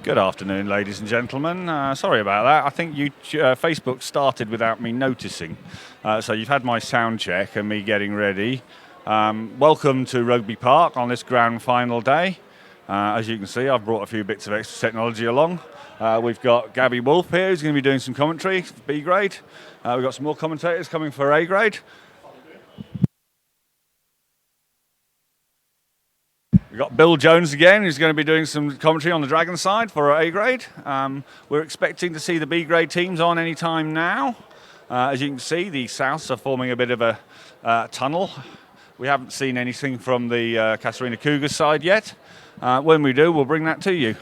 Good afternoon, ladies and gentlemen. Sorry about that. I think Facebook started without me noticing. So you've had my sound check and me getting ready. Welcome to Rugby Park on this grand final day. As you can see, I've brought a few bits of extra technology along. We've got Gabby Wolf here, who's going to be doing some commentary for B grade. We've got some more commentators coming for A grade. We've got Bill Jones again, who's going to be doing some commentary on the Dragon side for A grade. We're expecting to see the B grade teams on any time now. As you can see, the Souths are forming a bit of a tunnel. We haven't seen anything from the Casuarina Cougars side yet. When we do, we'll bring that to you.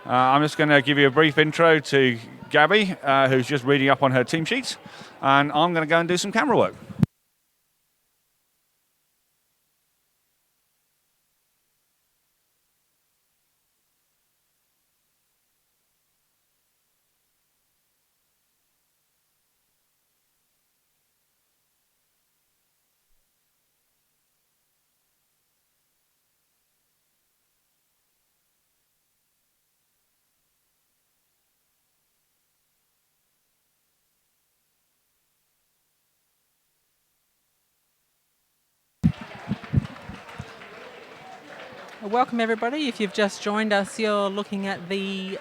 I'm just going to give you a brief intro to Gabby, who's just reading up on her team sheets, and I'm going to go and do some camera work. Welcome everybody. If you've just joined us, you're looking at the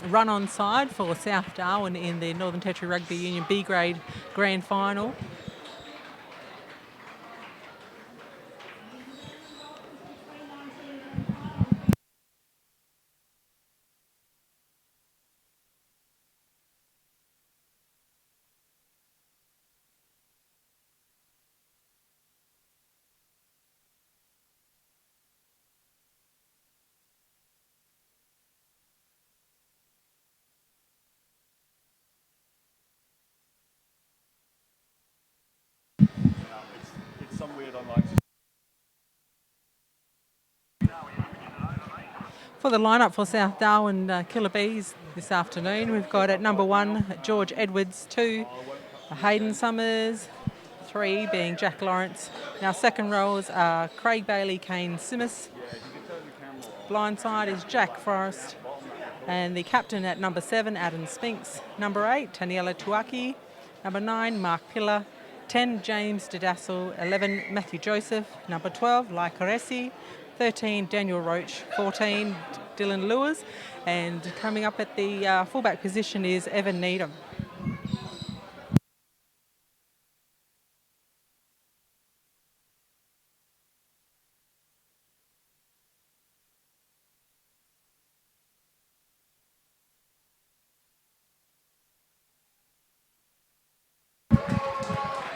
run-on side for South Darwin in the Northern Territory Rugby Union B grade grand final. It's some weird online. For the lineup for South Darwin Killer Bees this afternoon, we've got at number 1 George Edwards, 2 Hayden Summers, 3 being Jack Lawrence. Now second rows are Craig Bailey, Kane Simus. Blindside is Jack Forrest. And the captain at number 7, Adam Spinks. Number 8, Taniela Tuaki. Number 9, Mark Pillar. 10, James Didassel. 11, Matthew Joseph. Number 12, Lai Caresi. 13, Daniel Roach. 14, Dylan Lewis. And coming up at the fullback position is Evan Needham.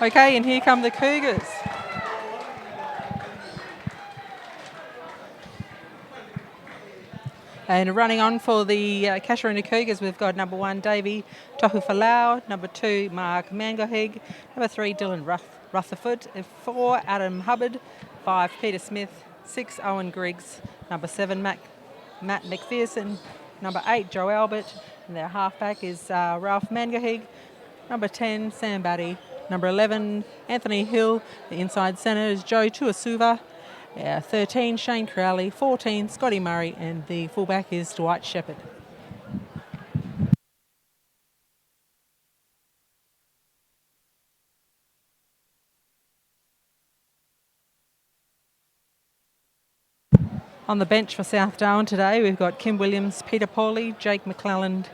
Okay, and here come the Cougars. And running on for the Casuarina Cougars, we've got number 1, Davey Tohufalau, number 2, Mark Mangohig, number 3, Dylan Rutherford, 4, Adam Hubbard, 5, Peter Smith, 6, Owen Griggs, number 7, Matt McPherson, number 8, Joe Albert, and their halfback is Ralph Mangohig, number 10, Sam Batty, Number 11, Anthony Hill. The inside centre is Joe Tuasuva. 13, Shane Crowley. 14, Scotty Murray. And the fullback is Dwight Shepherd. On the bench for South Darwin today, we've got Kim Williams, Peter Pawley, Jake McClelland,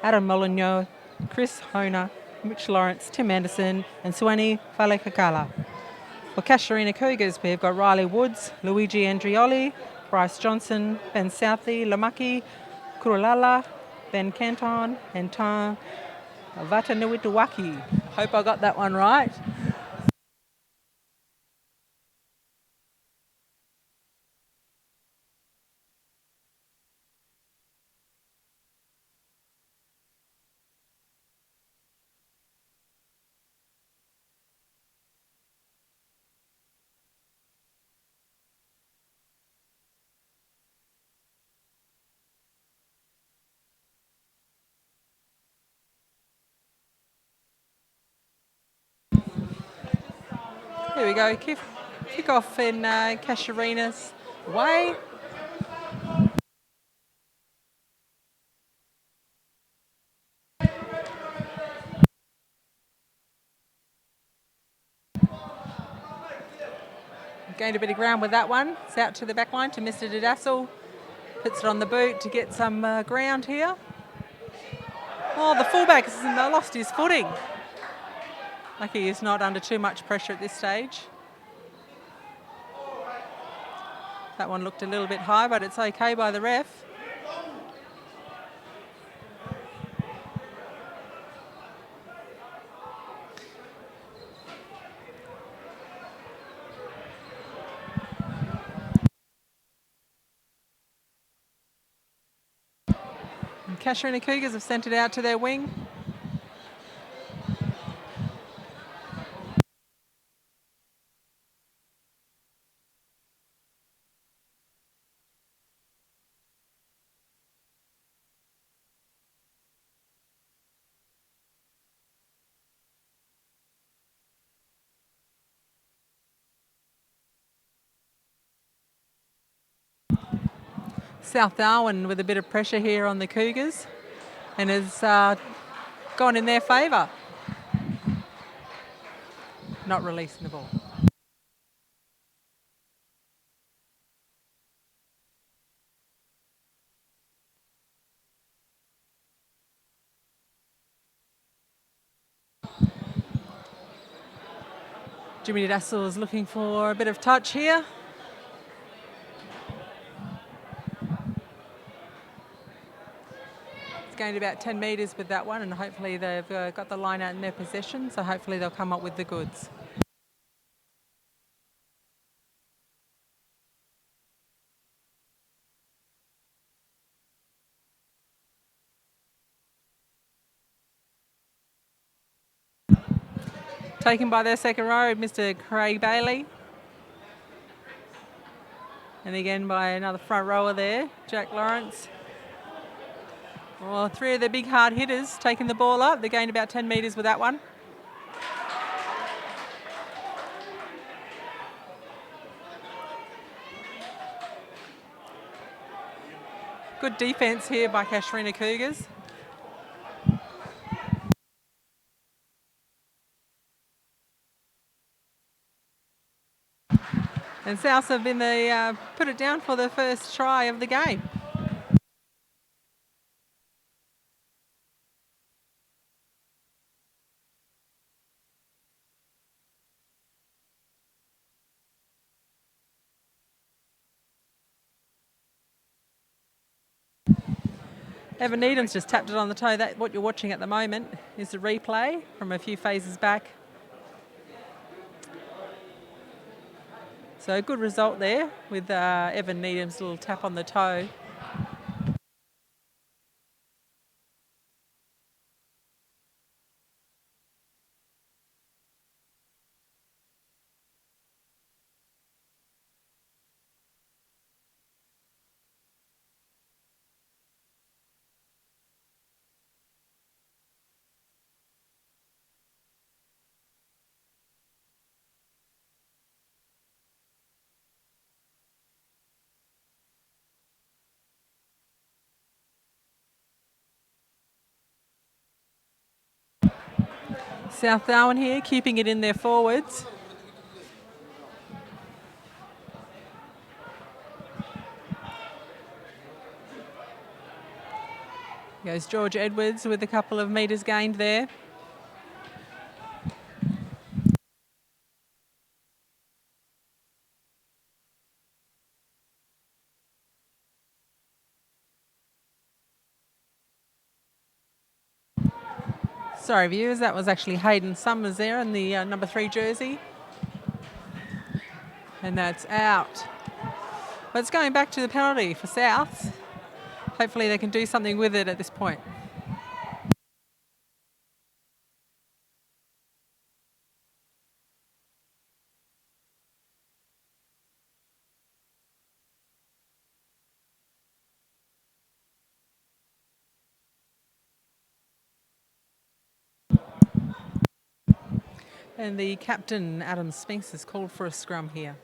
Adam Molyneux, Chris Honer, Mitch Lawrence, Tim Anderson, and Suani Falekakala. For Casuarina Cougars, we've got Riley Woods, Luigi Andrioli, Bryce Johnson, Ben Southey, Lamaki, Kurulala, Ben Canton, and Tom Vatanuituwaki. Hope I got that one right. Here we go, kick off in Casuarina's way. Gained a bit of ground with that one. It's out to the back line to Mr. Didassel. Puts it on the boot to get some ground here. Oh, the fullback has lost his footing. Lucky he's not under too much pressure at this stage. That one looked a little bit high, but it's okay by the ref. And Casuarina Cougars have sent it out to their wing. South Darwin with a bit of pressure here on the Cougars and has gone in their favour. Not releasing the ball. Jimmy Dassel is looking for a bit of touch here. It's gained about 10 metres with that one, and hopefully they've got the line out in their possession, so hopefully they'll come up with the goods. Taken by their second row, Mr. Craig Bailey. And again by another front rower there, Jack Lawrence. Well, three of the big hard hitters taking the ball up. They gained about 10 metres with that one. Good defence here by Casuarina Cougars. And South have been the put it down for the first try of the game. Evan Needham's just tapped it on the toe. That what you're watching at the moment is the replay from a few phases back. So a good result there with Evan Needham's little tap on the toe. South Darwin here, keeping it in their forwards. Goes George Edwards with a couple of metres gained there. Sorry, viewers, that was actually Hayden Summers there in the number 3 jersey. And that's out. But it's going back to the penalty for Souths. Hopefully they can do something with it at this point. And the captain, Adam Spinks, has called for a scrum here.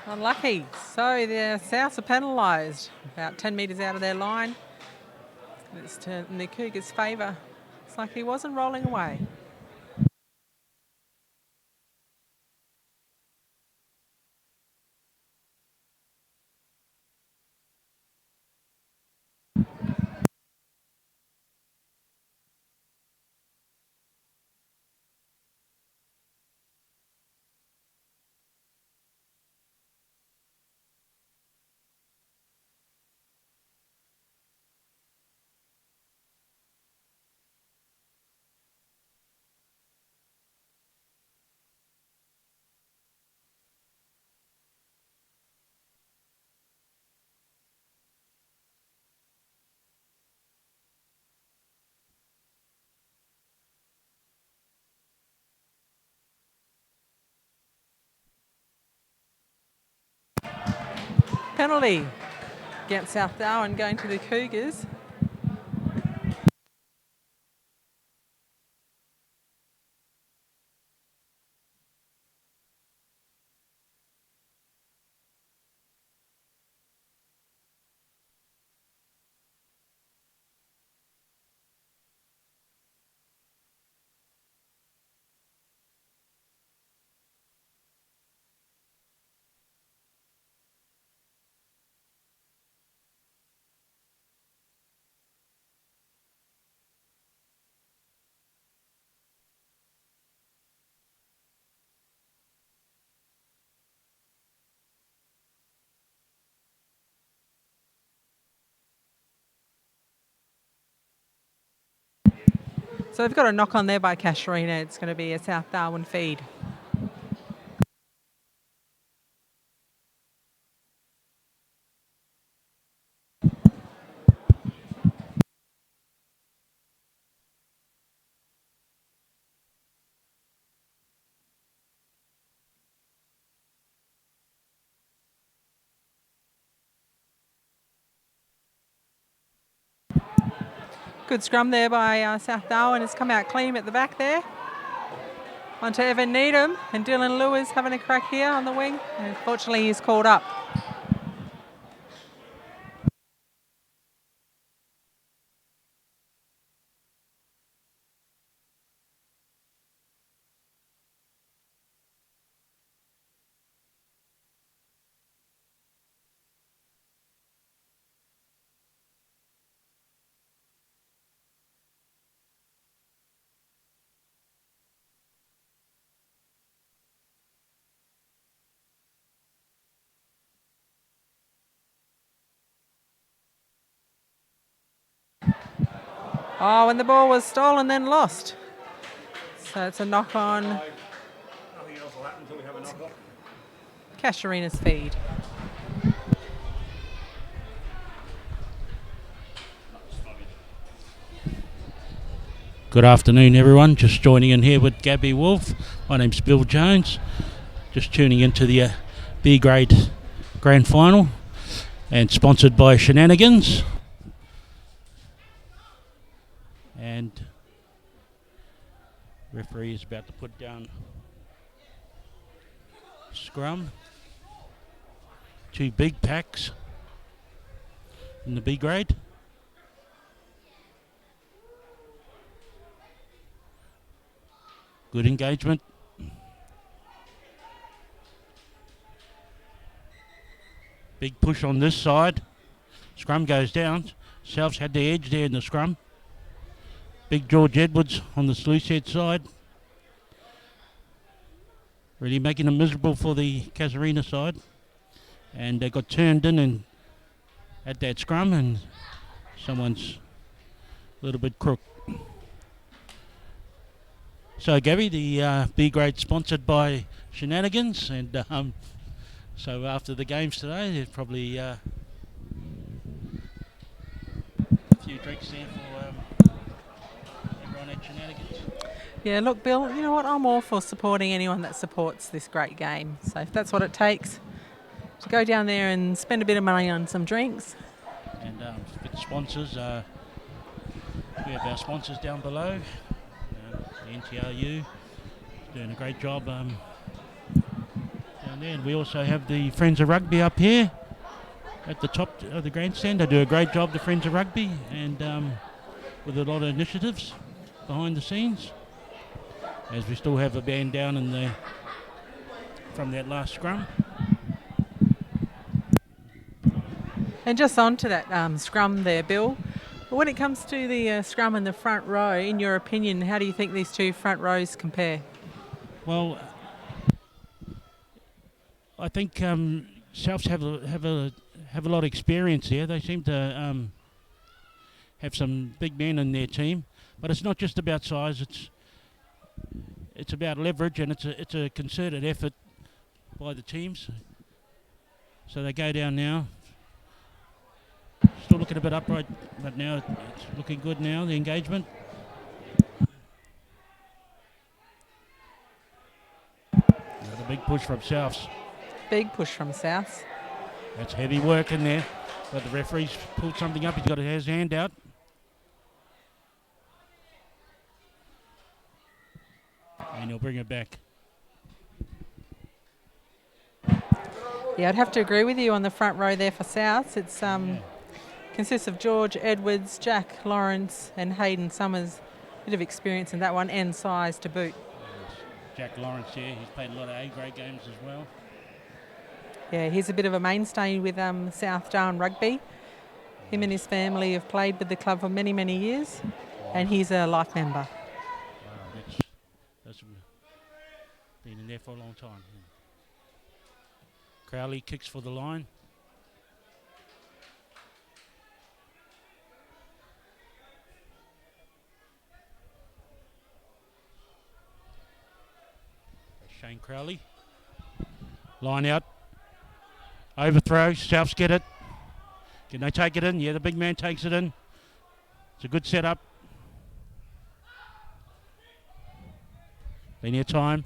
Unlucky. So the Souths are penalised. About 10 metres out of their line. It's turned in the Cougars' favour. It's like he wasn't rolling away. Penalty against South Darwin going to the Cougars. So they've got a knock on there by Casuarina. It's going to be a South Darwin feed. Good scrum there by South Darwin. It's come out clean at the back there. Onto Evan Needham, and Dylan Lewis having a crack here on the wing. And unfortunately, he's called up. Oh, and the ball was stolen, then lost. So it's a knock on. Nothing else will happen until we have a knock on. Casuarina's feed. Good afternoon, everyone. Just joining in here with Gabby Wolf. My name's Bill Jones. Just tuning into the B grade grand final, and sponsored by Shenanigans. And referee is about to put down scrum. 2 big packs in the B grade. Good engagement. Big push on this side. Scrum goes down. Souths had the edge there in the scrum. Big George Edwards on the sluice head side. Really making it miserable for the Casuarina side. And they got turned in and at that scrum, and someone's a little bit crook. So Gabby, the B grade sponsored by Shenanigans, and so after the games today, there's probably a few drinks there for everyone at Shenanigans. Yeah, look, Bill, you know what? I'm all for supporting anyone that supports this great game. So if that's what it takes, to go down there and spend a bit of money on some drinks. And with sponsors, we have our sponsors down below. The NTRU doing a great job down there. And we also have the Friends of Rugby up here at the top of the grandstand. They do a great job, the Friends of Rugby, and with a lot of initiatives behind the scenes. As we still have a band down in the from that last scrum. And just on to that scrum there, Bill. When it comes to the scrum in the front row, in your opinion, how do you think these 2 front rows compare? Well, I think Souths have a lot of experience there. They seem to have some big men in their team, but it's not just about size. It's about leverage, and it's a concerted effort by the teams. So they go down now. Still looking a bit upright, but now it's looking good now, the engagement. Another big push from Souths. Big push from South. That's heavy work in there, but the referee's pulled something up. He's got his hand out. And he'll bring it back. Yeah, I'd have to agree with you on the front row there for Souths. It's consists of George Edwards, Jack Lawrence and Hayden Summers. Bit of experience in that one and size to boot. Jack Lawrence here, he's played a lot of A-grade games as well. Yeah, he's a bit of a mainstay with South Darwin Rugby. Him and his family have played with the club for many, many years, and he's a life member. Wow, that's been in there for a long time. Crowley kicks for the line. Shane Crowley. Line out. Overthrow. Souths get it. Can they take it in? Yeah, the big man takes it in. It's a good setup. Plenty of time.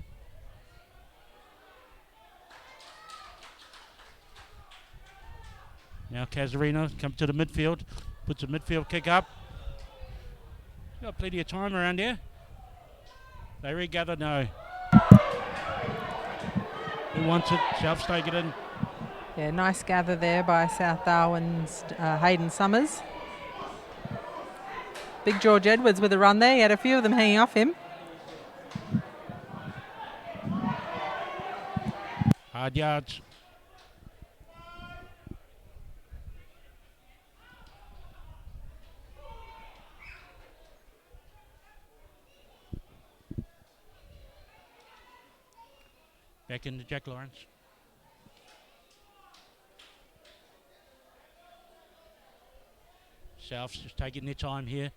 Now Casuarina comes to the midfield. Puts a midfield kick up. Got plenty of time around there. They regather, no. Who wants it? Souths take it in. Yeah, nice gather there by South Darwin's Hayden Summers. Big George Edwards with a run there. He had a few of them hanging off him. Hard yards. Back into Jack Lawrence. Souths just taking their time here.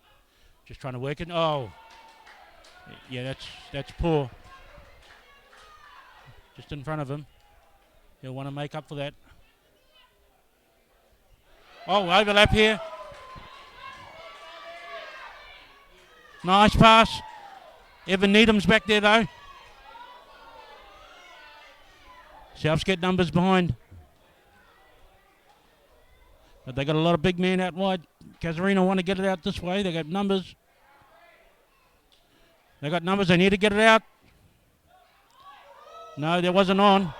Just trying to work it. Oh, yeah, that's poor. Just in front of him. He'll want to make up for that. Oh, overlap here. Nice pass. Evan Needham's back there though. Souths get numbers behind. But they got a lot of big men out wide. Casuarina want to get it out this way. They got numbers. They got numbers. They need to get it out. No, there wasn't on.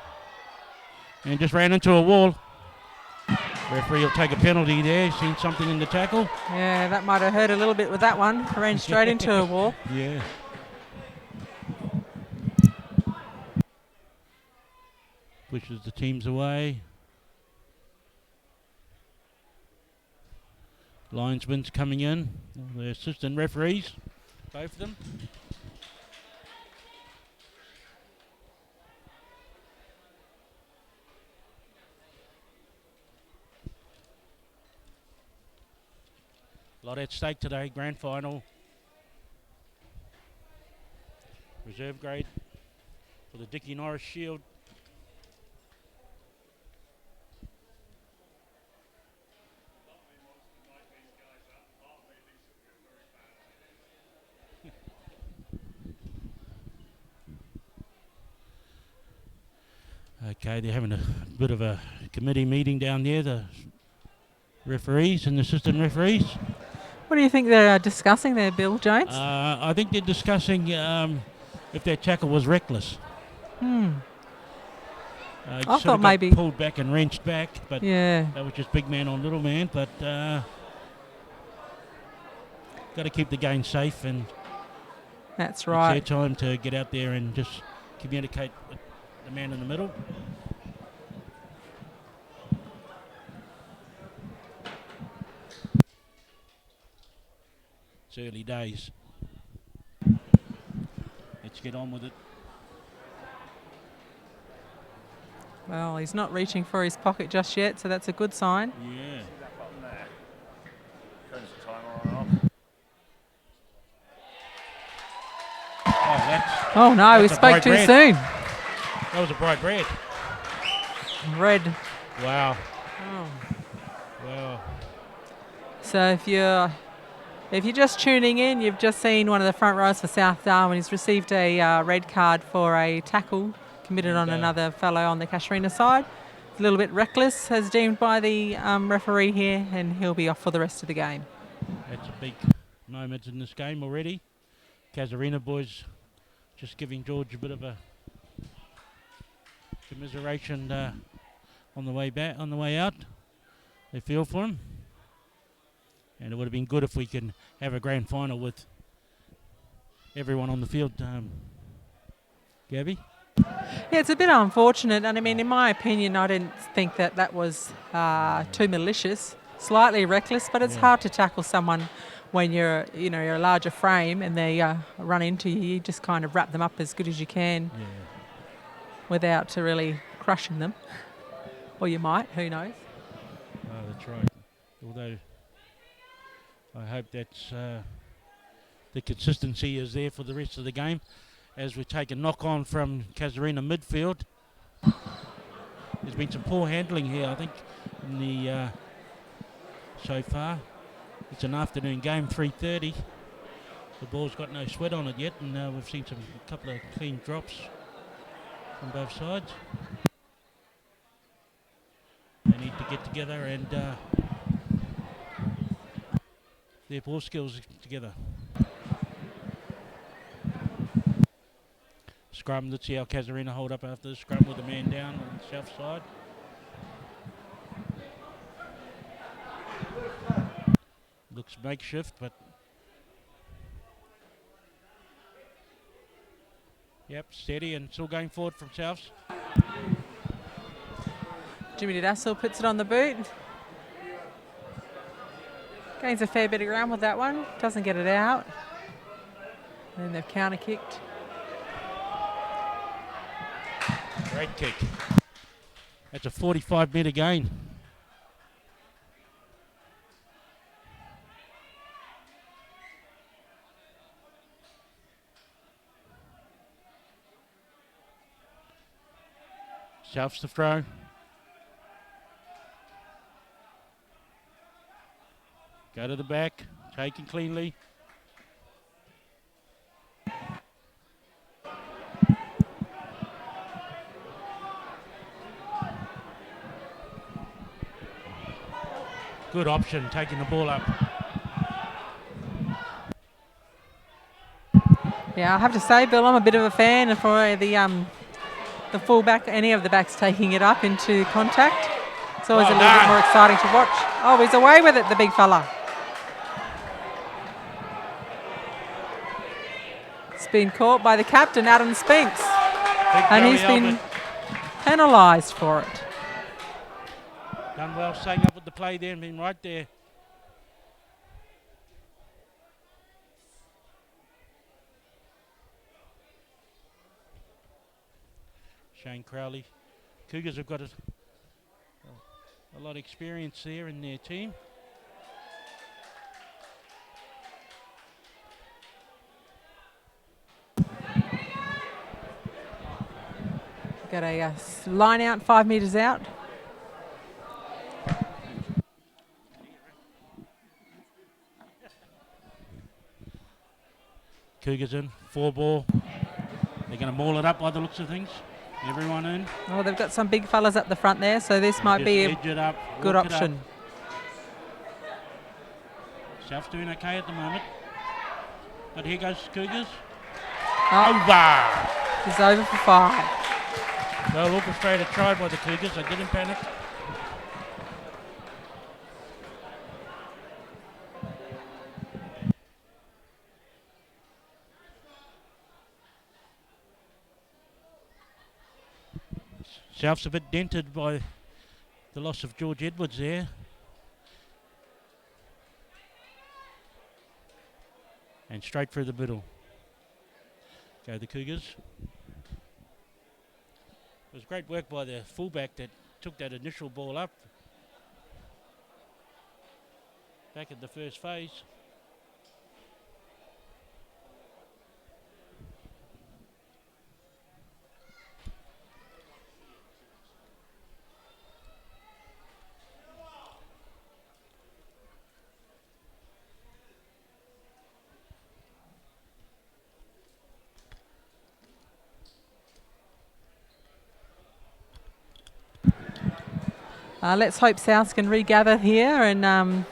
And just ran into a wall. Referee will take a penalty there. Seen something in the tackle. Yeah, that might have hurt a little bit with that one. Ran straight into a wall. Yeah. Pushes the teams away. Linesmen's coming in. The assistant referees. Both of them. A lot at stake today, grand final. Reserve grade for the Dickie Norris Shield. Okay, they're having a bit of a committee meeting down there, the referees and the assistant referees. What do you think they're discussing there, Bill Jones? I think they're discussing if their tackle was reckless. I Sort thought of maybe pulled back and wrenched back, but yeah, that was just big man on little man. But got to keep the game safe, and that's it's right. their time to get out there and just communicate with the man in the middle. It's early days. Let's get on with it. Well, he's not reaching for his pocket just yet, so that's a good sign. Yeah. Oh no, we spoke too soon. That was a bright red. Red. Wow. Oh. Wow. So if you're just tuning in, you've just seen one of the front rows for South Darwin. He's received a red card for a tackle committed on another fellow on the Casuarina side. A little bit reckless, as deemed by the referee here, and he'll be off for the rest of the game. That's a big moment in this game already. Casuarina boys just giving George a bit of a commiseration on the way back, on the way out. They feel for him. And it would have been good if we can have a grand final with everyone on the field. Gabby? Yeah, it's a bit unfortunate, and I mean, in my opinion, I didn't think that was too malicious. Slightly reckless, but it's hard to tackle someone when you're a larger frame and they run into you. You just kind of wrap them up as good as you can without really crushing them. Or you might, who knows? Oh, that's right. Although I hope that's the consistency is there for the rest of the game as we take a knock on from Casuarina midfield. There's been some poor handling here, I think, in the so far. It's an afternoon game, 3:30. The ball's got no sweat on it yet, and we've seen a couple of clean drops from both sides. They need to get together and their ball skills together. Scrum, let's see how Casuarina hold up after the scrum with a man down on the south side. Looks makeshift, but yep, steady and still going forward from Souths. Jimmy Didassel puts it on the boot. Gains a fair bit of ground with that one. Doesn't get it out. And then they've counter kicked. Great kick. That's a 45-metre gain. South's the throw. Go to the back, taken cleanly. Good option, taking the ball up. Yeah, I have to say, Bill, I'm a bit of a fan for the fullback, any of the backs taking it up into contact. It's always a little bit more exciting to watch. Oh, he's away with it, the big fella. It's been caught by the captain, Adam Spinks. And he's been penalised for it. Done well staying up with the play there and being right there. Shane Crowley. Cougars have got a lot of experience there in their team. Got a line out, 5 metres out. Cougars in, 4 ball. They're going to maul it up by the looks of things. Everyone in. Oh, they've got some big fellas up the front there, so this might be a good option. South's doing okay at the moment. But here goes Cougars. Over. It's over for 5. Well orchestrated try by the Cougars. They didn't panic. South's a bit dented by the loss of George Edwards there. And straight through the middle. Go the Cougars. It was great work by the fullback that took that initial ball up. Back at the first phase. Let's hope South can regather here and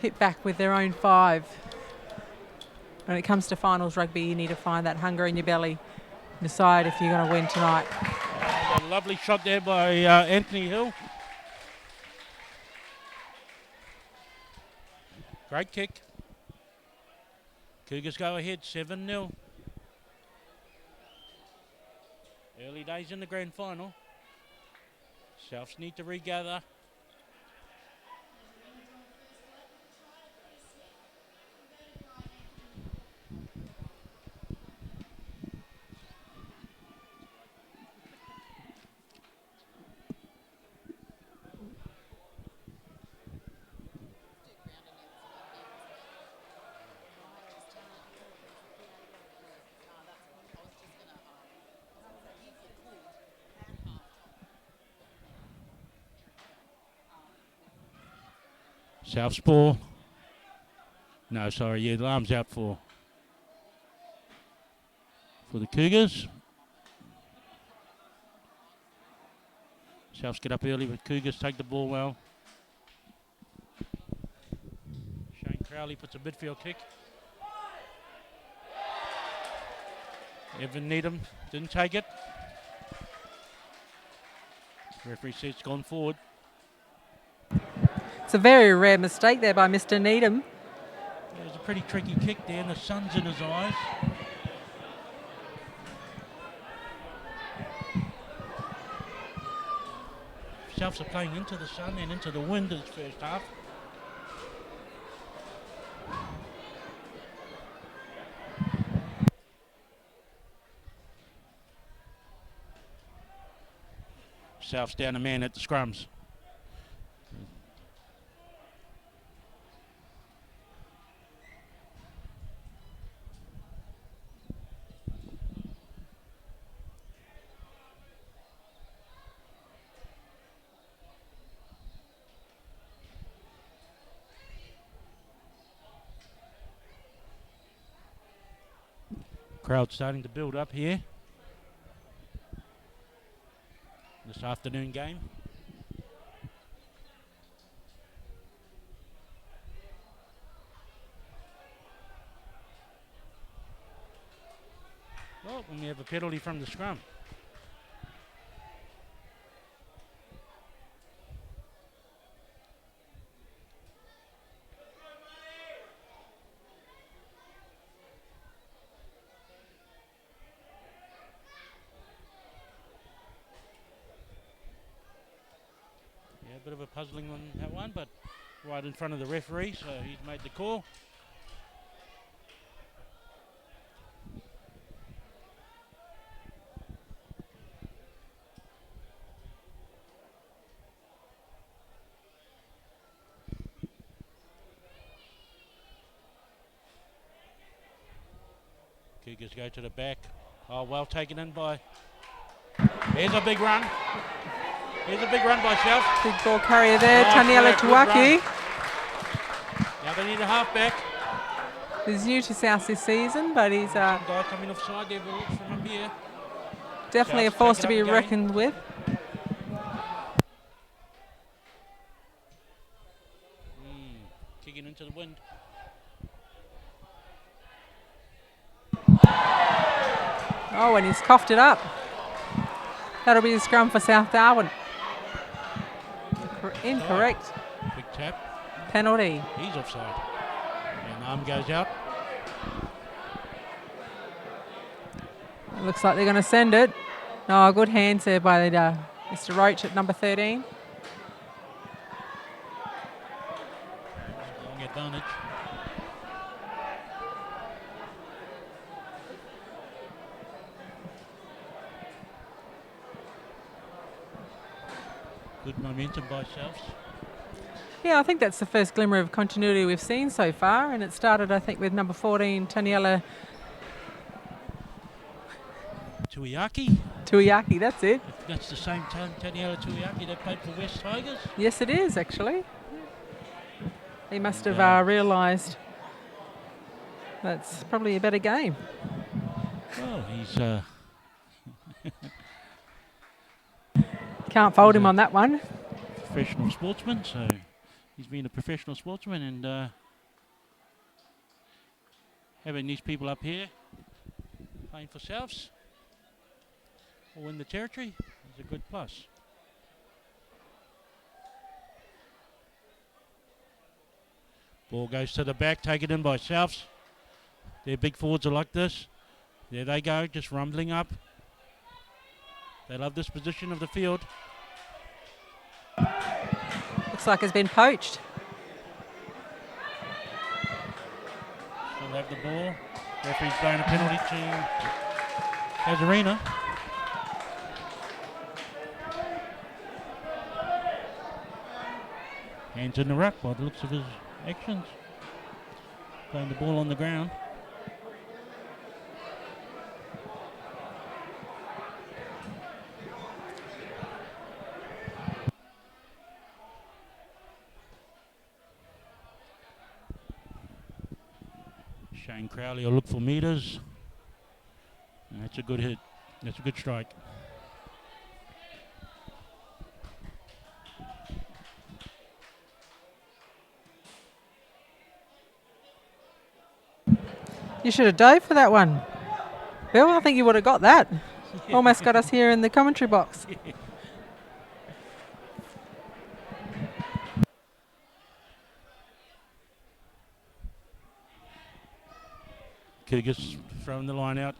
hit back with their own 5. When it comes to finals rugby, you need to find that hunger in your belly and decide if you're going to win tonight. A lovely shot there by Anthony Hill. Great kick. Cougars go ahead, 7-0. Early days in the grand final. Souths need to regather. South's ball. No, sorry, yeah, the alarm's out for the Cougars. Souths get up early, but Cougars take the ball well. Shane Crowley puts a midfield kick. Evan Needham didn't take it. Referee says it's gone forward. It's a very rare mistake there by Mr. Needham. It was a pretty tricky kick there, and the sun's in his eyes. Souths are playing into the sun and into the wind this first half. Souths down a man at the scrums. Crowd starting to build up here. This afternoon game. Well, when we have a penalty from the scrum. Yeah, a bit of a puzzling on that one, but right in front of the referee, so he's made the call. Cougars go to the back. Oh, well taken in by... Here's a big run. Here's a big run by Self. Big ball carrier there, Nice Taniela work, good Tuwaki. Now they need a halfback. He's new to South this season, but he's Some guy coming offside there, but looks from up here. definitely a South's force to taken be up again. reckoned with. Kicking into the wind. Oh, and he's coughed it up. That'll be a scrum for South Darwin. Incorrect. Big tap. Penalty. He's offside. And arm goes out. It looks like they're going to send it. Oh, good hands there by Mr. Roach at number 13. Long advantage. Good momentum by Selfs. Yeah, I think that's the first glimmer of continuity we've seen so far, and it started, I think, with number 14, Taniela Tuiaki. That's it. That's the same Taniela Tuiaki that played for West Tigers. Yes, it is, actually. He must have realised that's probably a better game. Well, he's Can't fold him on that one. professional sportsman, so he's been a professional sportsman, and having these people up here playing for Souths or in the territory is a good plus. Ball goes to the back, taken in by Souths. Their big forwards are like this. There they go, just rumbling up. They love this position of the field. Looks like it's been poached. Still have the ball. Referee's throwing a penalty to Casuarina. Hands in the ruck by the looks of his actions. Playing the ball on the ground. Shane Crowley will look for meters. And that's a good hit. That's a good strike. You should have dove for that one. Bill, I think you would have got that. Almost got us here in the commentary box. Cougars throwing the line out.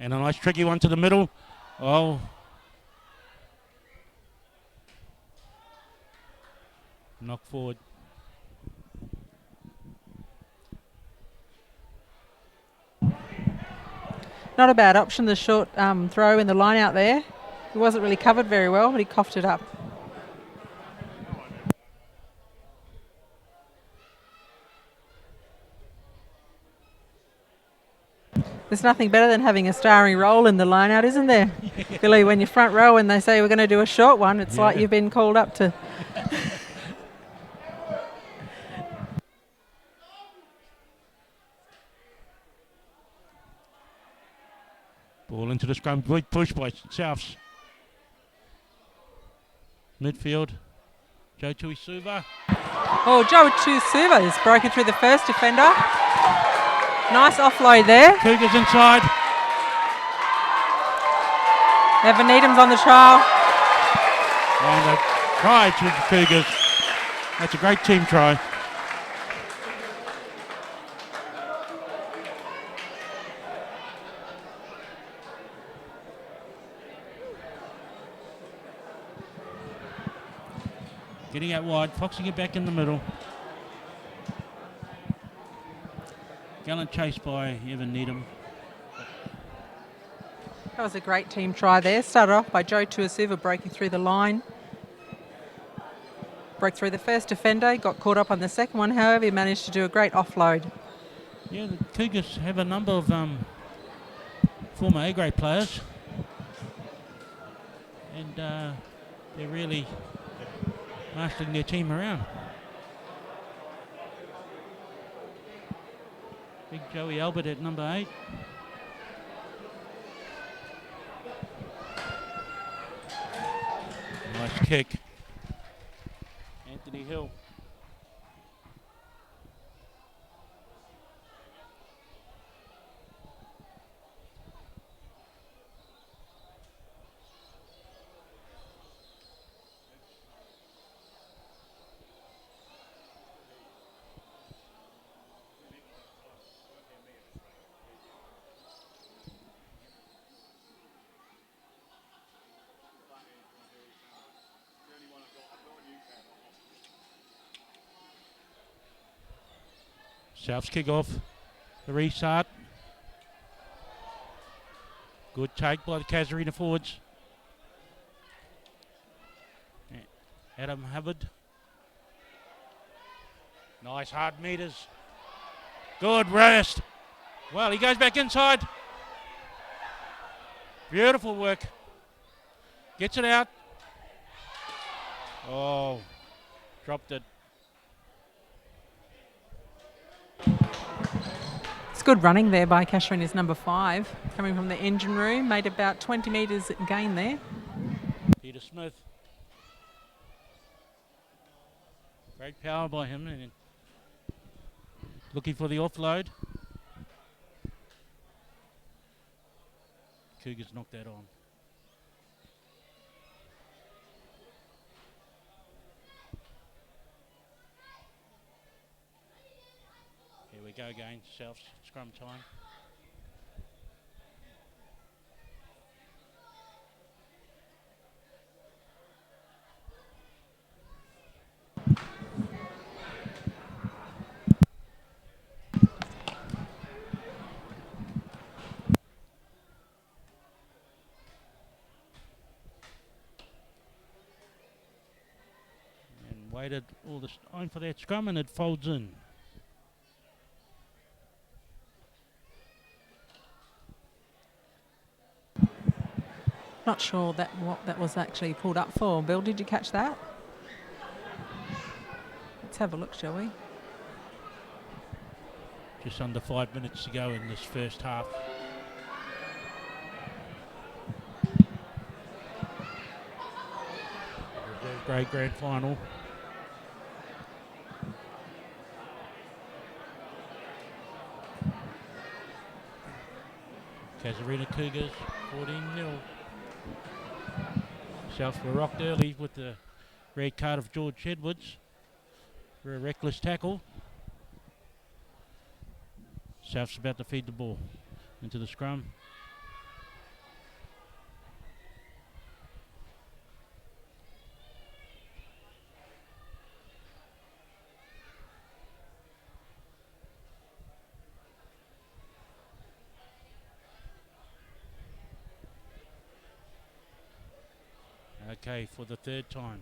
And a nice tricky one to the middle. Oh. Knock forward. Not a bad option, the short throw in the line out there. He wasn't really covered very well, but he coughed it up. There's nothing better than having a starring role in the line out, isn't there? Billy, when you're front row and they say we're going to do a short one, it's like you've been called up to... Ball into the scrum. Good push by Souths. Midfield. Joe Tuisuva. Oh, Joe Tuisuva is broken through the first defender. Nice offload there. Cougars inside. Evan Needham's on the trial. And a try to the Cougars. That's a great team try. Getting out wide, foxing it back in the middle. Gallant chase by Evan Needham. That was a great team try there. Started off by Joe Tuisuva breaking through the line. Broke through the first defender, got caught up on the second one. However, he managed to do a great offload. Yeah, the Cougars have a number of former A-grade players. And they're really marshalling their team around. Big Joey Albert at number 8. Nice kick. Anthony Hill. Souths kick off the restart. Good take by the Casuarina forwards. Adam Hubbard. Nice hard meters. Good rest. Well, he goes back inside. Beautiful work. Gets it out. Oh, dropped it. It's good running there by Casuarina's number 5. Coming from the engine room, made about 20 metres gain there. Peter Smith. Great power by him. And looking for the offload. Cougars knocked that on. Here we go again, South scrum time. And waited all this time for that scrum and it folds in. Not sure what that was actually pulled up for. Bill, did you catch that? Let's have a look, shall we? Just under 5 minutes to go in this first half. Great grand final. Casuarina Cougars 14-0. Souths were rocked early with the red card of George Edwards for a reckless tackle. Souths about to feed the ball into the scrum. Okay, for the third time.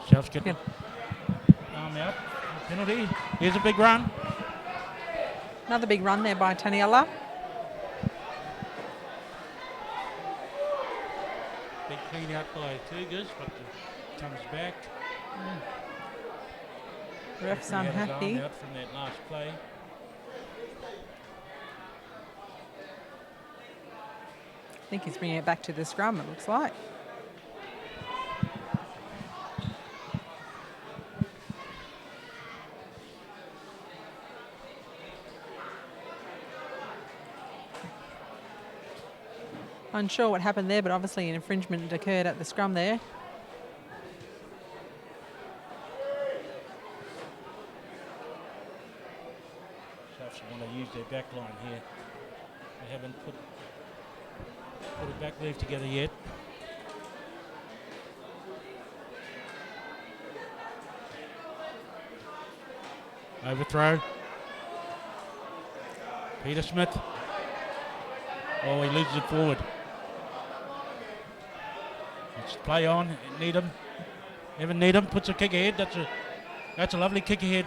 Souths get the arm out. Penalty. Here's a big run. Another big run there by Taniela. Big clean out by Cougars, but it comes back. Ref's He had his unhappy. arm out from that last play. I think he's bringing it back to the scrum, it looks like. Unsure what happened there, but obviously an infringement occurred at the scrum there. Souths want to use their back line here. They haven't put a back leave together yet. Overthrow. Peter Smith. Oh, he loses it forward. Let's play on. Needham. Evan Needham puts a kick ahead. That's a lovely kick ahead.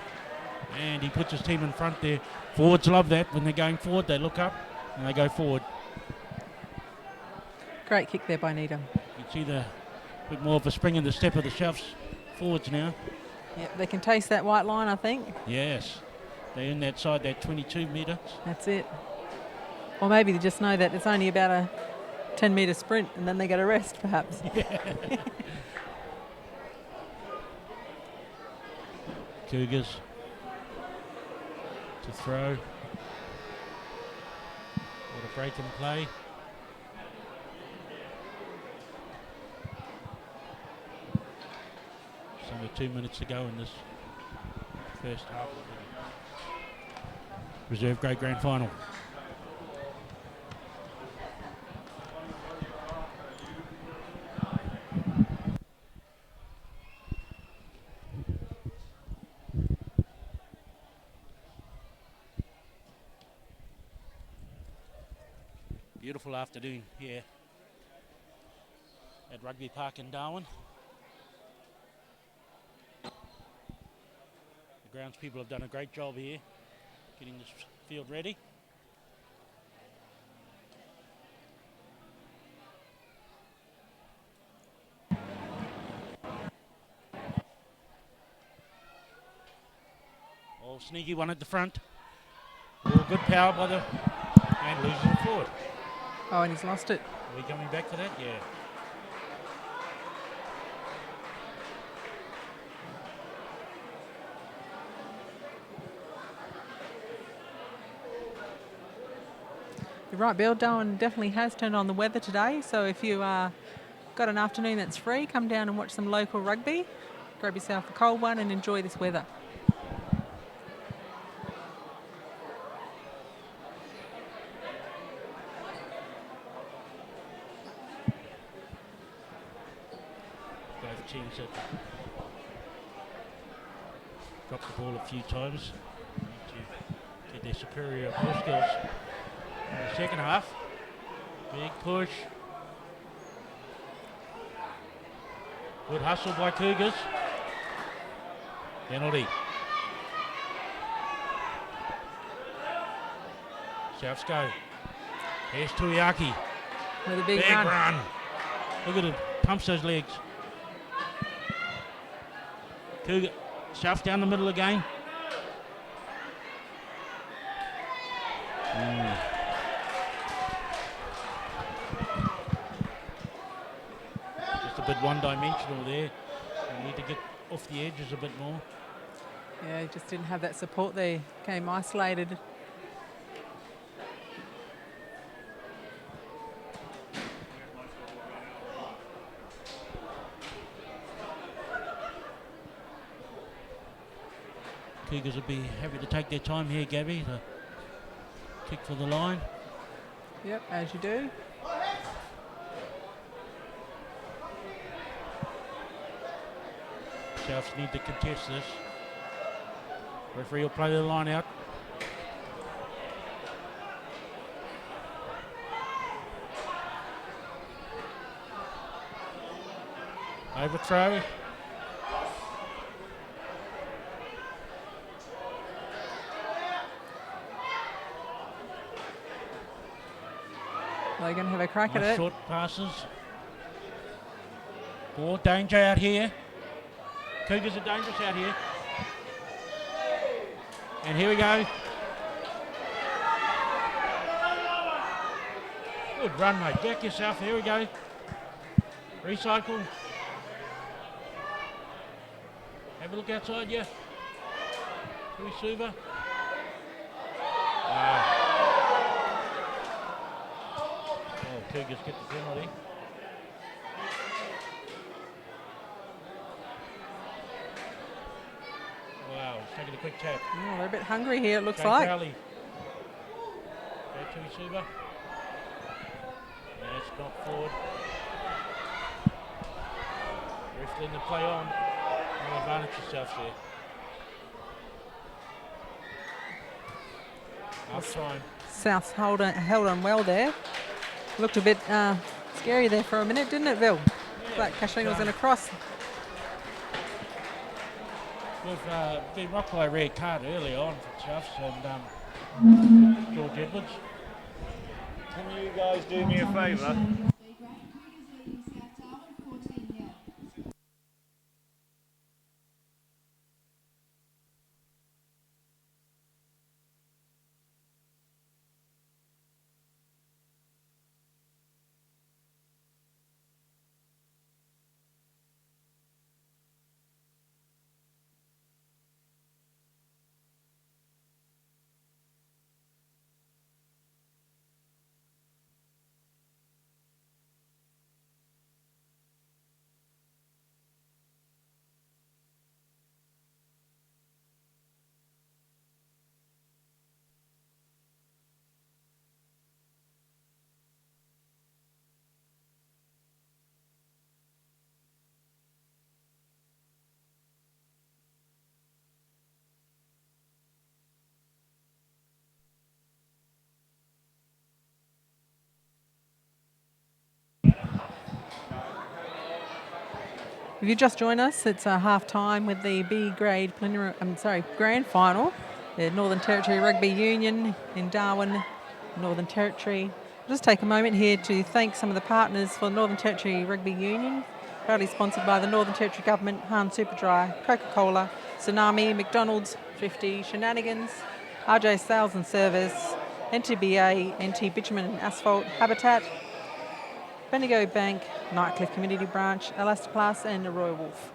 And he puts his team in front there. Forwards love that. When they're going forward, they look up and they go forward. Great kick there by Needham. You can see the bit more of a spring in the step of the Souths forwards now. Yep, they can taste that white line, I think. Yes. They're in that side, that 22 metres. That's it. Or maybe they just know that it's only about a 10-metre sprint and then they get a rest, perhaps. Cougars to throw. What a break in play. Just under 2 minutes to go in this first half of the reserve grade grand final. Beautiful afternoon here at Rugby Park in Darwin. The grounds people have done a great job here getting this field ready. Oh, sneaky one at the front. Oh, good power by the... and loses it forward. Oh, and he's lost it. Are we coming back to that? Yeah. You're right, Bill. Darwin definitely has turned on the weather today. So if you got an afternoon that's free, come down and watch some local rugby. Grab yourself a cold one and enjoy this weather. Both teams have dropped the ball a few times to get their superior ball skills. In the second half, big push. Good hustle by Cougars. Penalty. Souths go. Here's Tuiaki. With a big Big run. run. Look at him. Pumps those legs. Cougar. South down the middle again. Just a bit one-dimensional there. You need to get off the edges a bit more. Yeah, he just didn't have that support there. Came isolated. Cougars will be happy to take their time here, Gabby, to kick for the line. Yep, as you do. Souths need to contest this. Referee will play the line out. Overthrow. they're going to have a crack Nice at it. short passes. Ball danger out here. Cougars are dangerous out here. And here we go. Good run, mate. Back yourself. Here we go. Recycle. Have a look outside you. Tui Suva. Oh, Cougars get the penalty. Wow, he's taking a quick tap. Oh, they're a bit hungry here, it looks Jake like. Rowley. Okay, Tui Suva. Yeah, it's not forward. Ref letting the play on. No advantage yourself there. Half time. South held on well there. Looked a bit scary there for a minute, didn't it, Bill? Yeah, Like Casuarina was going to cross. We've been rocked by a red card early on for Chuffs and George Edwards. Can you guys do me a favour? If you just join us, it's a half time with the B grade grand final. The Northern Territory Rugby Union in Darwin, Northern Territory. I'll just take a moment here to thank some of the partners for Northern Territory Rugby Union, proudly sponsored by the Northern Territory Government, Han Superdry, Coca-Cola, Tsunami, McDonald's, Thrifty, Shenanigans, RJ Sales and Service, NTBA, NT Bitumen and Asphalt, Habitat, Bendigo Bank, Nightcliff Community Branch, Elastoplast and the Royal Wolf.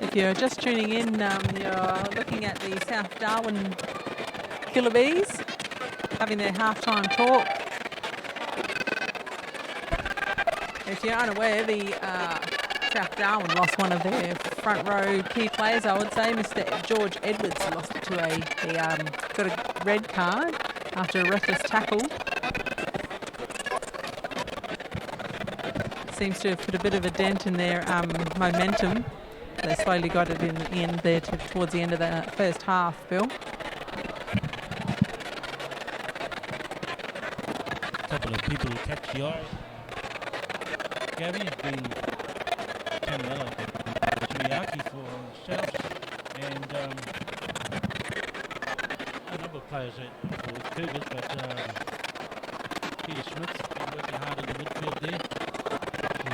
If you're just tuning in, you're looking at the South Darwin Killer Bees having their halftime talk. If you're unaware, the South Darwin lost one of their front row key players, I would say. Mr. George Edwards lost it to he got a red card after a reckless tackle. Seems to have put a bit of a dent in their momentum. They slowly got it in the end there towards the end of the first half, Bill. A couple of people who catch the eye. Gabby has been Taniela Tuiaki for themselves, and a number of players for the Cougars, but Peter Smith has been working hard in the midfield there,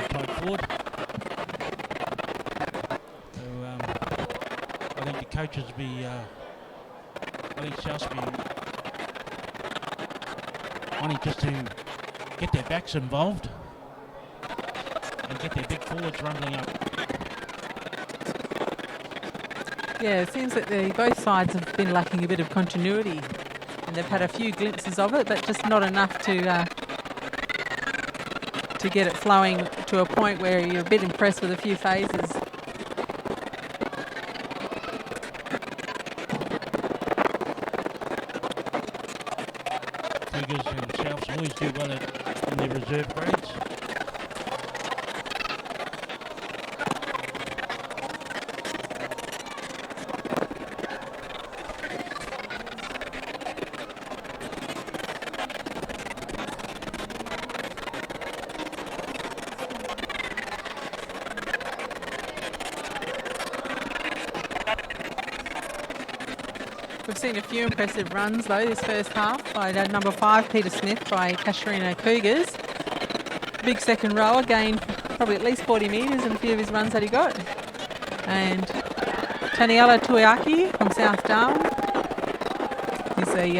tight forward. So I think the coaches I think South's been wanting just to get their backs involved and get their big forwards rumbling up. Yeah, it seems that both sides have been lacking a bit of continuity, and they've had a few glimpses of it, but just not enough to get it flowing to a point where you're a bit impressed with a few phases. Cougars and Souths always do well in their reserve grades. We've seen a few impressive runs though this first half by number 5 Peter Smith by Casuarina Cougars. Big second rower, gained probably at least 40 metres in a few of his runs that he got. And Taniela Tuiaki from South Darwin. He's a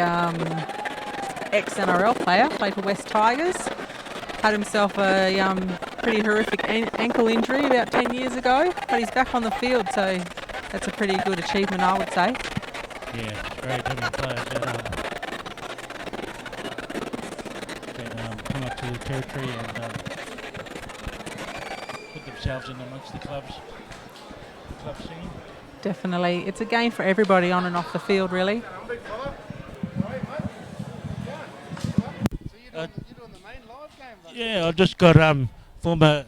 ex-NRL player, played for West Tigers. Had himself a pretty horrific ankle injury about 10 years ago, but he's back on the field, so that's a pretty good achievement, I would say. Yeah, it's great having players that come up to the territory and put themselves in amongst the club scene. Definitely. It's a gain for everybody on and off the field, really. Yeah, I just got former...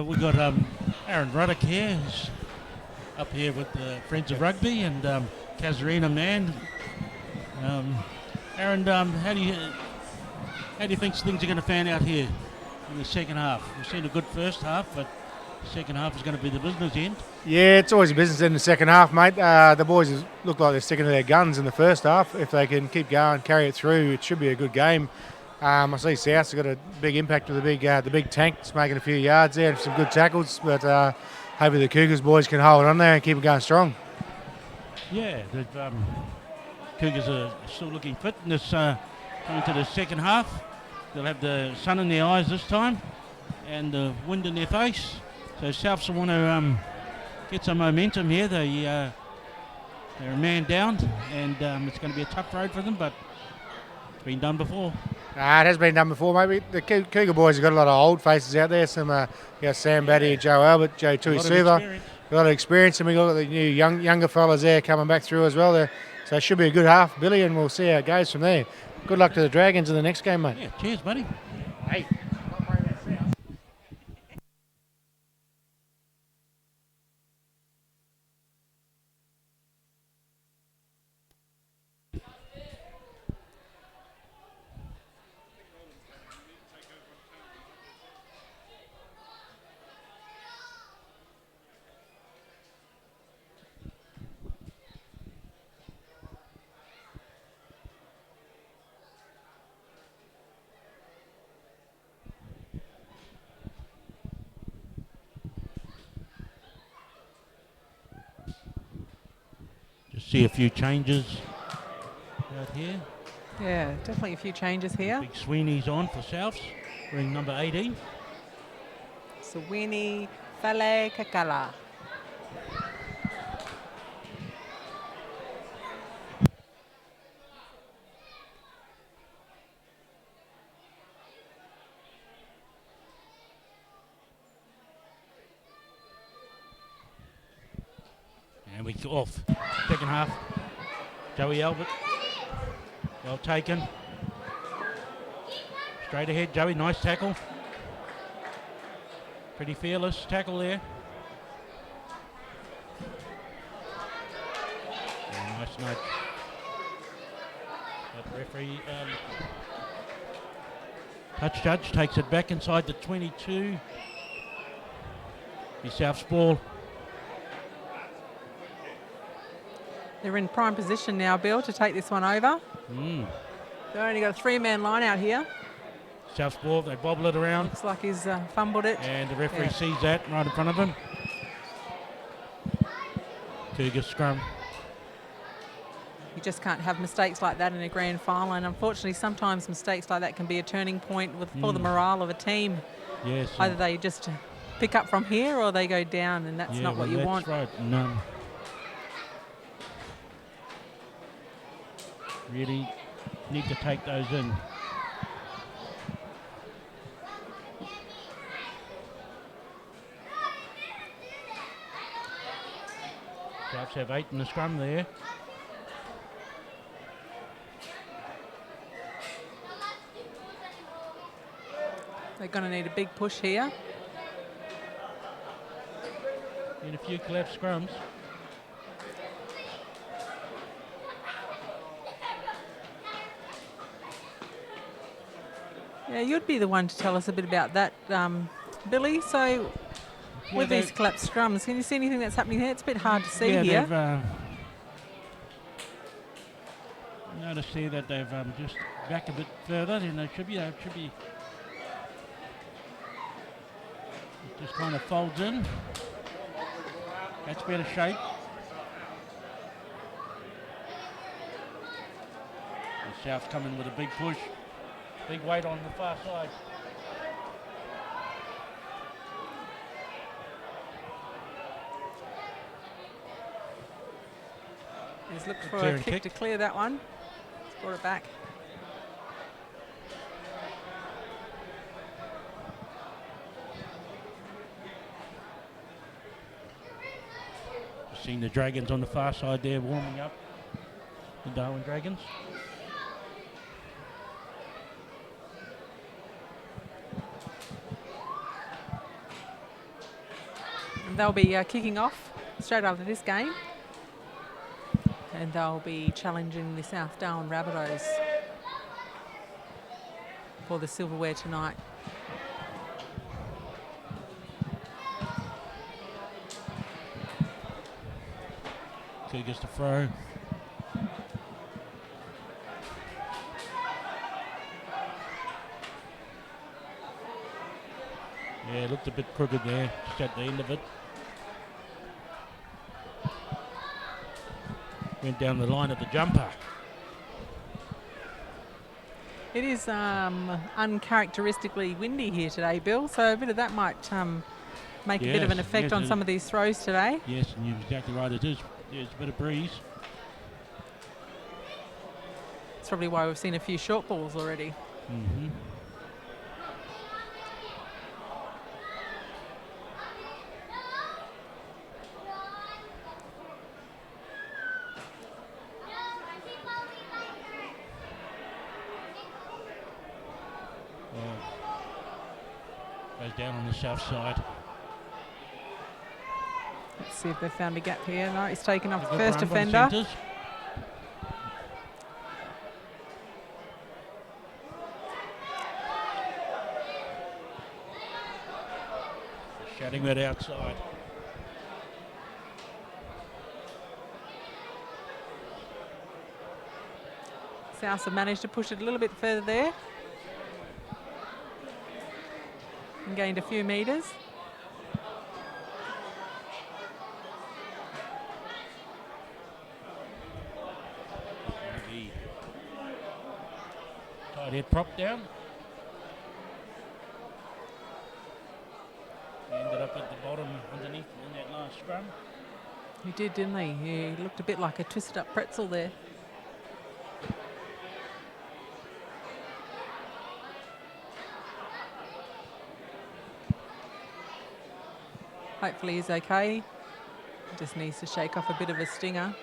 we got Aaron Ruddock here, who's up here with the Friends of Rugby, and Casuarina man. Aaron, how do you think things are going to fan out here in the second half? We've seen a good first half, but the second half is going to be the business end. Yeah, it's always a business in the second half, mate. The boys look like they're sticking to their guns in the first half. If they can keep going, carry it through, it should be a good game. I see South's got a big impact with the big tank. It's making a few yards there and some good tackles, but hopefully the Cougars boys can hold on there and keep it going strong. Yeah, the Cougars are still looking fit in this coming to the second half. They'll have the sun in their eyes this time and the wind in their face. So Souths want to get some momentum here. They're a man down, and it's going to be a tough road for them, but it's been done before. It has been done before, maybe. The Cougar boys have got a lot of old faces out there. Some Sam Batty, Joe Albert, Joe Tuisuva. A lot of experience, and we've got the new younger fellas there coming back through as well. So it should be a good half, Billy, and we'll see how it goes from there. Good luck to the Dragons in the next game, mate. Yeah, cheers, buddy. Hey. See a few changes out here. Yeah, definitely a few changes here. Big Sweeney's on for Souths, wearing number 18. Sweeney Fale Kakala. And we off. Second half. Joey Albert. Well taken. Straight ahead, Joey. Nice tackle. Pretty fearless tackle there. Yeah, nice nudge. But referee, touch judge takes it back inside the 22. Be South's ball. They're in prime position now, Bill, to take this one over. They've only got a 3-man line out here. South's ball, they bobble it around. Looks like he's fumbled it. And the referee sees that right in front of him. Cougars scrum. You just can't have mistakes like that in a grand final, and unfortunately sometimes mistakes like that can be a turning point for the morale of a team. Yes. Either they just pick up from here or they go down, and that's not what you want. That's right. No. Really need to take those in. Souths have 8 in the scrum there. They're going to need a big push here. In a few collapsed scrums. Yeah, you'd be the one to tell us a bit about that, Billy. So, with these collapsed scrums, can you see anything that's happening there? It's a bit hard to see here. Notice here that they've just back a bit further than they should be. It just kind of folds in. That's better shape. The Souths coming with a big push. Big weight on the far side. He's looking for a kick to clear that one. He's brought it back. Seeing the Dragons on the far side there warming up. The Darwin Dragons. And they'll be kicking off straight after this game. And they'll be challenging the South Darwin Rabbitohs for the silverware tonight. Cougars to throw. Yeah, looked a bit crooked there, just at the end of it. Went down the line of the jumper. It is uncharacteristically windy here today, Bill, so a bit of that might make a bit of an effect on some of these throws today. Yes, and you're exactly right, it is. There's a bit of breeze. That's probably why we've seen a few short balls already. Mm-hmm. Goes down on the south side. Let's see if they've found a gap here. No, he's taken off the Good first run by the defender. centres. Shutting that outside. South have managed to push it a little bit further there. And gained a few metres. drop down. He ended up at the bottom underneath in that last scrum. He did, didn't he? He looked a bit like a twisted up pretzel there. Hopefully he's okay. Just needs to shake off a bit of a stinger.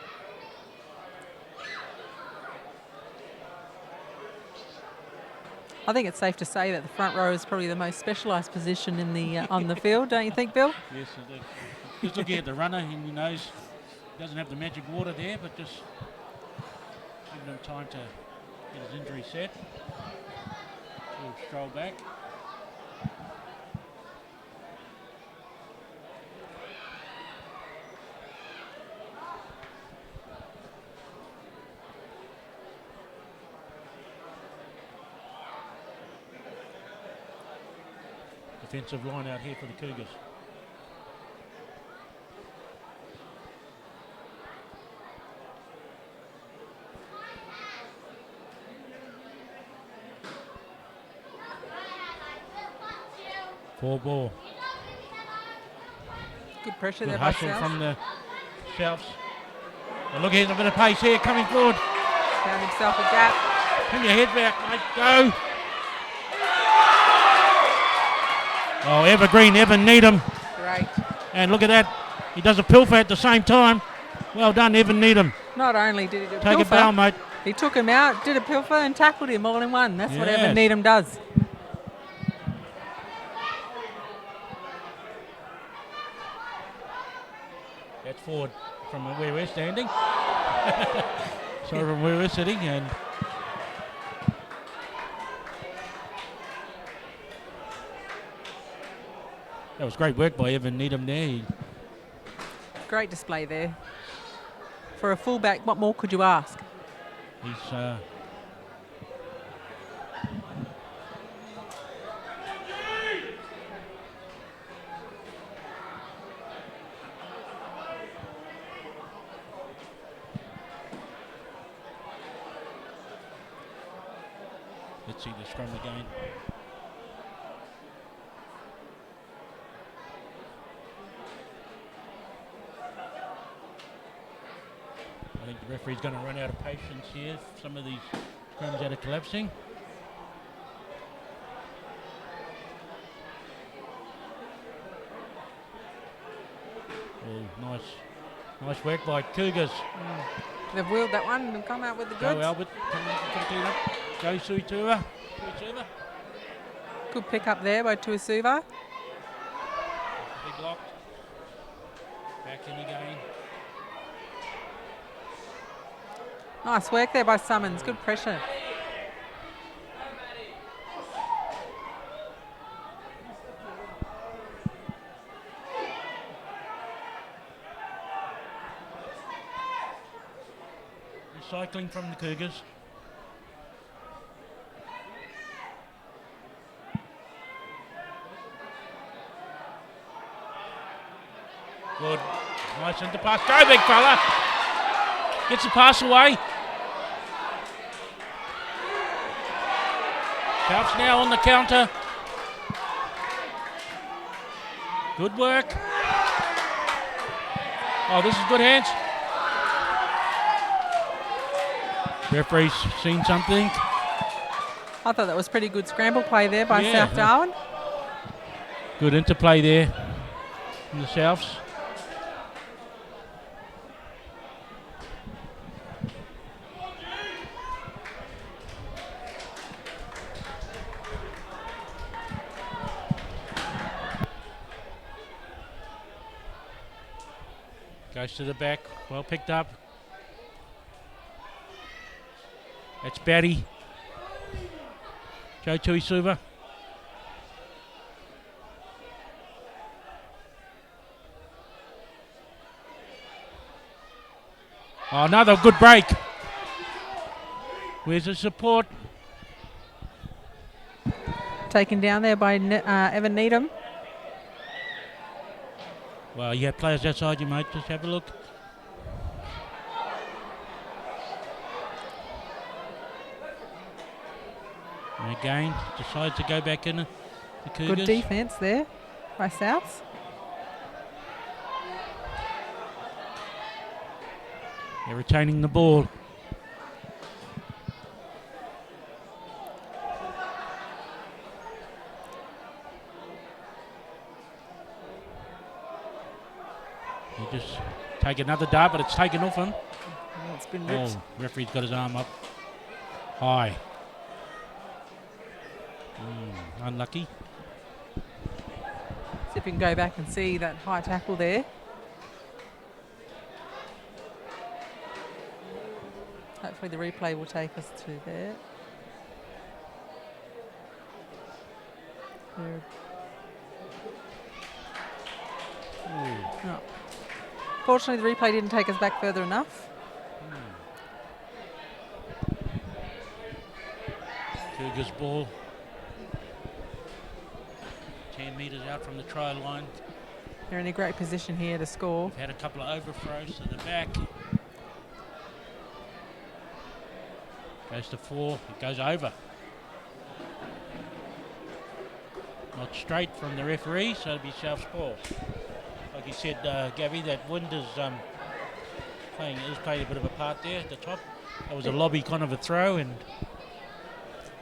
I think it's safe to say that the front row is probably the most specialised position in the on the field, don't you think, Bill? Yes, it is. Just looking at the runner, and he knows he doesn't have the magic water there, but just giving him time to get his injury set. He'll stroll back. Defensive line out here for the Cougars. Four ball. Good pressure Good there by hustle South. from the Souths. And look, here's a bit of pace here coming forward. Found himself a gap. Turn your head back, mate. Go. Oh, Evergreen, Evan Needham. Great. And look at that. He does a pilfer at the same time. Well done, Evan Needham. Not only did he do a Take pilfer, it down, mate. he took him out, did a pilfer and tackled him all in one. That's what Yes. Evan Needham does. That's forward from where we're standing. Sorry, from where we're sitting. And that was great work by Evan Needham there. Great display there. For a fullback, what more could you ask? He's let's see the scrum again. I think the referee's going to run out of patience here. Some of these scrums that are collapsing. Oh, nice work by Cougars. They've wheeled that one and come out with the Go goods. Albert, come clean up. Go Suituva. Good pick up there by Tuisuva. Big lock. Back in again. Nice work there by Summons. Good pressure. Recycling from the Cougars. Good. Nice into pass. Go, big fella. Gets the pass away. Souths now on the counter. Good work. Oh, this is good hands. Referee's seen something. I thought that was pretty good scramble play there by Yeah. South Darwin. Good interplay there from the Souths. Goes to the back, well picked up. That's Batty. Joe Tuisuva. Oh, another good break. Where's the support? Taken down there by Evan Needham. Well, you have players outside you, mate. Just have a look. Again, decides to go back in the Cougars. Good defence there by Souths. They're retaining the ball. He just take another dart, but it's taken off him. It's been ripped. Oh, referee's got his arm up high. Unlucky. See if we can go back and see that high tackle there. Hopefully the replay will take us to there. No. Fortunately, the replay didn't take us back further enough. Cougars ball. 10 metres out from the try line. They're in a great position here to score. Had a couple of overthrows to the back. Goes to 4, it goes over. Not straight from the referee, so it'll be South's ball. Like you said, Gabby, that wind is playing a bit of a part there at the top. That was a lobby kind of a throw, and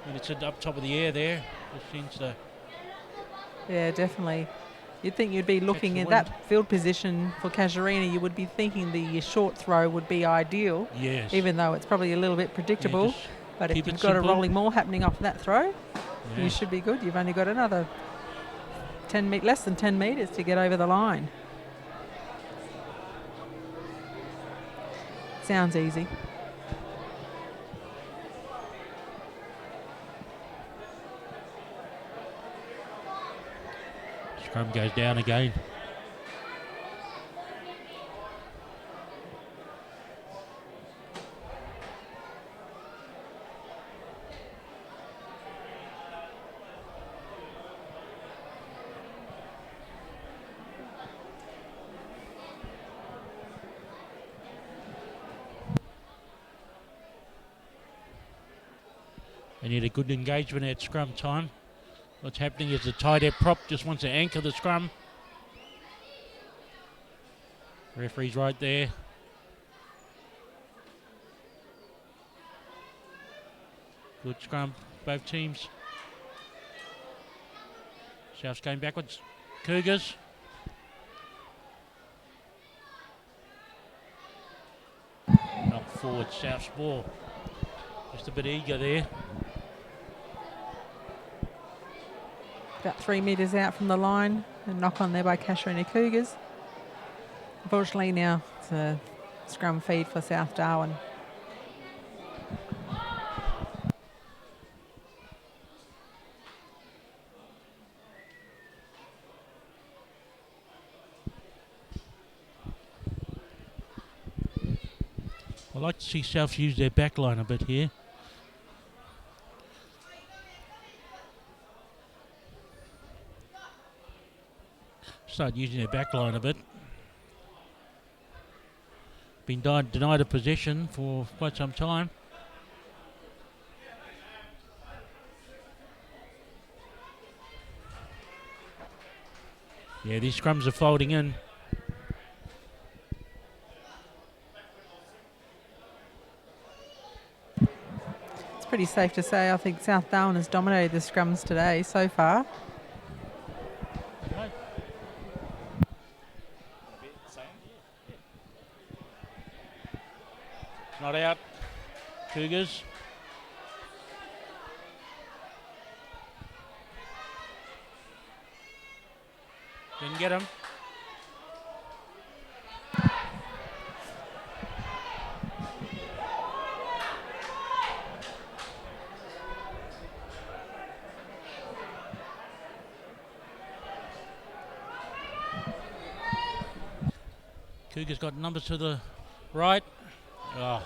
when it's up top of the air there, it seems to... Yeah, definitely. You'd think you'd be looking at that field position for Casuarina. You would be thinking the short throw would be ideal. Yes. Even though it's probably a little bit predictable. Yeah, but if you've got a rolling maul happening off that throw, you should be good. You've only got another less than 10 metres to get over the line. Sounds easy. Scrum goes down again. They need a good engagement at scrum time. What's happening is the tight end prop just wants to anchor the scrum. Referee's right there. Good scrum, both teams. South's going backwards. Cougars. Knock forward, South's ball. Just a bit eager there. About 3 metres out from the line. And knock on there by Casuarina Cougars. Unfortunately now it's a scrum feed for South Darwin. I'd like to see South use their back line a bit here. Start using their back line a bit. Been denied a possession for quite some time. Yeah, these scrums are folding in. It's pretty safe to say I think South Darwin has dominated the scrums today so far. Not out. Cougars. Didn't get him. Cougars got numbers to the right. Oh.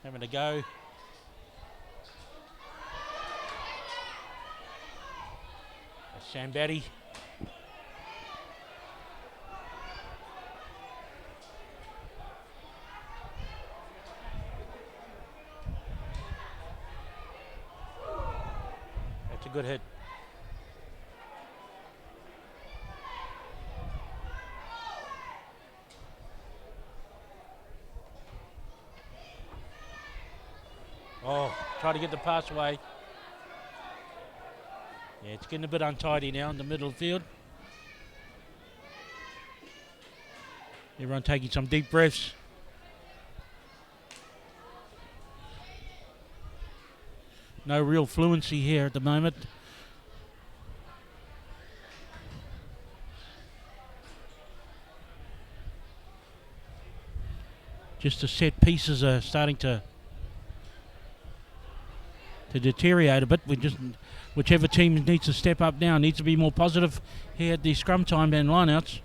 Having a go. Sambatti. good hit. Oh, try to get the pass away. Yeah, it's getting a bit untidy now in the middle field. Everyone taking some deep breaths. No real fluency here at the moment. Just the set pieces are starting to deteriorate a bit. Whichever team needs to step up now needs to be more positive here at the scrum time and lineouts.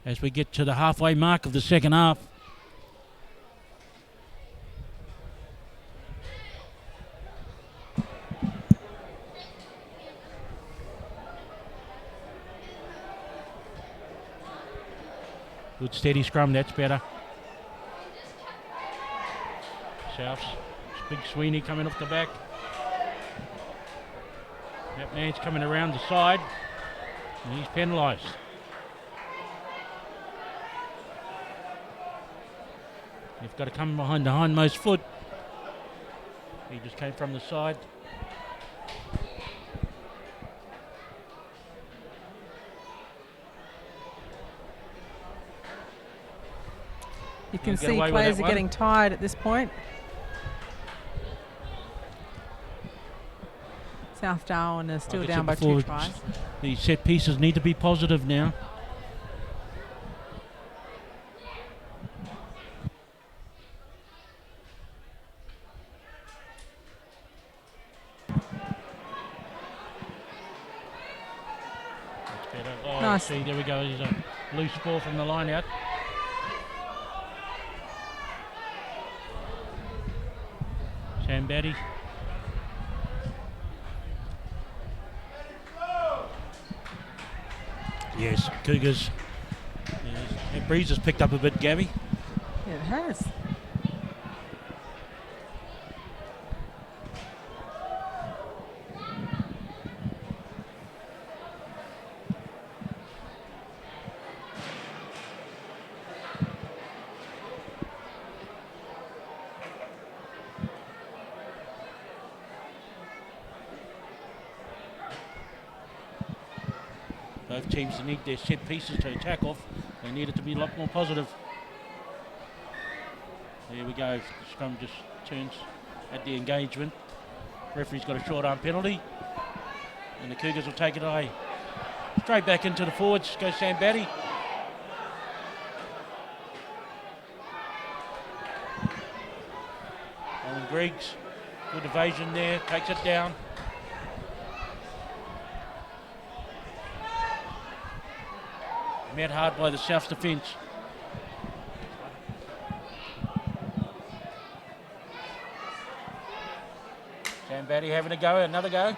As we get to the halfway mark of the second half. Good steady scrum, that's better. Souths, big Sweeney coming off the back. That man's coming around the side and he's penalised. You've got to come behind the hindmost foot. He just came from the side. You can see players are getting tired at this point. South Darwin is still down by 2 tries. The set pieces need to be positive now. That's better. Oh, nice. See, there we go. There's a loose ball from the line out. Sam Batty. Yes, Cougars. Yeah, that breeze has picked up a bit, Gabby. Yeah, it has. Both teams need their set pieces to attack off. They need it to be a lot more positive. There we go. The scrum just turns at the engagement. Referee's got a short arm penalty. And the Cougars will take it away. Straight back into the forwards goes Sam Batty. Owen Griggs, good evasion there, takes it down. Met hard by the South's defence. Sam Batty having a go, another go.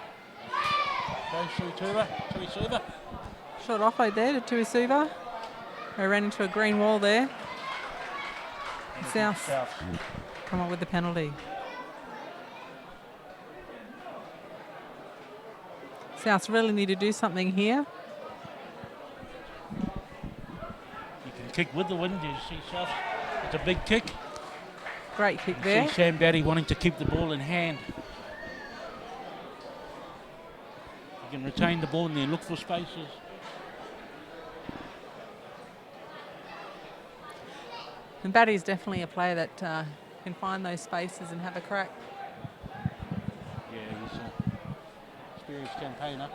Goes Tuisuva. Shot offload there to Tuisuva. They ran into a green wall there. South come up with the penalty. South really need to do something here. Kick with the wind, you see South. It's a big kick. Great kick there. See Sam Batty wanting to keep the ball in hand. You can retain the ball and then look for spaces. And Batty's definitely a player that can find those spaces and have a crack. Yeah, he's an experienced campaigner.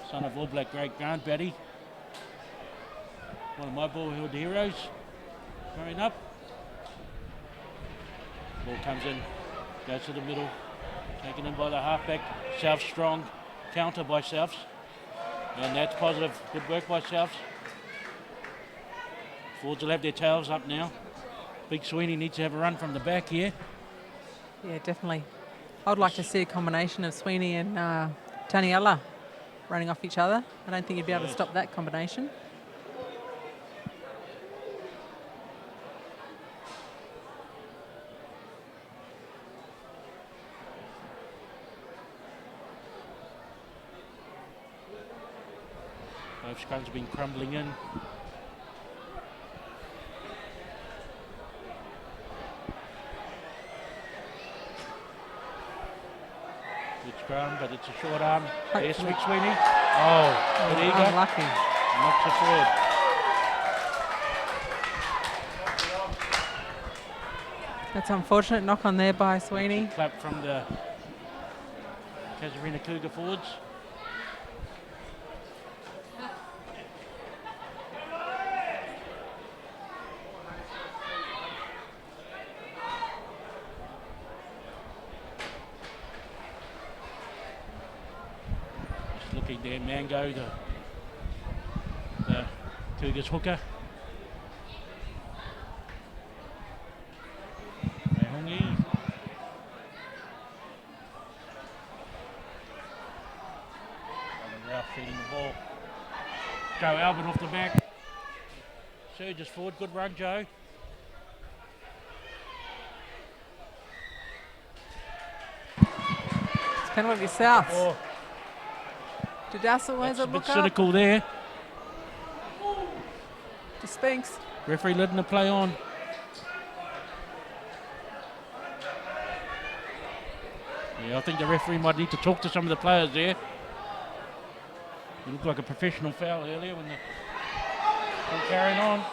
Son of All Black great Grant Batty. One of my boyhood heroes growing up. Ball comes in, goes to the middle, taken in by the halfback. South strong, counter by Souths. And that's positive. Good work by Souths. Forwards will have their tails up now. Big Sweeney needs to have a run from the back here. Yeah, definitely. I'd like to see a combination of Sweeney and Taniela running off each other. I don't think you'd be able to stop that combination. Both scrums have been crumbling in. Good scrum, but it's a short arm. There's Sweeney. Oh, but eager. Unlucky. Knocks it forward. That's unfortunate. Knock on there by Sweeney. Clap from the Casuarina Cougar forwards. Just looking there, Mango, the Cougars hooker. Feeding the ball. Joe Albin off the back. Surges forward. Good run, Joe. It's penalty South. Oh, To Dassel, has that's a a look bit up. cynical there. To Spinks. Referee letting the play on. Yeah, I think the referee might need to talk to some of the players there. It looked like a professional foul earlier when they're carrying on.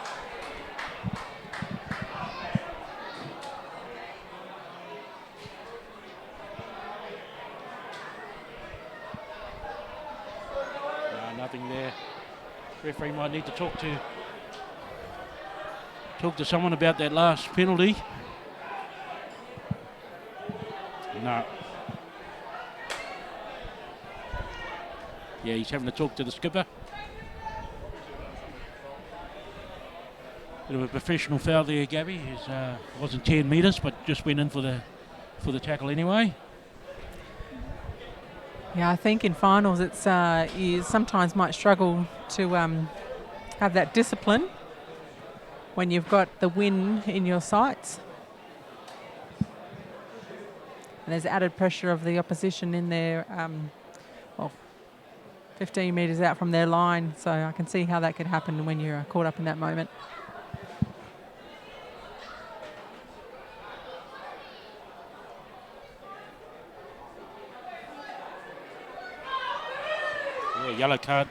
No, nothing there. Referee might need to talk to someone about that last penalty. No. Yeah, he's having to talk to the skipper. Bit of a professional foul there, Gabby. It wasn't 10 metres, but just went in for the tackle anyway. Yeah, I think in finals it's you sometimes might struggle to have that discipline when you've got the win in your sights. And there's added pressure of the opposition in there. 15 metres out from their line, so I can see how that could happen when you're caught up in that moment. Yeah, yellow card.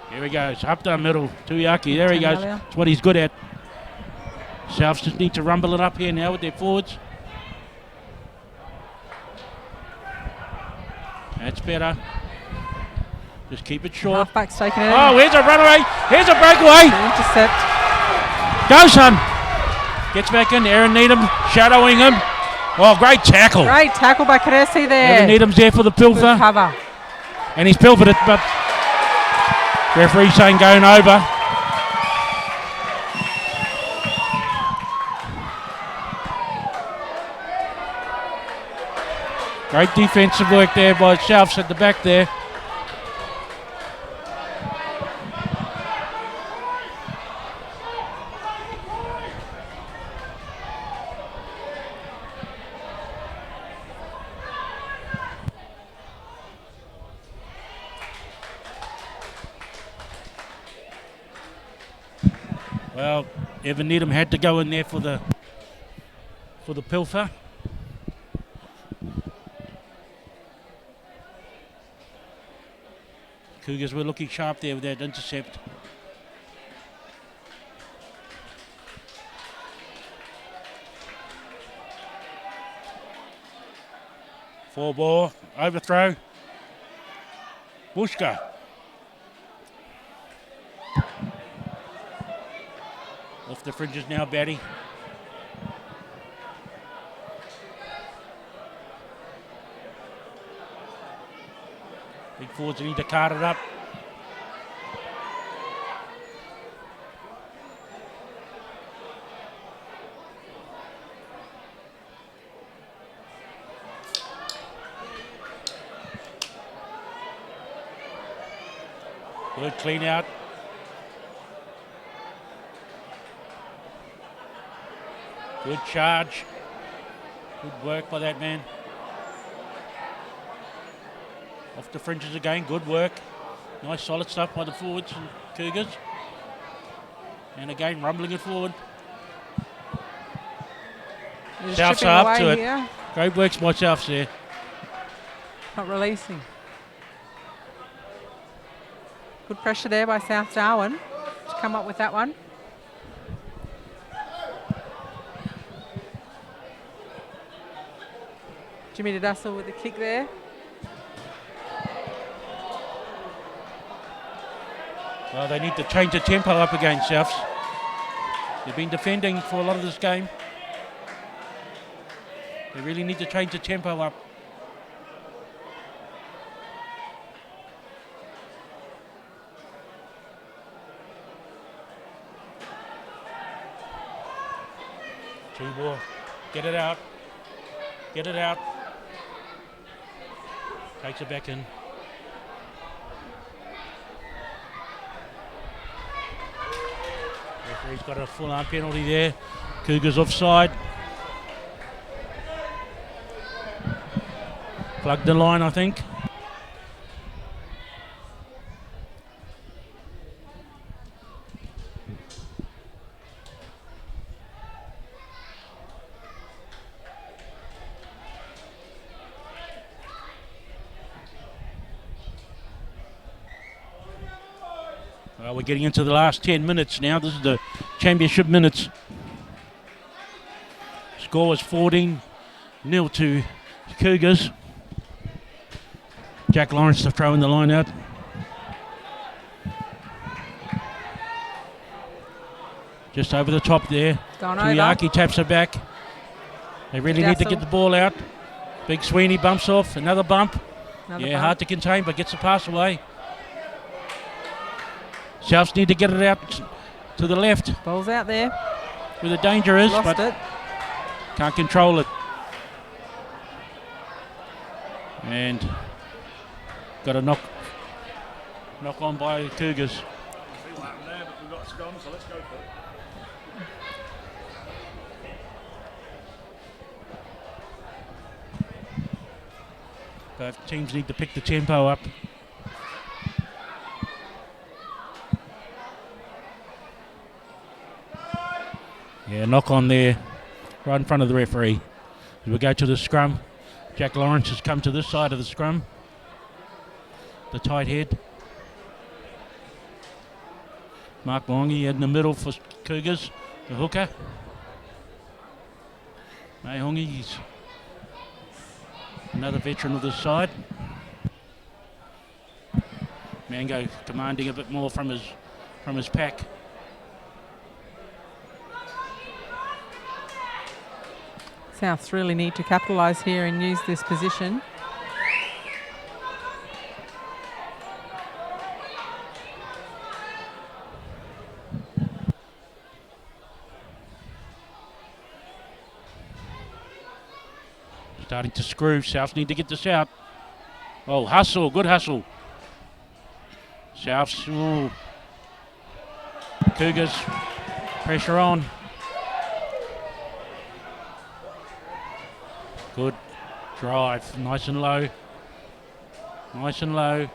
Here he goes, up the middle, Tuiaki, there he goes. That's what he's good at. Souths just need to rumble it up here now with their forwards. That's better. Just keep it short. Halfback's taking it. Oh, here's a runaway. Here's a breakaway. Intercept. Go, son. Gets back in. Aaron Needham shadowing him. Oh, great tackle. Great tackle by Caresi there. Aaron Needham's there for the pilfer. Good cover. And he's pilfered it, but referee saying going over. Great defensive work there by Souths at the back there. Well, Evan Needham had to go in there for the pilfer. Cougars were looking sharp there with that intercept. Four ball, overthrow. Bushka. Off the fringes now, Batty. Big forwards need to cart it up. Good clean out. Good charge. Good work by that man. Off the fringes again. Good work. Nice solid stuff by the forwards and Cougars. And again, rumbling it forward. Just South's chipping up away to it. here. Great works by Souths there. Not releasing. Good pressure there by South Darwin to come up with that one. Jimmy Dassel with the kick there. Well, they need to change the tempo up again, Souths. They've been defending for a lot of this game. They really need to change the tempo up. Two more. Get it out. Get it out. Takes it back in. Referee's got a full-arm penalty there. Cougars offside. Plugged the line, I think. Well, we're getting into the last 10 minutes now. This is the championship minutes. Score was 14-0 to Cougars. Jack Lawrence to throw in the line out. Just over the top there. Gone over. Tuiaki taps it back. They really need to get the ball out. Big Sweeney bumps off. Another bump. Another Yeah, bump. hard to contain, but gets the pass away. Souths need to get it out to the left Ball's out there. where the danger is, Lost but it. can't control it. And got a knock on by Cougars. Feel that there, but we've got scrum, so let's go for it. Both teams need to pick the tempo up. Yeah, knock on there, right in front of the referee. As we go to the scrum, Jack Lawrence has come to this side of the scrum. The tight head. Mark Longy in the middle for Cougars, the hooker. May Hongi, he's another veteran of this side. Mango commanding a bit more from his pack. Souths really need to capitalise here and use this position. Starting to screw. Souths need to get this out. Oh, hustle. Good hustle. Souths. Ooh. Cougars. Pressure on. Good drive. Nice and low. Nice and low.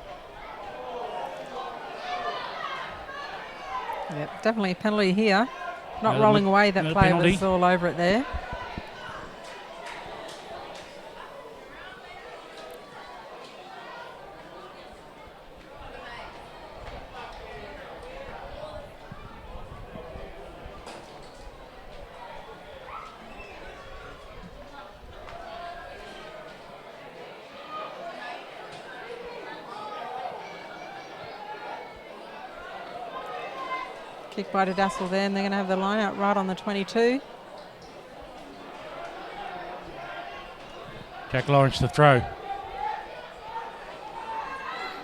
Yep, definitely a penalty here. Not No, rolling no- away, that no player penalty. was all over it there. Kick by Dassel there, and they're going to have the line out right on the 22. Jack Lawrence to throw.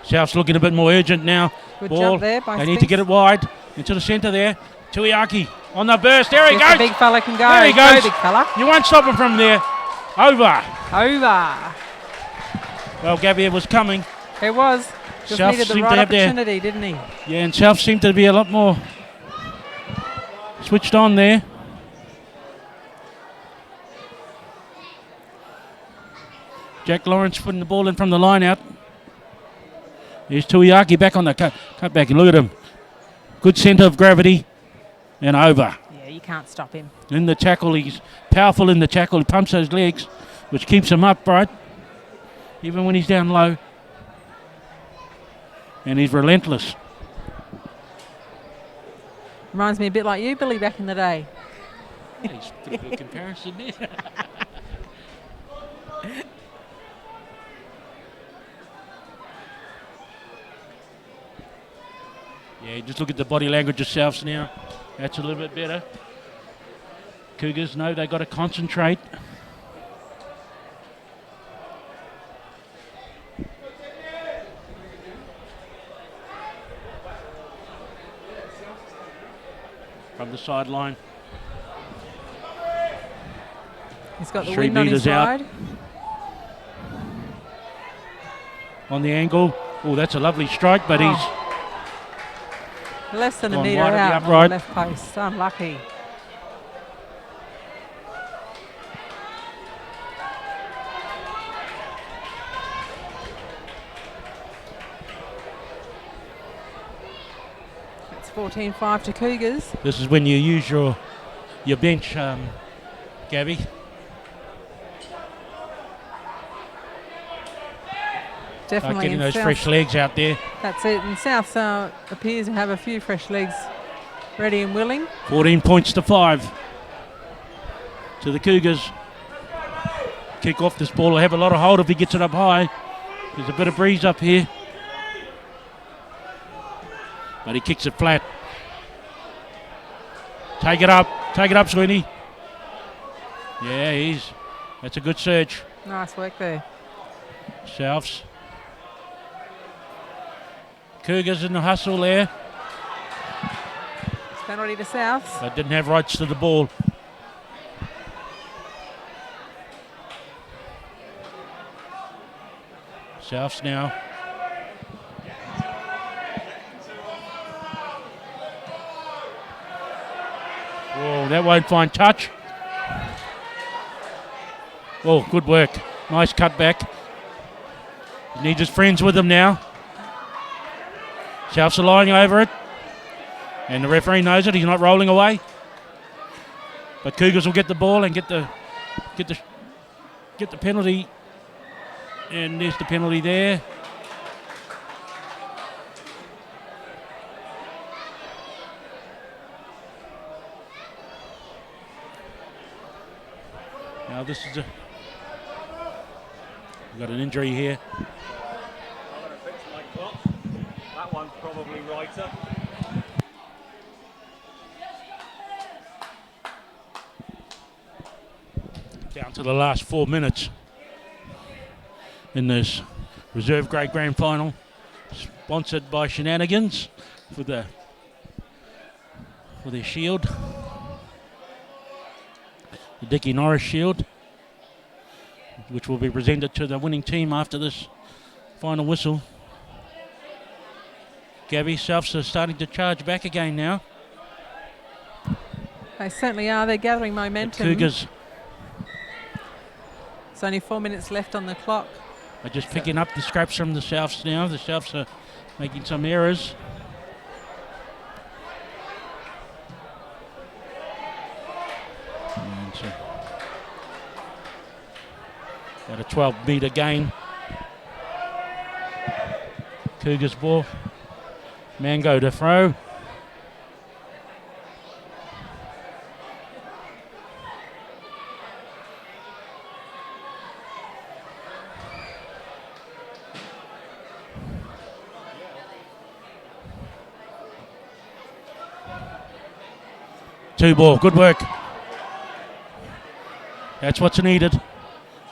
South's looking a bit more urgent now. Good Ball. jump there by They need to Spinks. get it wide into the centre there. Tuiaki on the burst. There he Yes, the goes. big fella can go. There he Go, goes. big fella. You won't stop him from there. Over. Over. Well, Gavier was coming. It was. Just Souths needed the seemed to right have their- opportunity, didn't he? Yeah, and South seemed to be a lot more switched on there. Jack Lawrence putting the ball in from the line out. Here's Tuiaki back on the cut back. And look at him. Good centre of gravity. And over. Yeah, you can't stop him. In the tackle, he's powerful in the tackle. He pumps those legs, which keeps him upright, even when he's down low. And he's relentless. Reminds me a bit like you, Billy, back in the day. He's a good comparison there. Yeah, just look at the body language yourselves now. That's a little bit better. Cougars know they've got to concentrate. From the sideline. He's got the Three wind on his metres out. side. On the angle. Oh, that's a lovely strike, but he's Less than a gone metre wide of the out on upright. the left post. Unlucky. It's 14-5 to Cougars. This is when you use your bench, Gabby. Definitely Getting in those South. fresh legs out there. That's it. And South appears to have a few fresh legs ready and willing. 14 points to 5 to the Cougars. Kick off this ball. Will have a lot of hold if he gets it up high. There's a bit of breeze up here. But he kicks it flat. Take it up, Sweeney. Yeah, that's a good search. Nice work there. Souths. Cougars in the hustle there. It's penalty to South. But didn't have rights to the ball. Souths now. Whoa, that won't find touch. Oh, good work. Nice cut back. He needs his friends with him now. Souths are lying over it. And the referee knows it. He's not rolling away. But Cougars will get the ball and get the penalty. And there's the penalty there. Now this is we've got an injury here. I'm going to fix my clock. That one's probably righter. Down to the last 4 minutes in this reserve grade grand final, sponsored by Shenanigans for their shield, the Dickie Norris Shield, which will be presented to the winning team after this final whistle. Gabby, Souths are starting to charge back again now. They certainly are. They're gathering The momentum. Cougars There's only 4 minutes left on the clock. are just picking up the scraps from the Souths now. The Souths are making some errors. And so got a 12-metre gain. Cougars ball. Mango to throw. Two ball, good work. That's what's needed.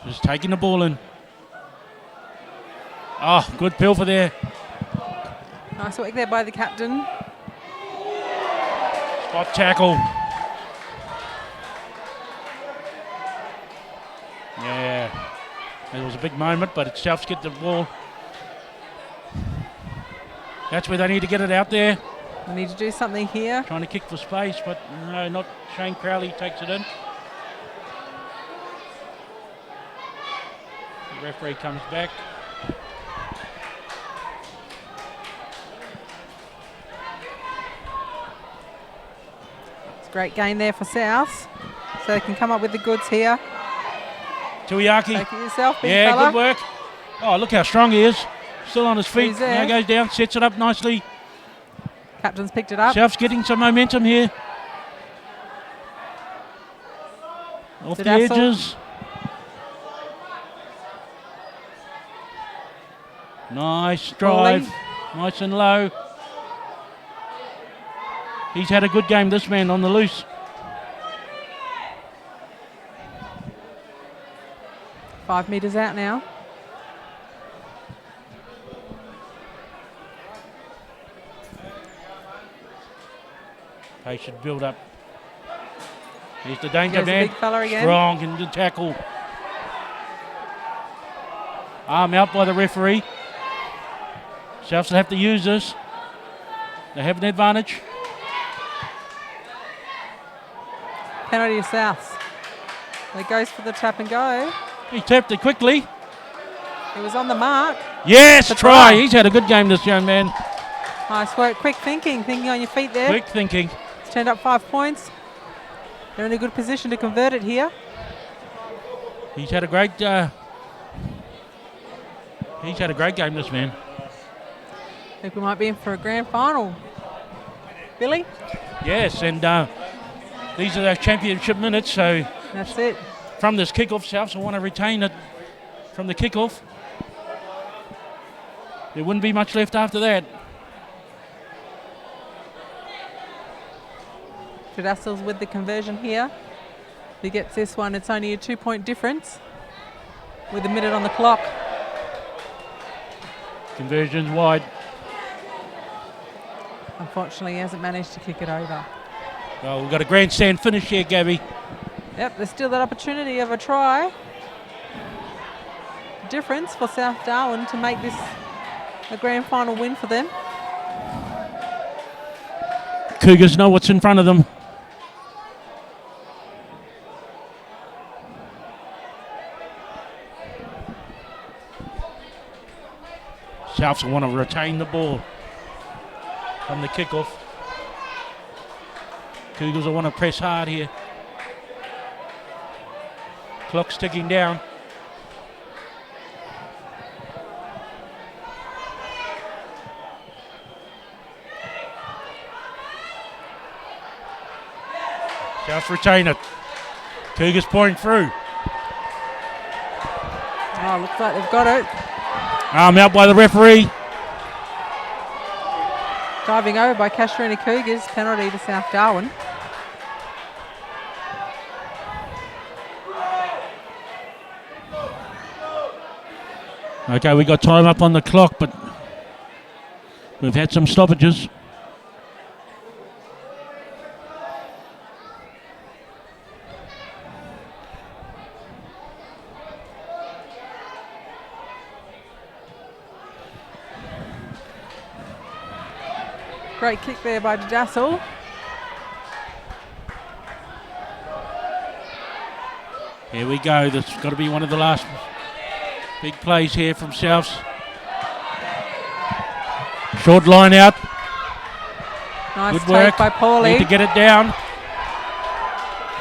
Just taking the ball in. Oh, good pilfer there. Nice work there by the captain. Spot tackle. Yeah. It was a big moment, but it's Souths get the ball. That's where they need to get it out there. We need to do something here. Trying to kick for space, but no, not Shane Crowley takes it in. The referee comes back. It's a great gain there for South. So they can come up with the goods here. Tuiaki. Take it yourself, big Yeah, fella. good work. Oh, look how strong he is. Still on his feet. He's there. Now goes down, sets it up nicely. Captain's picked it up. South's getting some momentum here. Off the Dassel. edges. Nice drive. Nice and low. He's had a good game, this man, on the loose. Five metres out now. Patient build up. Here's the danger Goes the man. big fella again. Strong in the tackle. Arm out by the referee. Souths will have to use this. They have an advantage. Penalty to South. It goes for the tap and go. He tapped it quickly. He was on the mark. Yes, The try. try. He's had a good game, this young man. Nice work. Quick thinking on your feet there. Quick thinking. It's turned up 5 points. They're in a good position to convert it here. He's had a great game, this man. I think we might be in for a grand final. Billy? Yes, and these are those championship minutes, so That's it. from this kickoff, Souths will want to retain it from the kickoff. There wouldn't be much left after that. Dassel's with the conversion here. If he gets this one, it's only a 2-point difference with a minute on the clock. Conversion's wide. Unfortunately, he hasn't managed to kick it over. Well, we've got a grandstand finish here, Gabby. Yep, there's still that opportunity of a try. Difference for South Darwin to make this a grand final win for them. Cougars know what's in front of them. Souths will want to retain the ball from the kickoff. Cougars will want to press hard here. Clock's ticking down. Souths retain it. Cougars pouring through. Oh, looks like they've got it. Arm out by the referee. Diving over by Casuarina Cougars. Penalty to South Darwin. Okay, we got time up on the clock, but we've had some stoppages. Great kick there by Dassel. Here we go. This has got to be one of the last big plays here from Souths. Short line out. Nice Good take work. by Paulie. Need to get it down.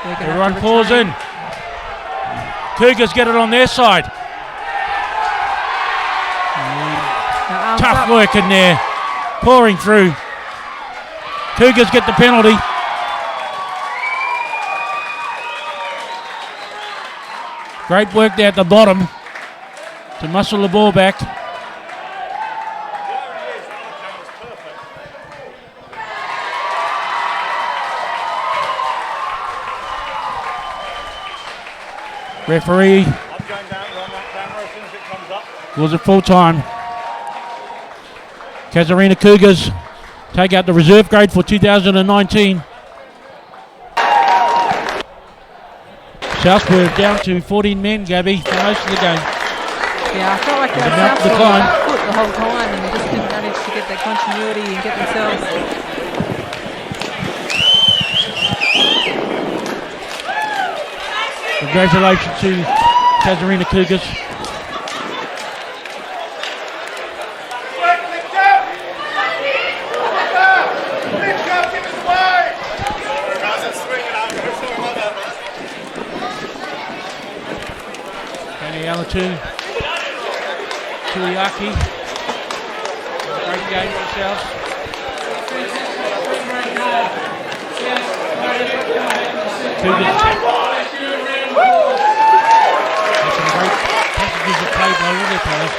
They're gonna Everyone have to pulls retain. in. Cougars get it on their side. Now, arms Tough up. work in there. Pouring through. Cougars get the penalty. Great work there at the bottom to muscle the ball back. Referee I'm going down to run that camera as soon as it comes up. was it full time. Casuarina Cougars take out the reserve grade for 2019. South were down to 14 men, Gabby, for most of the game. Yeah, I felt like they And were about South the on climb. the back foot the whole time and they just didn't manage to get that continuity and get themselves. Congratulations to Casuarina Cougars. Down the two. Tuiaki. Great game themselves. Cougars. There's some great passages of play by all their players.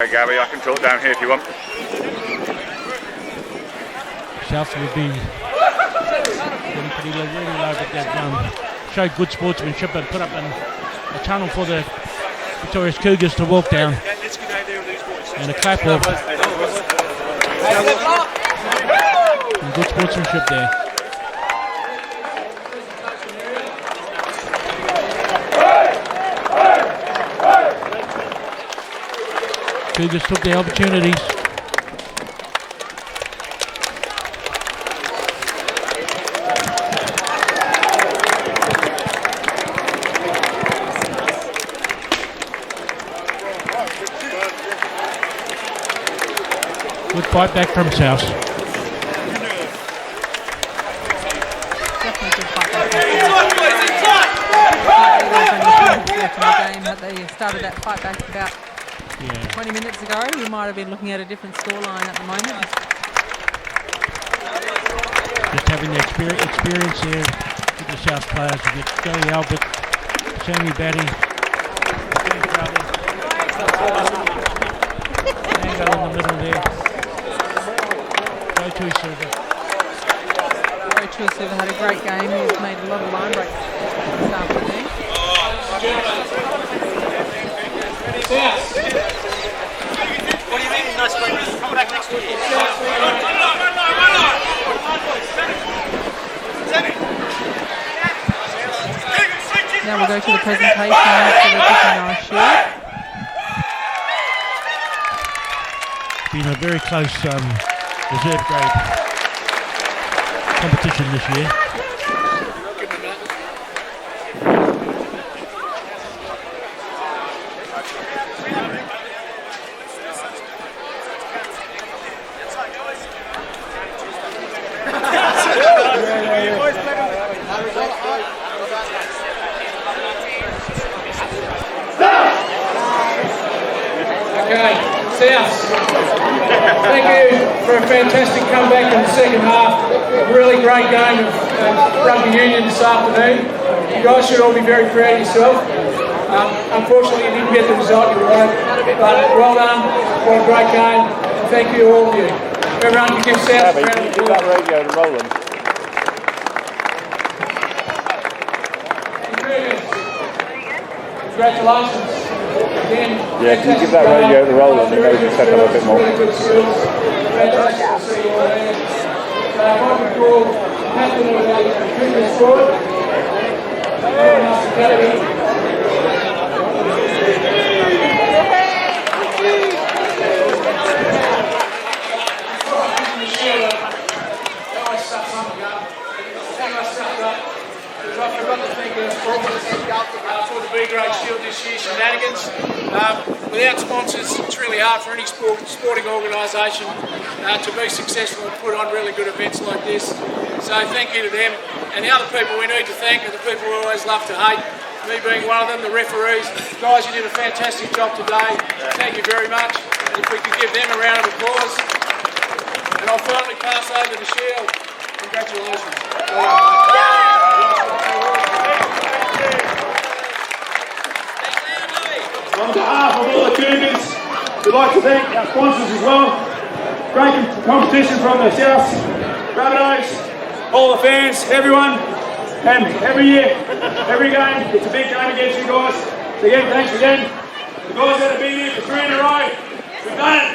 Okay, Gabby, I can talk down here if you want. South would be getting pretty low, really low, but they've showed good sportsmanship and put up a tunnel for the Victoria's Cougars to walk down. And a clap off. And good sportsmanship there. Cougars took their opportunities. Good fight back from South. Definitely good fight back from South. They started that fight back about 20 minutes ago. We might have been looking at a different scoreline at the moment. Just having the experience there with the South players. You get Joey Albert, Sammy Batty, Mango in the middle there. Go-to server. Go-to server had a great game. He's made a lot of line breaks this afternoon. What do you mean? Nice break. Come back next week. Now we'll go to the presentation for the Dickie Shield. Been a very close reserve grade competition this year. Thank you for a fantastic comeback in the second half. A really great game of rugby union this afternoon. You guys should all be very proud of yourself. Unfortunately, you didn't get the result you wanted, but well done. What a great game. And thank you all of you. Everyone can give South a round of applause. That radio to Roland. Congratulations. Again, Yeah, can you give that radio to Roland and maybe set up a bit more? Really good skills. Fantastic to see you all there. What we call captain of the Cougars squad. Very nice academy. I forgot to thank our sponsors for the B-grade shield this year, Shenanigans. Without sponsors, it's really hard for any sporting organisation to be successful and put on really good events like this. So thank you to them. And the other people we need to thank are the people we always love to hate, me being one of them, the referees. Guys, you did a fantastic job today. Thank you very much. And if we could give them a round of applause. And I'll finally pass over the shield. Congratulations. On behalf of all the Cougars, we'd like to thank our sponsors as well. Great competition from the South, Rabbitohs, all the fans, everyone. And every year, every game, it's a big game against you guys. So again, thanks again. The guys that have been here for 3 in a row, we've done it.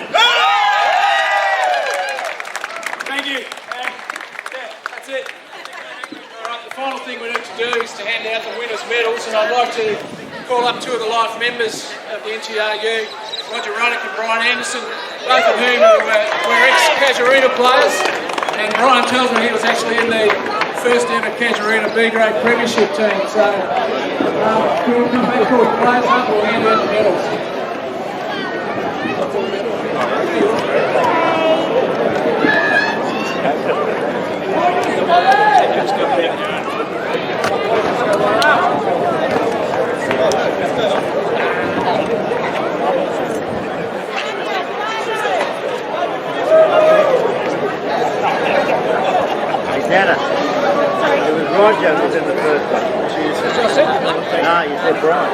Thank you. That's it. All right, the final thing we need to do is to hand out the winners' medals, and I'd like to call up 2 of the life members of the NTRU, Roger Ruddock and Brian Anderson, both of whom were ex-Casuarina players, and Brian tells me he was actually in the first ever Casuarina B-grade premiership team. So we'll come back to the players up, we'll hand out the medals. Nana. It was Roger who was in the first one. No, you said Brian.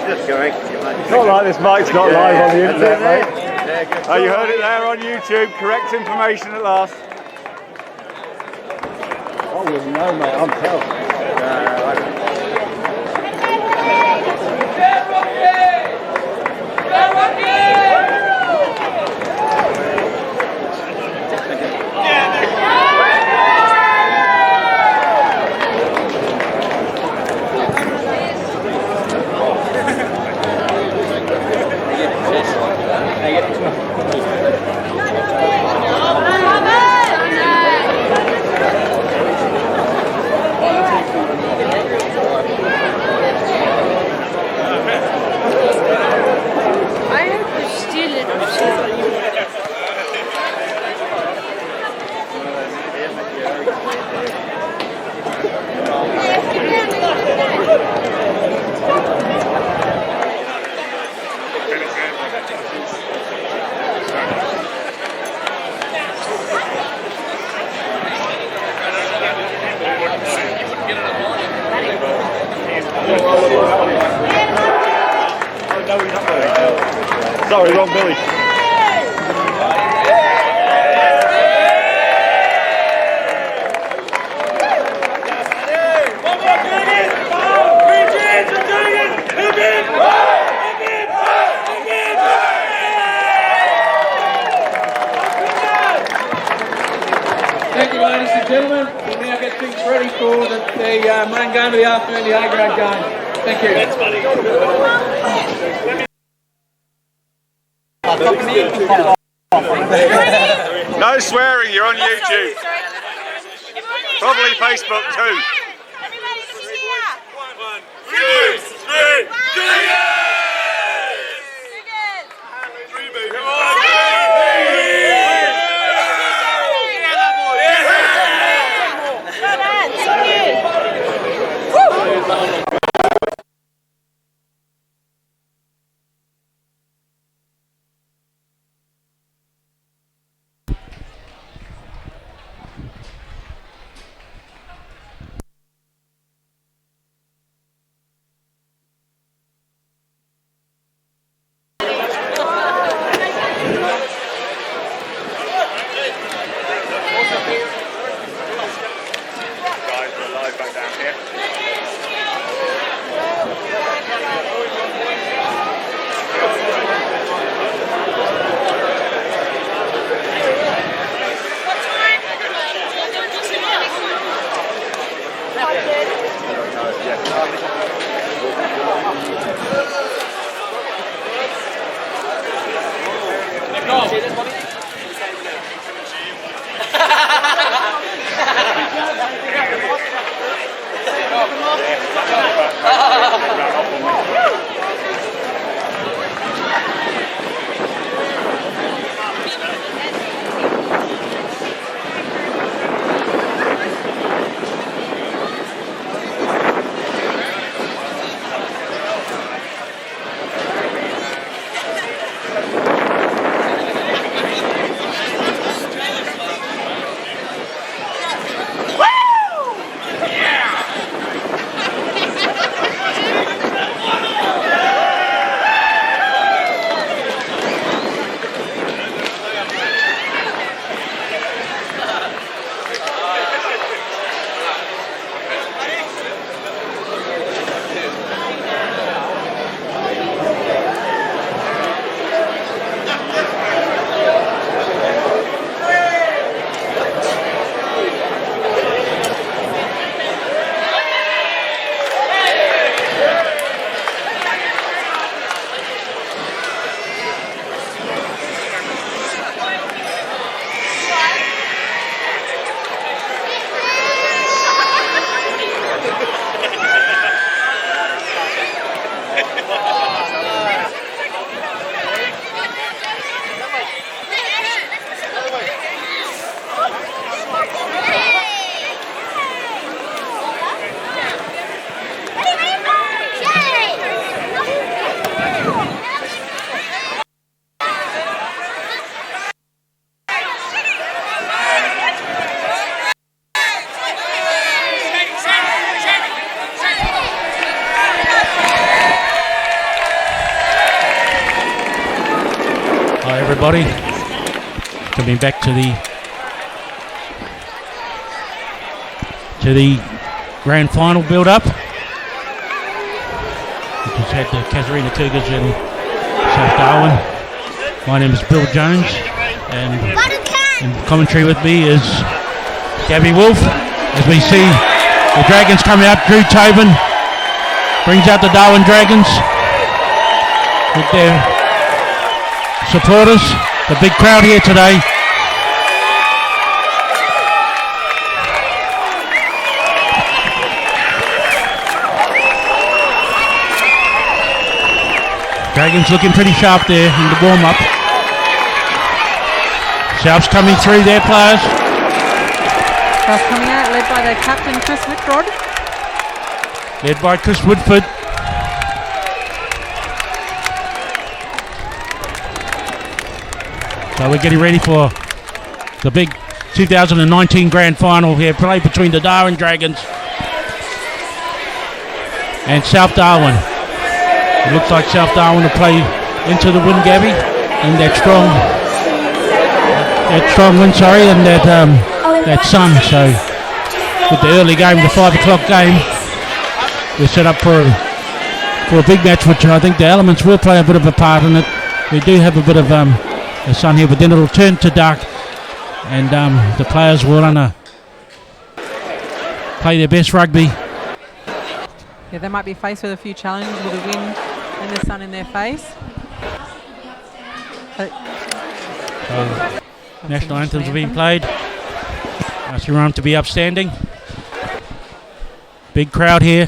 Just correct you, mate. It's not like this mic's not live on the internet, mate. Yeah, Oh, you heard it there on YouTube. Correct information at last. I wouldn't know, mate. I'm telling. Sorry, wrong Billy. Thank you, ladies and gentlemen. We'll now get things ready for the main game of the afternoon, the A-grade game. Thank you. No swearing, you're on YouTube. Probably Facebook too. everybody. Coming back to the grand final build-up. We just had the Casuarina Cougars in South Darwin. My name is Bill Jones, and in commentary with me is Gabby Wolf. As we see the Dragons coming out, Drew Tobin brings out the Darwin Dragons with their supporters. The big crowd here today. Dragons looking pretty sharp there in the warm-up. South's coming through their players. South coming out, led by their captain, Chris Whitrod. Led by Chris Woodford. So we're getting ready for the big 2019 grand final here, played between the Darwin Dragons and South Darwin. It looks like South Darwin will play into the win, Gabby, and that strong win, and that sun. So with the early game, the 5 o'clock game, we're set up for a big match, which I think the elements will play a bit of a part in it. We do have a bit of the sun here, but then it'll turn to dark, and the players will play their best rugby. Yeah, they might be faced with a few challenges with the wind and the sun in their face. National anthems are being played. Asking everyone to be upstanding. Big crowd here.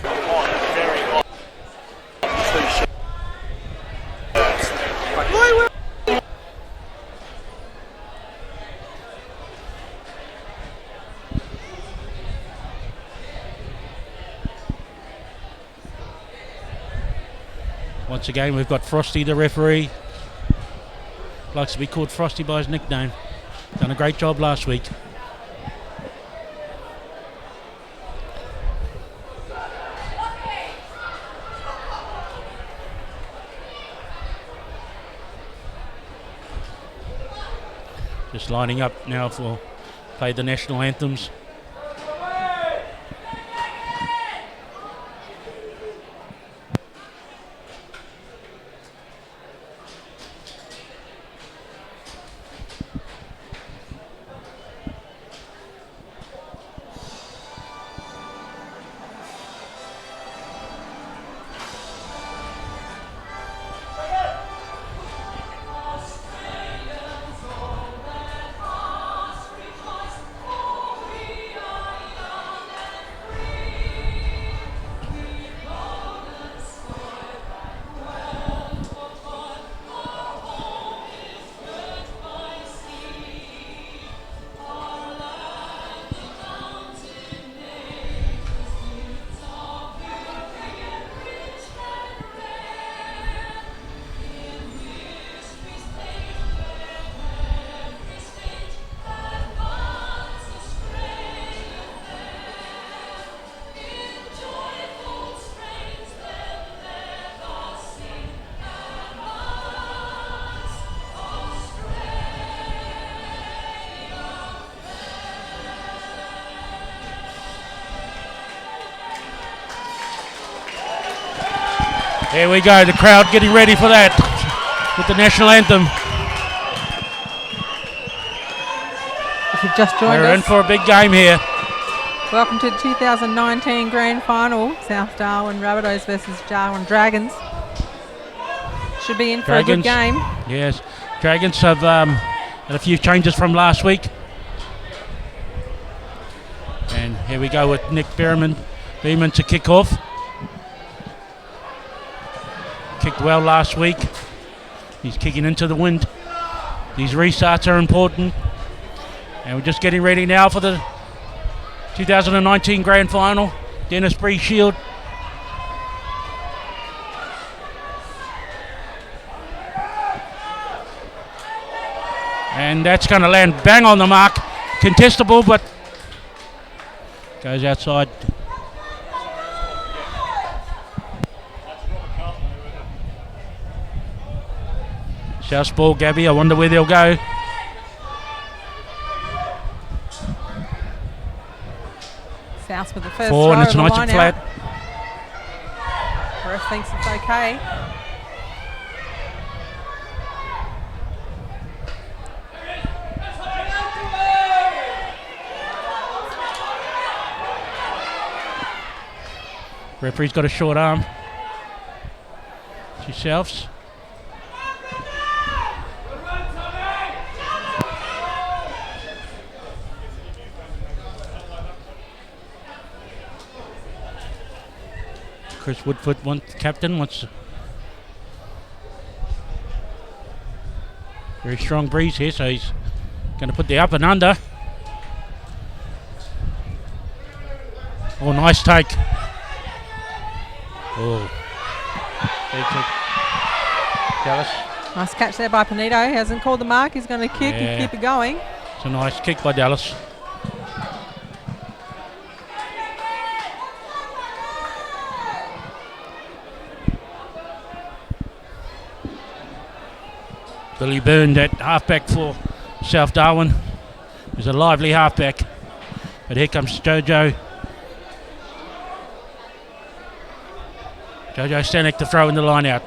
Once again, we've got Frosty, the referee. Likes to be called Frosty by his nickname. Done a great job last week. Just lining up now for play the national anthems. There we go, the crowd getting ready for that with the national anthem. If you've just joined us, we're in for a big game here. Welcome to the 2019 Grand Final, South Darwin Rabbitohs versus Darwin Dragons. Should be in for a good game. Yes, Dragons have had a few changes from last week. And here we go with Nick Beeman to kick off. Kicked well last week. He's kicking into the wind. These restarts are important. And we're just getting ready now for the 2019 Grand Final. Dennis Bree Shield. And that's going to land bang on the mark. Contestable, but goes outside. South ball, Gabby. I wonder where they'll go. South with the first 4, throw and it's of the nice line and flat. out. Ref thinks it's okay. Referee's got a short arm. Yourselves. Chris Woodfoot, captain, wants. Very strong breeze here, so he's going to put the up and under. Oh, nice take. Oh, big kick. Dallas. Nice catch there by Panito. He hasn't called the mark. He's going to kick and keep it going. It's a nice kick by Dallas. Billy Byrne, that halfback for South Darwin. He's a lively halfback. But here comes Jojo. Jojo Stanek to throw in the line out.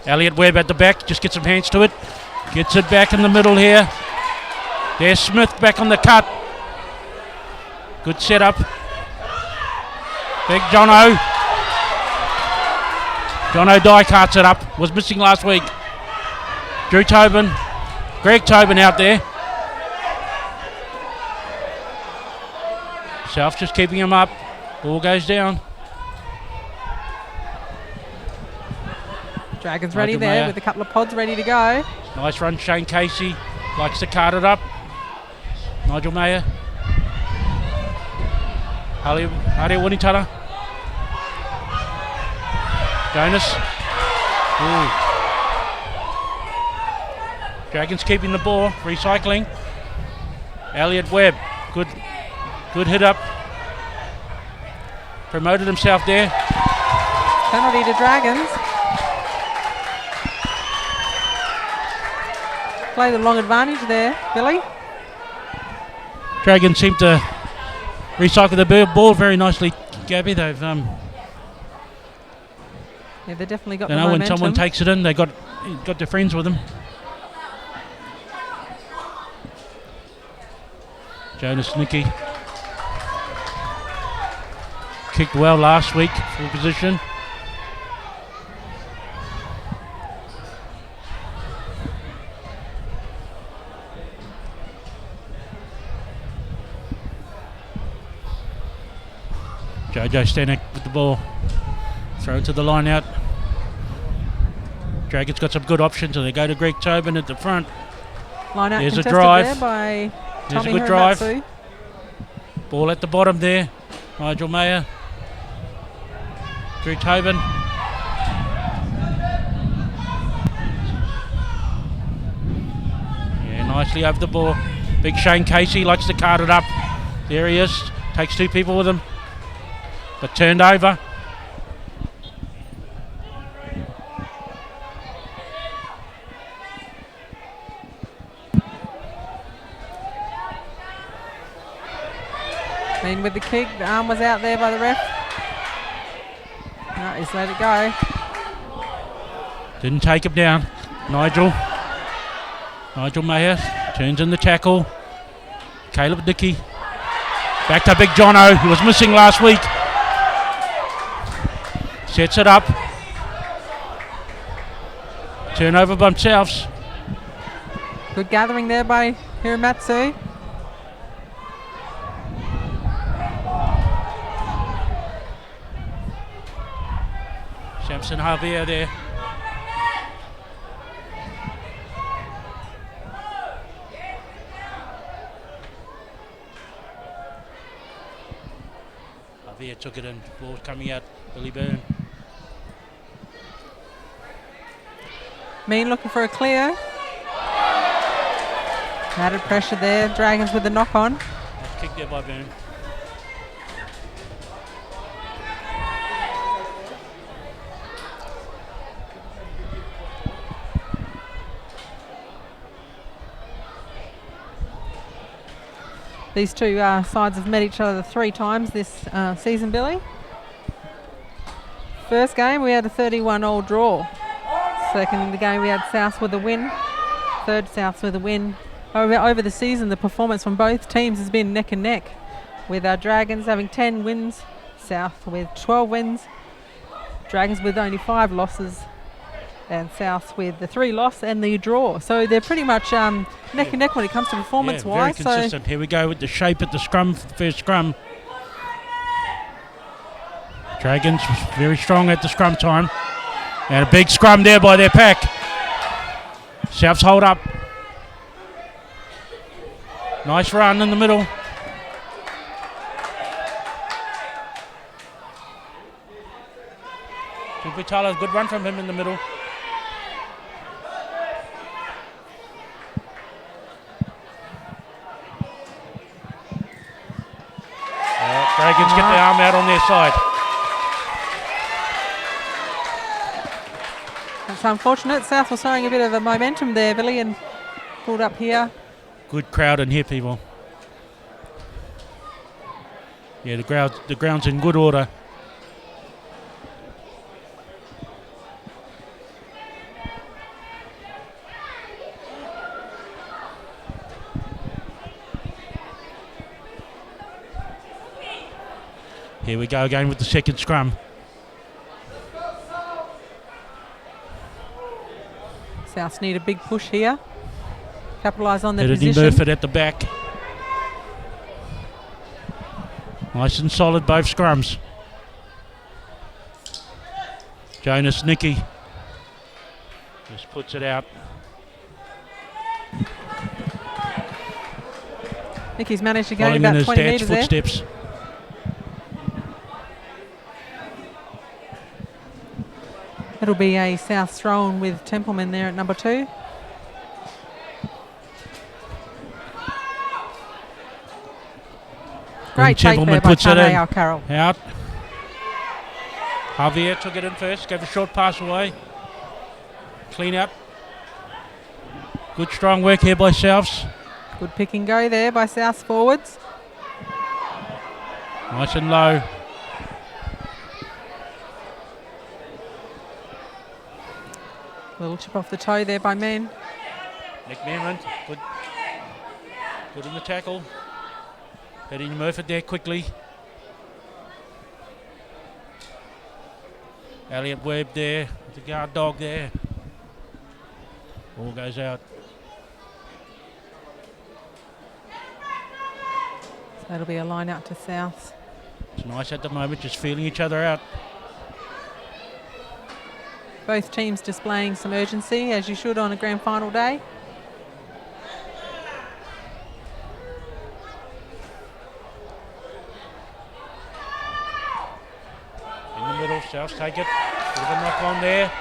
Elliot Webb at the back, just gets some hands to it. Gets it back in the middle here. There's Smith back on the cut. Good setup. Big Jono. Jono die carts it up. Was missing last week. Drew Tobin. Greg Tobin out there. South just keeping him up. Ball goes down. Dragons ready there with a couple of pods ready to go. Nice run, Shane Casey. Likes to cart it up. Nigel Mayer. Harley Winnitata. Jonas. Ooh. Dragons keeping the ball. Recycling. Elliot Webb. Good hit up. Promoted himself there. Penalty to Dragons. Play the long advantage there, Billy. Dragons seem to recycle the ball very nicely, Gabby. They've Yeah, they definitely got they the know momentum. when someone takes it in, they got their friends with them. Jonas Nicky kicked well last week, full position. Jojo Stanek with the ball. Thrown to the line out. Dragons got some good options, and they go to Greg Tobin at the front. Line out There's a contested drive. there by There's Tommy a good drive. Hiramatsu. Ball at the bottom there. Nigel Mayer. Drew Tobin. Yeah, nicely over the ball. Big Shane Casey likes to cart it up. There he is. Takes two people with him. But turned over. Mean with the kick, the arm was out there by the ref. No, he's let it go. Didn't take him down. Nigel Mayer turns in the tackle. Caleb Dickey. Back to Big Jono, who was missing last week. Sets it up. Turnover by themselves. Good gathering there by Hiramatsu. Samson Javier there. Javier took it in. Ball coming out. Billy Byrne. Mean looking for a clear. Added pressure there. Dragons with the knock on. Nice kick there by Byrne. These two sides have met each other 3 times this season, Billy. First game we had a 31-all draw. Second game we had South with a win. Third South with a win. Over the season, the performance from both teams has been neck and neck, with our Dragons having 10 wins, South with 12 wins, Dragons with only 5 losses, and South with the 3 loss and the draw. So they're pretty much neck and neck when it comes to performance-wise. Very consistent. Here we go with the shape at the scrum, first scrum. Dragons very strong at the scrum time. And a big scrum there by their pack. Souths hold up. Nice run in the middle. Tupitala, good run from him in the middle. Dragons get the arm out on their side. It's unfortunate. South was showing a bit of a momentum there, Billy, and pulled up here. Good crowd in here, people. Yeah, the ground's in good order. Here we go again with the second scrum. Souths need a big push here. Capitalise on their Eddie position. Murphy at the back. Nice and solid, both scrums. Jonas Nicky just puts it out. Nicky's managed to gain Following in about his 20 dad's metres there. footsteps. It'll be a South throw-in with Templeman there at number 2. Great take Templeman there by puts it Tane in. Carroll. Out. Javier took it in first, gave a short pass away. Clean up. Good strong work here by Souths. Good pick and go there by South forwards. Nice and low. Little chip off the toe there by Men. Nick Merriman, good in the tackle. Eddie Murphy there quickly. Elliot Webb there, the guard dog there. Ball goes out. So that'll be a line out to South. It's nice at the moment, just feeling each other out. Both teams displaying some urgency, as you should on a grand final day. In the middle, Souths take it. Bit of a knock on there.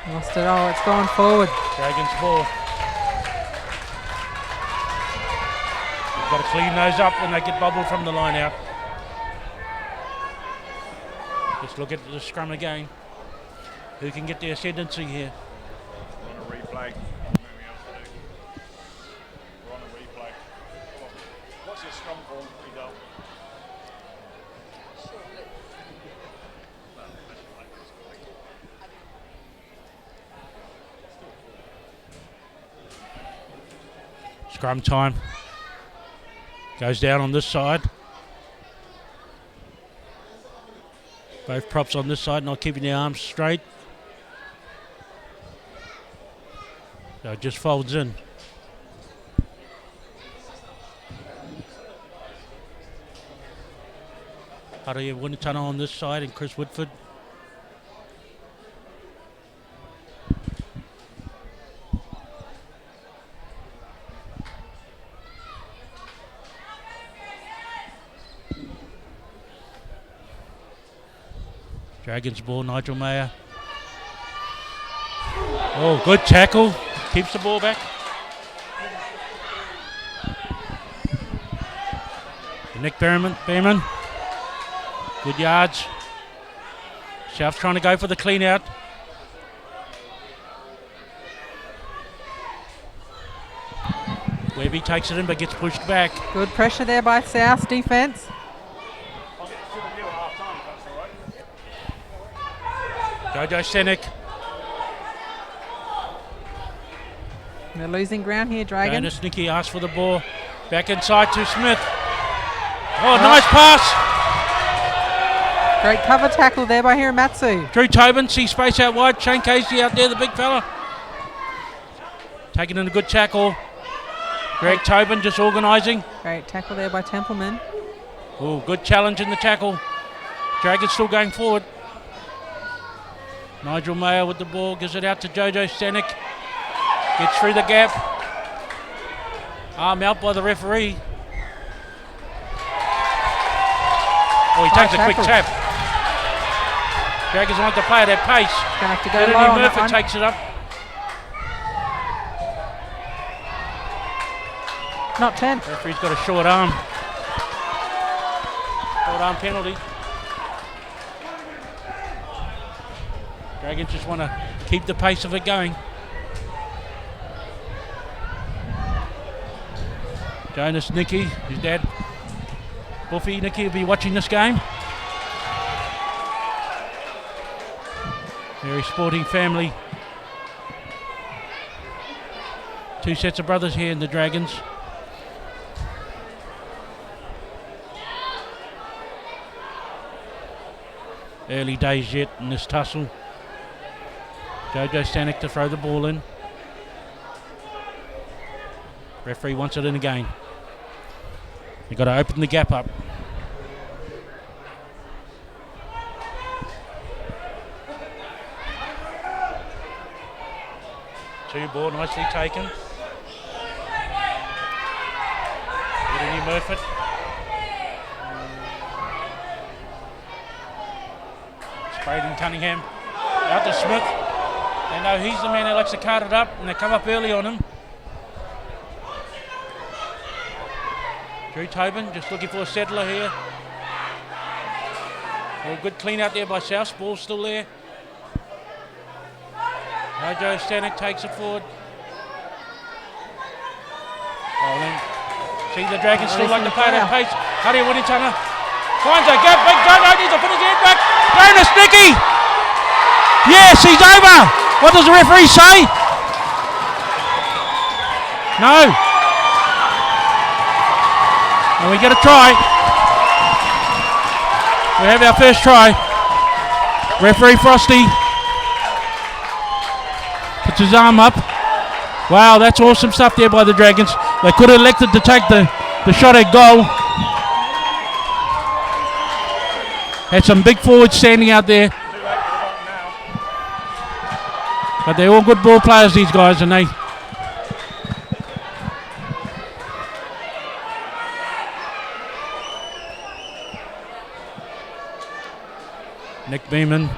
Lost it. Oh, it's gone forward. Dragons ball. You've got to clean those up when they get bubbled from the line out. Just look at the scrum again. Who can get the ascendancy here? We're on a replay. We're on a replay. What's your scrum form, Fidel? Scrum time. Goes down on this side. Both props on this side, not keeping the arms straight. So it just folds in. Haria Winatana on this side and Chris Woodford. Dragons ball, Nigel Mayer. Oh, good tackle. Keeps the ball back. Nick Behrman. Good yards. South trying to go for the clean out. Webb Webby takes it in but gets pushed back. Good pressure there by South defence. Jojo Senek. They're losing ground here, Dragon. Jonas Nicky asks for the ball. Back inside to Smith. Oh, nice pass. Great cover tackle there by Hiramatsu. Drew Tobin sees space out wide. Shane Casey out there, the big fella. Taking in a good tackle. Greg Tobin just organising. Great tackle there by Templeman. Oh, good challenge in the tackle. Dragons still going forward. Nigel Mayer with the ball, gives it out to Jojo Stanek. Gets through the gap. Arm out by the referee. Oh, he takes a quick tap. Dragons want to play at that pace. Going to have to go low on that Murphy one. takes it up. Not 10. Referee's got a short arm. Short arm penalty. Dragons just want to keep the pace of it going. Jonas Nicky, his dad. Buffy Nicky will be watching this game. Very sporting family. Two sets of brothers here in the Dragons. Early days yet in this tussle. Jojo Stanek to throw the ball in. Referee wants it in again. You've got to open the gap up. Two ball nicely taken. Anthony Murphy. Braden Cunningham out to Smith. They know he's the man that likes to cart it up, and they come up early on him. Drew Tobin just looking for a settler here. Well, good clean out there by South. Ball's still there. Jojo Stanek takes it forward. See the Dragons still like to play at that pace. Harry Winnitana finds a gap. Big Jojo needs to put his head back. Jonas Nicky! Yes, he's over! What does the referee say? No. And we get a try. We have our first try. Referee Frosty puts his arm up. Wow, that's awesome stuff there by the Dragons. They could have elected to take the shot at goal. Had some big forwards standing out there. But they're all good ball players, these guys, and they... Nick Beeman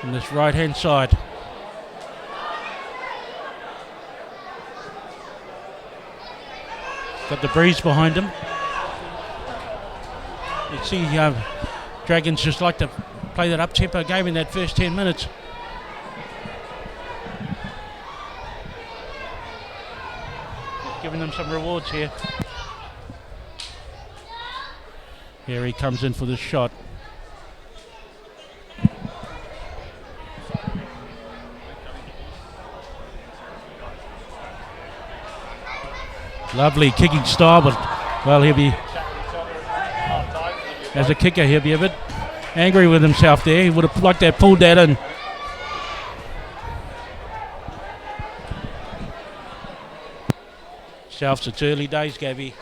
on this right-hand side. Got the breeze behind him. You see Dragons just like to play that up-tempo game in that first 10 minutes. Giving them some rewards here. Here he comes in for the shot. Lovely kicking style, but well, he'll be, as a kicker, he'll be a bit angry with himself there. He would have liked that, pulled that in. Souths, it's early days, Gabby.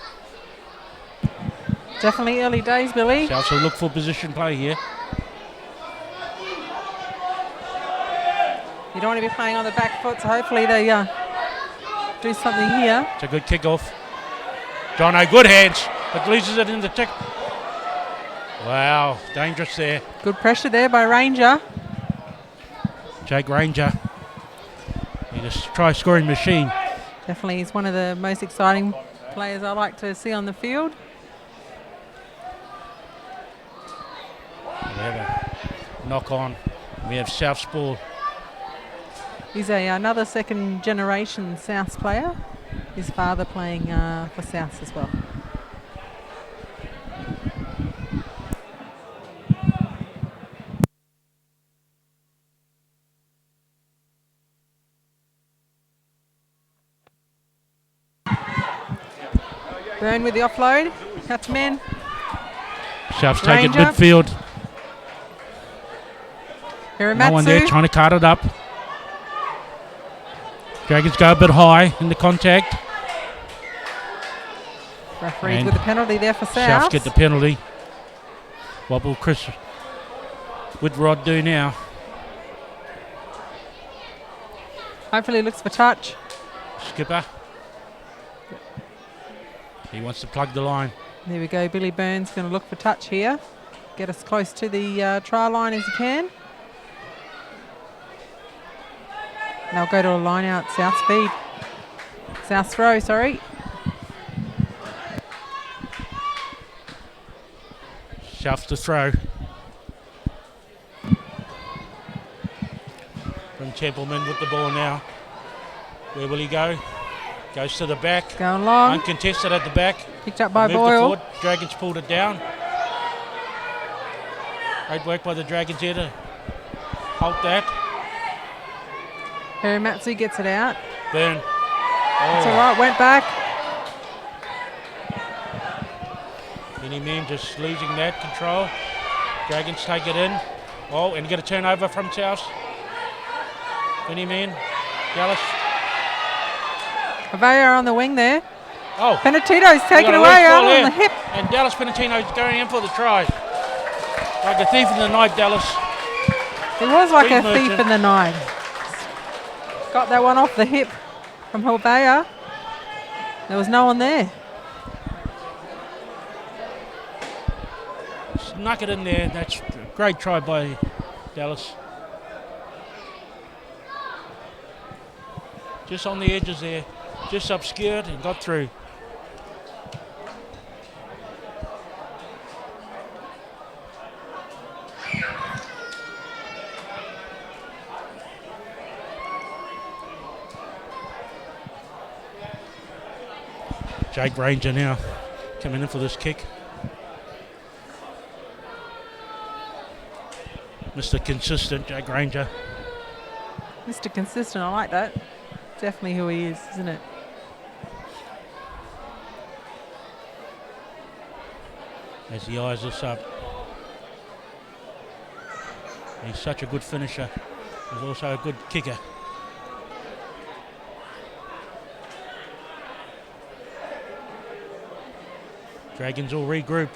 Definitely early days, Billy. Souths will look for position play here. You don't want to be playing on the back foot, so hopefully they do something here. It's a good kick-off. Jono, good hands, but loses it in the tick. Wow, dangerous there. Good pressure there by Ranger. Jake Ranger. He's a try-scoring machine. Definitely, he's one of the most exciting players I like to see on the field. We have a knock-on. We have South's ball. He's another second-generation Souths player. his father playing for South as well. Byrne with the offload. Out to men. South's taking Ranger. midfield. Hiramatsu. No one there trying to cut it up. Dragons go a bit high in the contact. Referees And with the penalty there for South. Souths get the penalty. What will Chris Woodrod do now? Hopefully looks for touch. Skipper. He wants to plug the line. There we go. Billy Byrne's going to look for touch here. Get us close to the try line as he can. And they'll go to a line out. South speed. South throw, sorry. South to throw. From Templeman with the ball now. Where will he go? Goes to the back. Going long. Uncontested at the back. Picked up by Moved it Boyle. forward. Dragons pulled it down. Great work by the Dragons here to halt that. Hiramatsu gets it out. Byrne. That's all right. Went back. Any man just losing that control. Dragons take it in. Oh, and get a turnover from South. Any man. Dallas. Avaya on the wing there. Oh. Penatito's taken got a away loose ball on there. the hip. And Dallas Penatino's going in for the try. Like a thief in the night, Dallas. He was like Speed a thief merchant. in the night. Got that one off the hip from Avaya. There was no one there. Snuck it in there. That's a great try by Dallas. Just on the edges there. Just obscured and got through. Jake Ranger now coming in for this kick. Mr. Consistent, Jake Ranger. Mr. Consistent, I like that. Definitely who he is, isn't it? As he eyes us up. He's such a good finisher. He's also a good kicker. Dragons all regroup.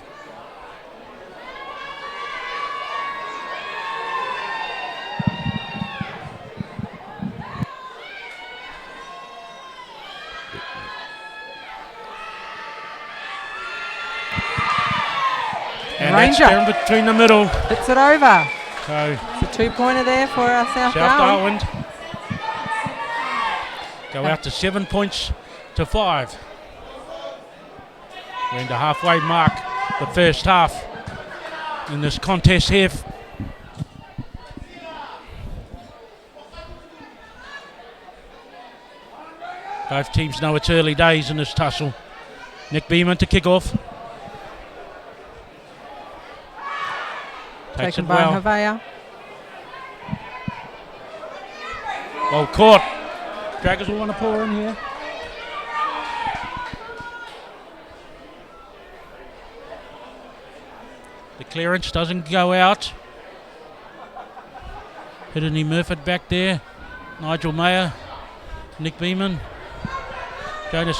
And Ranger. that's down between the middle. Puts it over. So It's a 2-pointer there for South South Darwin. Darwin go out to 7 points to 5. We're in the halfway mark, the first half in this contest here. Both teams know it's early days in this tussle. Nick Beeman to kick off. Takes Taken it by well. Avaya. Well caught. Dragons will want to pour in here. The clearance doesn't go out. Hidden Murphy back there. Nigel Mayer. Nick Beeman. Caleb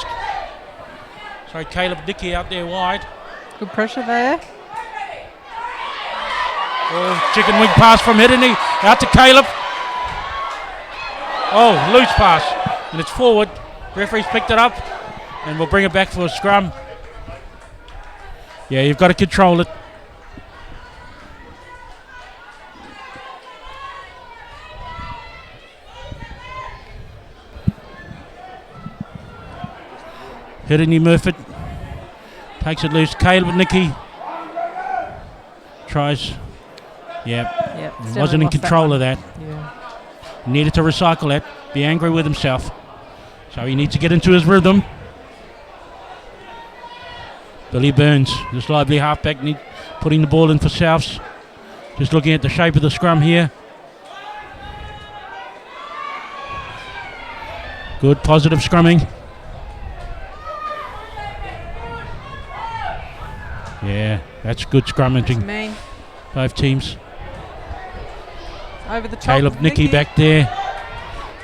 Dickey out there wide. Good pressure there. Oh, chicken wing pass from Hidden out to Caleb. Oh, loose pass. And it's forward. Referee's picked it up. And we'll bring it back for a scrum. Yeah, you've got to control it. Hidden Murphy takes it loose. Caleb Nicky tries. Yep. He wasn't in control of that. Yeah. Needed to recycle that. Be angry with himself. So he needs to get into his rhythm. Billy Burns, this lively halfback, putting the ball in for Souths. Just looking at the shape of the scrum here. Good, positive scrumming. Yeah, that's good scrummaging. Mean. Both teams. Over the top. Caleb Nicky back there.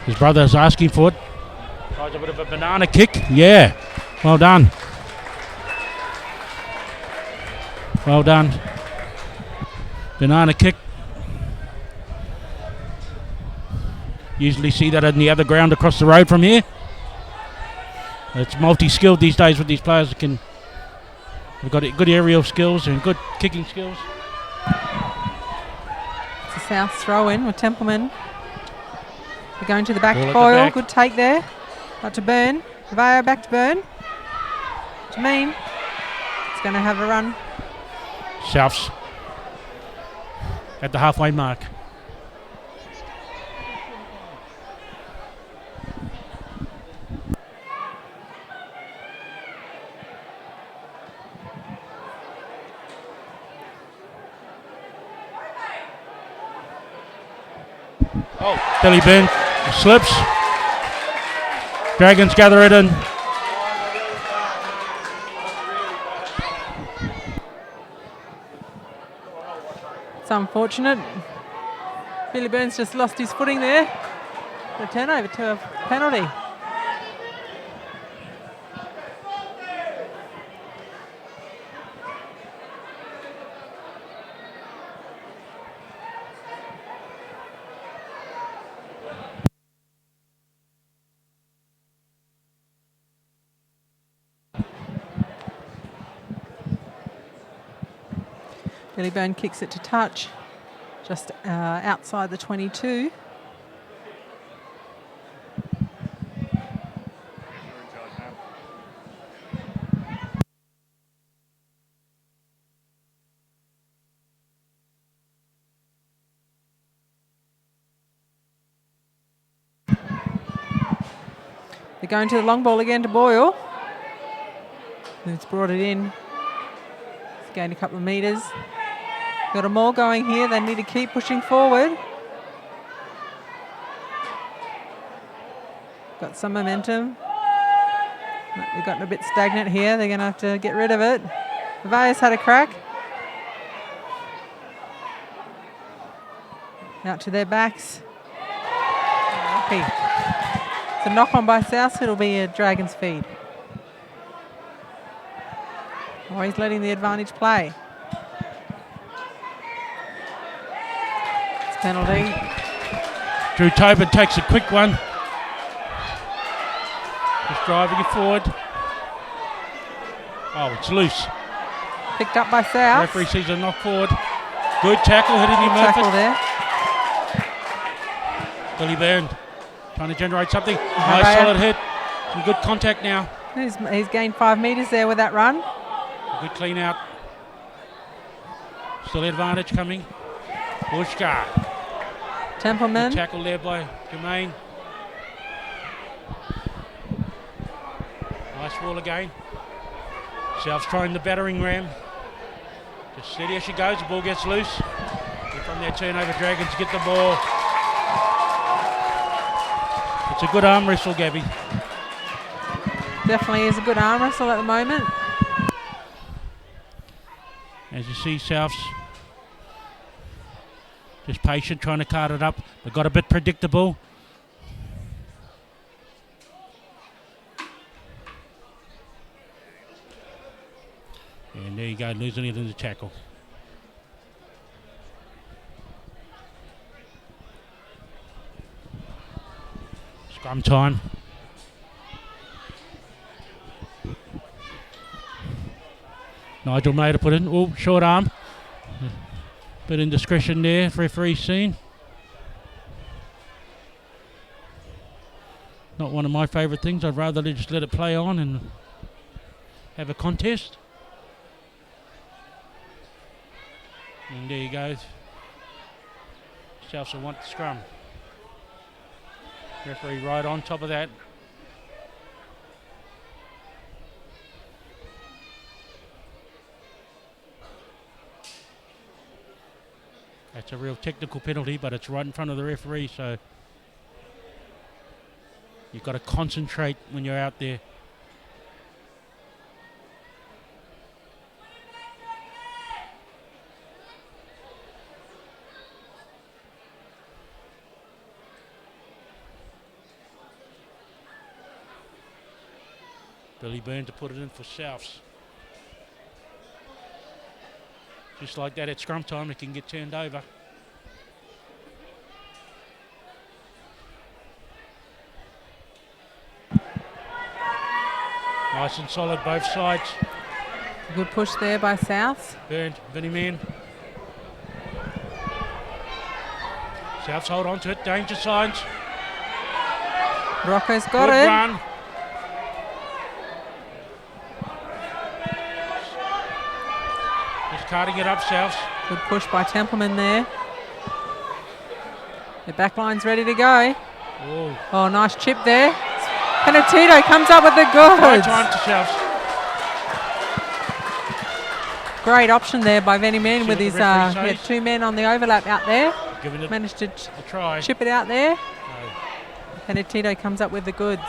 His brother's asking for it. Tries a bit of a banana kick. Yeah, well done. Well done. Banana kick. Usually see that in the other ground across the road from here. It's multi-skilled these days with these players. They've got good aerial skills and good kicking skills. It's a South throw in with Templeman. They're going to the back. Ball at the Boyle, back. good take there. Out to Byrne. Vio back to Byrne. To Mean. It's going to have a run. Souths at the halfway mark. Oh, Billy Byrne slips. Dragons gather it in. It's unfortunate. Billy Burns just lost his footing there. A turnover to a penalty. Billy Byrne kicks it to touch, just outside the 22. They're going to the long ball again to Boyle. Who's brought it in. It's gained a couple of metres. Got them all going here. They need to keep pushing forward. Got some momentum. They've gotten a bit stagnant here. They're going to have to get rid of it. Vias had a crack. Out to their backs. Lucky. It's a knock on by South. It'll be a Dragons feed. Oh, he's letting the advantage play. It's penalty. Drew Tobin takes a quick one. Just driving it forward. Oh, it's loose. Picked up by South. Referee sees a knock forward. Good tackle, hitting him Tackle Murphy. there. Billy Byrne trying to generate something. Nice solid hit. Some good contact now. He's gained 5 metres there with that run. A good clean out. Still advantage coming. Bushka. Templeman. Good tackle there by Jermaine. Nice ball again. South's trying the battering ram. Just steady as she goes. The ball gets loose. And from their turnover, Dragons get the ball. It's a good arm wrestle, Gabby. Definitely is a good arm wrestle at the moment. As you see, Souths just patient, trying to card it up. They got a bit predictable. And there you go, losing it in the tackle. Scrum time. Nigel Mader put in. Oh, short arm. Bit indiscretion there, referee seen. Not one of my favourite things. I'd rather just let it play on and have a contest. And there you go. Souths will want the scrum. Referee right on top of that. That's a real technical penalty, but it's right in front of the referee, so you've got to concentrate when you're out there. Billy Byrne to put it in for Souths. Just like that at scrum time, it can get turned over. Nice and solid both sides. Good push there by Souths. Byrne, Vinnie Man. Souths hold on to it, danger signs. Rocco's got Good it. run. Just carting it up, Souths. Good push by Templeman there. The back line's ready to go. Oh, Oh, nice chip there. Penatito comes up with the high goods. time to Souths. Great option there by Vinnie Man See with what his the referee he had says? 2 men on the overlap out there. Giving it Managed to a try. chip it out there. No. Penatito comes up with the goods.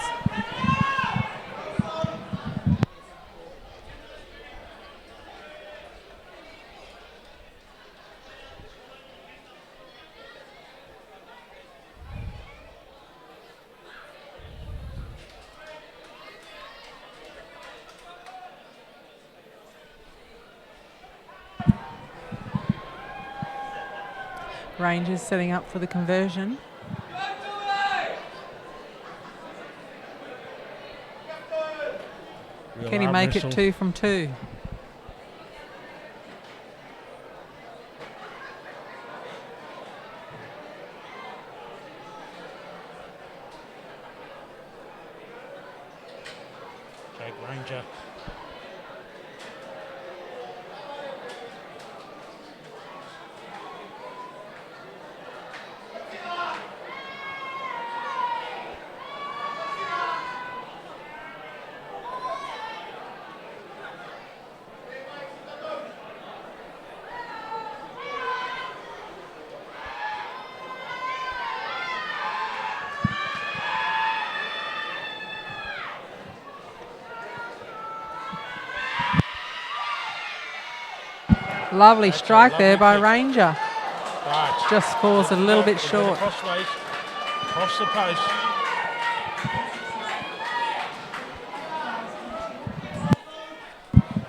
Rangers setting up for the conversion. Real Can he arm make wrestle. it 2 from 2? Jake Ranger. Lovely That's a strike lovely there by kick. Ranger. Right. Just falls a little bit It went short. Crossways, across the post.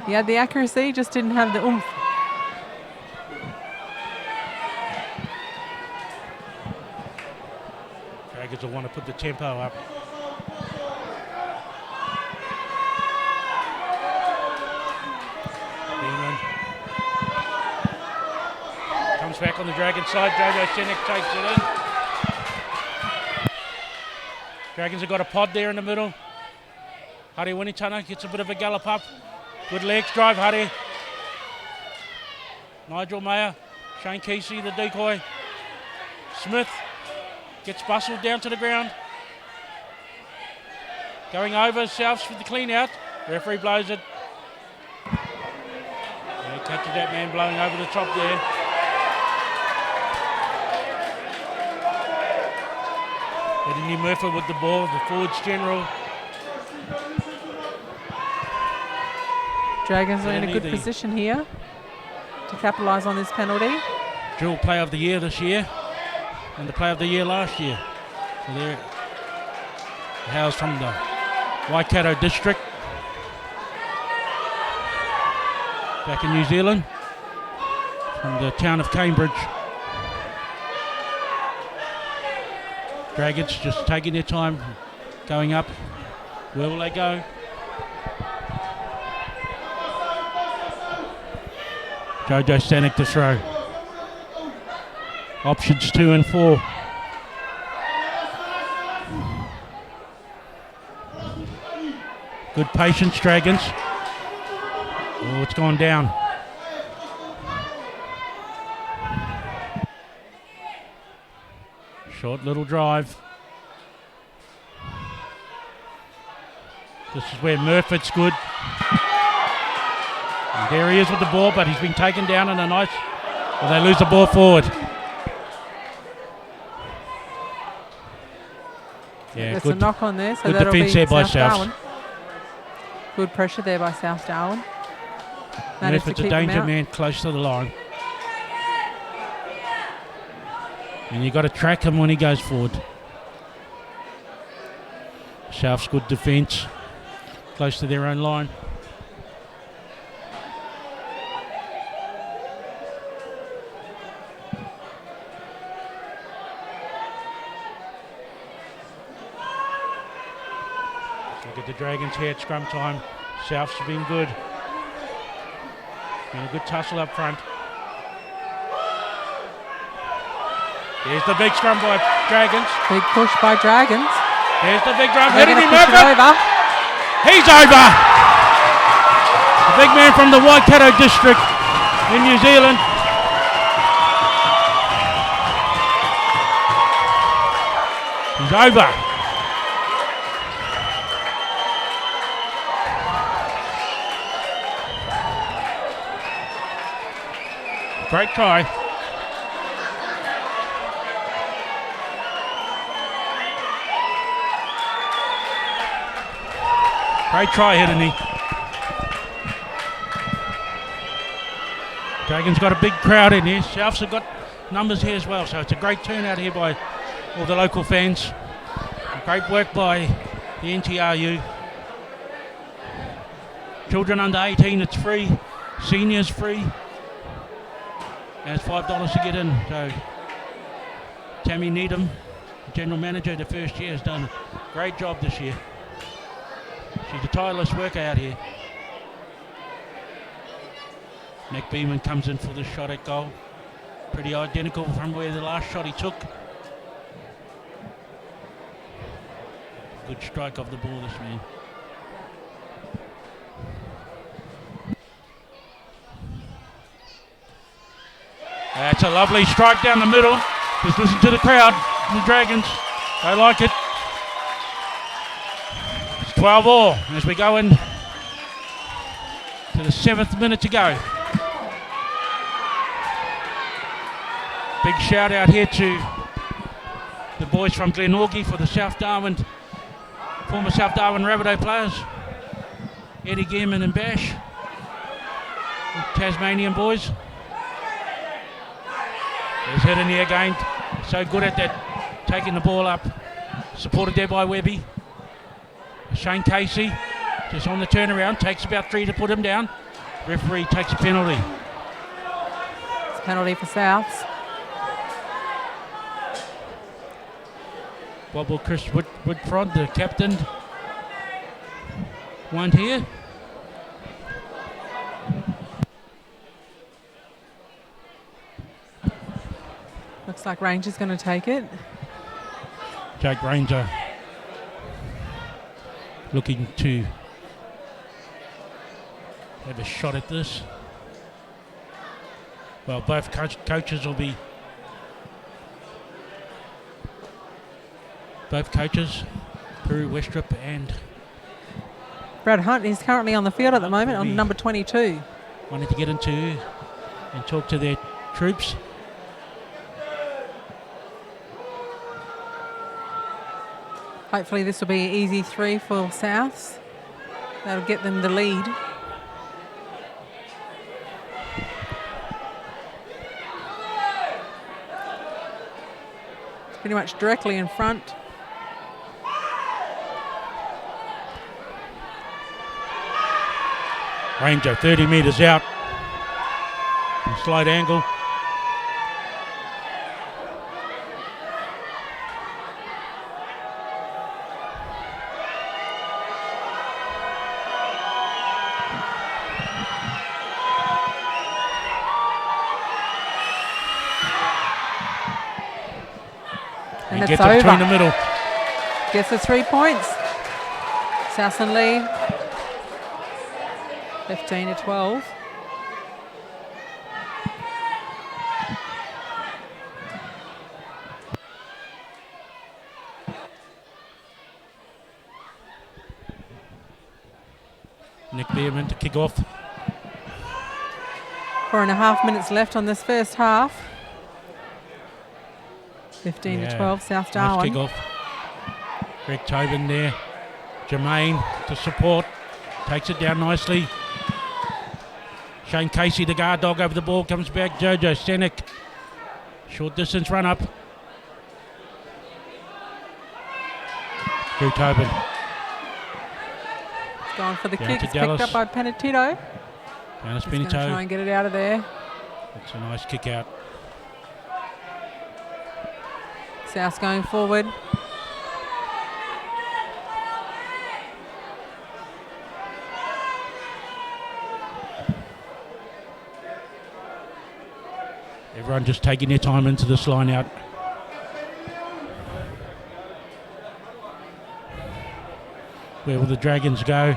He had the accuracy, just didn't have the oomph. Dragons will want to put the tempo up. Beeman comes back on the Dragon side. Jojo Senek takes it in. Dragons have got a pod there in the middle. Hurry Winitana gets a bit of a gallop up. Good legs drive, Hurry. Nigel Mayer, Shane Kesey, the decoy. Smith gets bustled down to the ground. Going over, Souths for the clean out. Referee blows it. Yeah, catches that man blowing over the top there. Eddie Murphy with the ball, the forwards general. Dragons are in a Certainly good the- position here to capitalise on this penalty. Dual player of the year this year and the player of the year last year. So they're housed from the Waikato district back in New Zealand, from the town of Cambridge. Dragons just taking their time, going up. Where will they go? Jojo Stanek to throw. Options 2 and 4. Good patience, Dragons. Oh, it's gone down. Short little drive. This is where Murfitt's good. And there he is with the ball, but he's been taken down in a nice... Well, they lose the ball forward. Yeah, There's good, a knock on there, so good that'll be defence there by South South. Darwin. Good pressure there by South Darwin. And Managed if to it's a keep them danger out. man close to the line. And you've got to track him when he goes forward. South's good defence, close to their own line. Look at the Dragons here at scrum time. South's been good. Been a good tussle up front. There's the big scrum by Dragons. Big push by Dragons. There's the big drum They're hitting going him to push it over. over. He's over. The big man from the Waikato district in New Zealand. He's over. Great try. Great try, Hiddeny. Dragons got a big crowd in here. Souths have got numbers here as well, so it's a great turnout here by all the local fans. Great work by the NTRU. Children under 18, it's free. Seniors free. And it's $5 to get in. So Tammy Needham, General Manager of the first year, has done a great job this year. She's a tireless worker out here. Nick Beeman comes in for the shot at goal. Pretty identical from where the last shot he took. Good strike of the ball, this man. That's a lovely strike down the middle. Just listen to the crowd, the Dragons. They like it. 12 all as we go in to the 7th minute to go. Big shout out here to the boys from Glenorchy for the South Darwin, former South Darwin Rabbitoh players. Eddie Gearman and Bash, the Tasmanian boys. There's Hiddeny again, so good at that, taking the ball up. Supported there by Webby. Shane Casey just on the turnaround, takes about 3 to put him down. Referee takes a penalty. It's a penalty for Souths. Bobble Chris Woodfront, the captain, won't here. Looks like Ranger's going to take it. Jake Ranger looking to have a shot at this. Well, both coaches will be. Both coaches, Peru Westrup and Brad Hunt is currently on the field at the moment on number 22. wanted to get into and talk to their troops. Hopefully this will be an easy 3 for Souths. That'll get them the lead. It's pretty much directly in front. Ranger 30 metres out. Slight angle. And He it's gets it between over. the middle. Gets the 3 points. South and lead. 15 to 12. Nick Beerman to kick off. 4.5 minutes left on this first half. 15 to 12, South Nice Darwin. kick off. Greg Tobin there. Jermaine to support. Takes it down nicely. Shane Casey, the guard dog over the ball, comes back. Jojo Senek. Short distance run up. Greg Tobin. Gone for the Down kick. to It's picked Dallas. up by Penitito. Down to He's going to try Spinito. and get it out of there. It's a nice kick out. South going forward. Everyone just taking their time into this line out. Where will the Dragons go?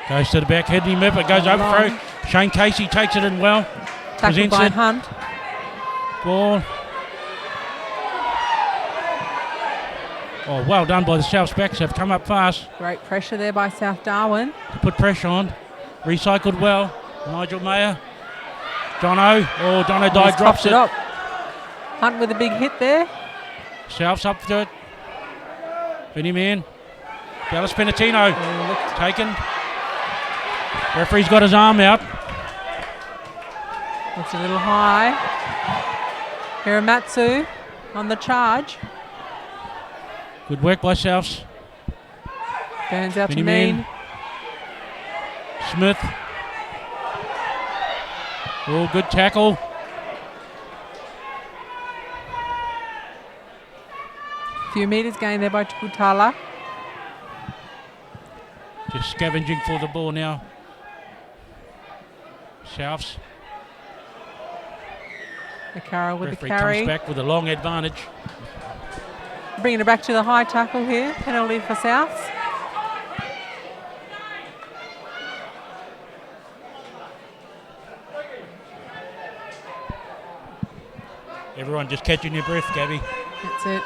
Goes to the back, heading him up, it goes over through. Shane Casey takes it in well. Tackled Presents by it. Hunt. Ball. Oh, well done by the Souths backs. Have come up fast Great pressure there by South Darwin. to put pressure on. Recycled well. Nigel Mayer. Jono. Oh, Jono He's died, drops coughed it. up. Hunt with a big hit there. Souths up to it. Vinny Man. Dallas Penitino. Taken. Referee's got his arm out. It's a little high. Hiramatsu on the charge. Good work by Souths. Burns out to Vinny Mean. Man. Smith. Oh, good tackle. Few metres gained there by Tukutala. Just scavenging for the ball now. Souths. Akara with the Referee carry. comes back with a long advantage. Bringing it back to the high tackle here. Penalty for Souths. Everyone just catching your breath, Gabby. That's it.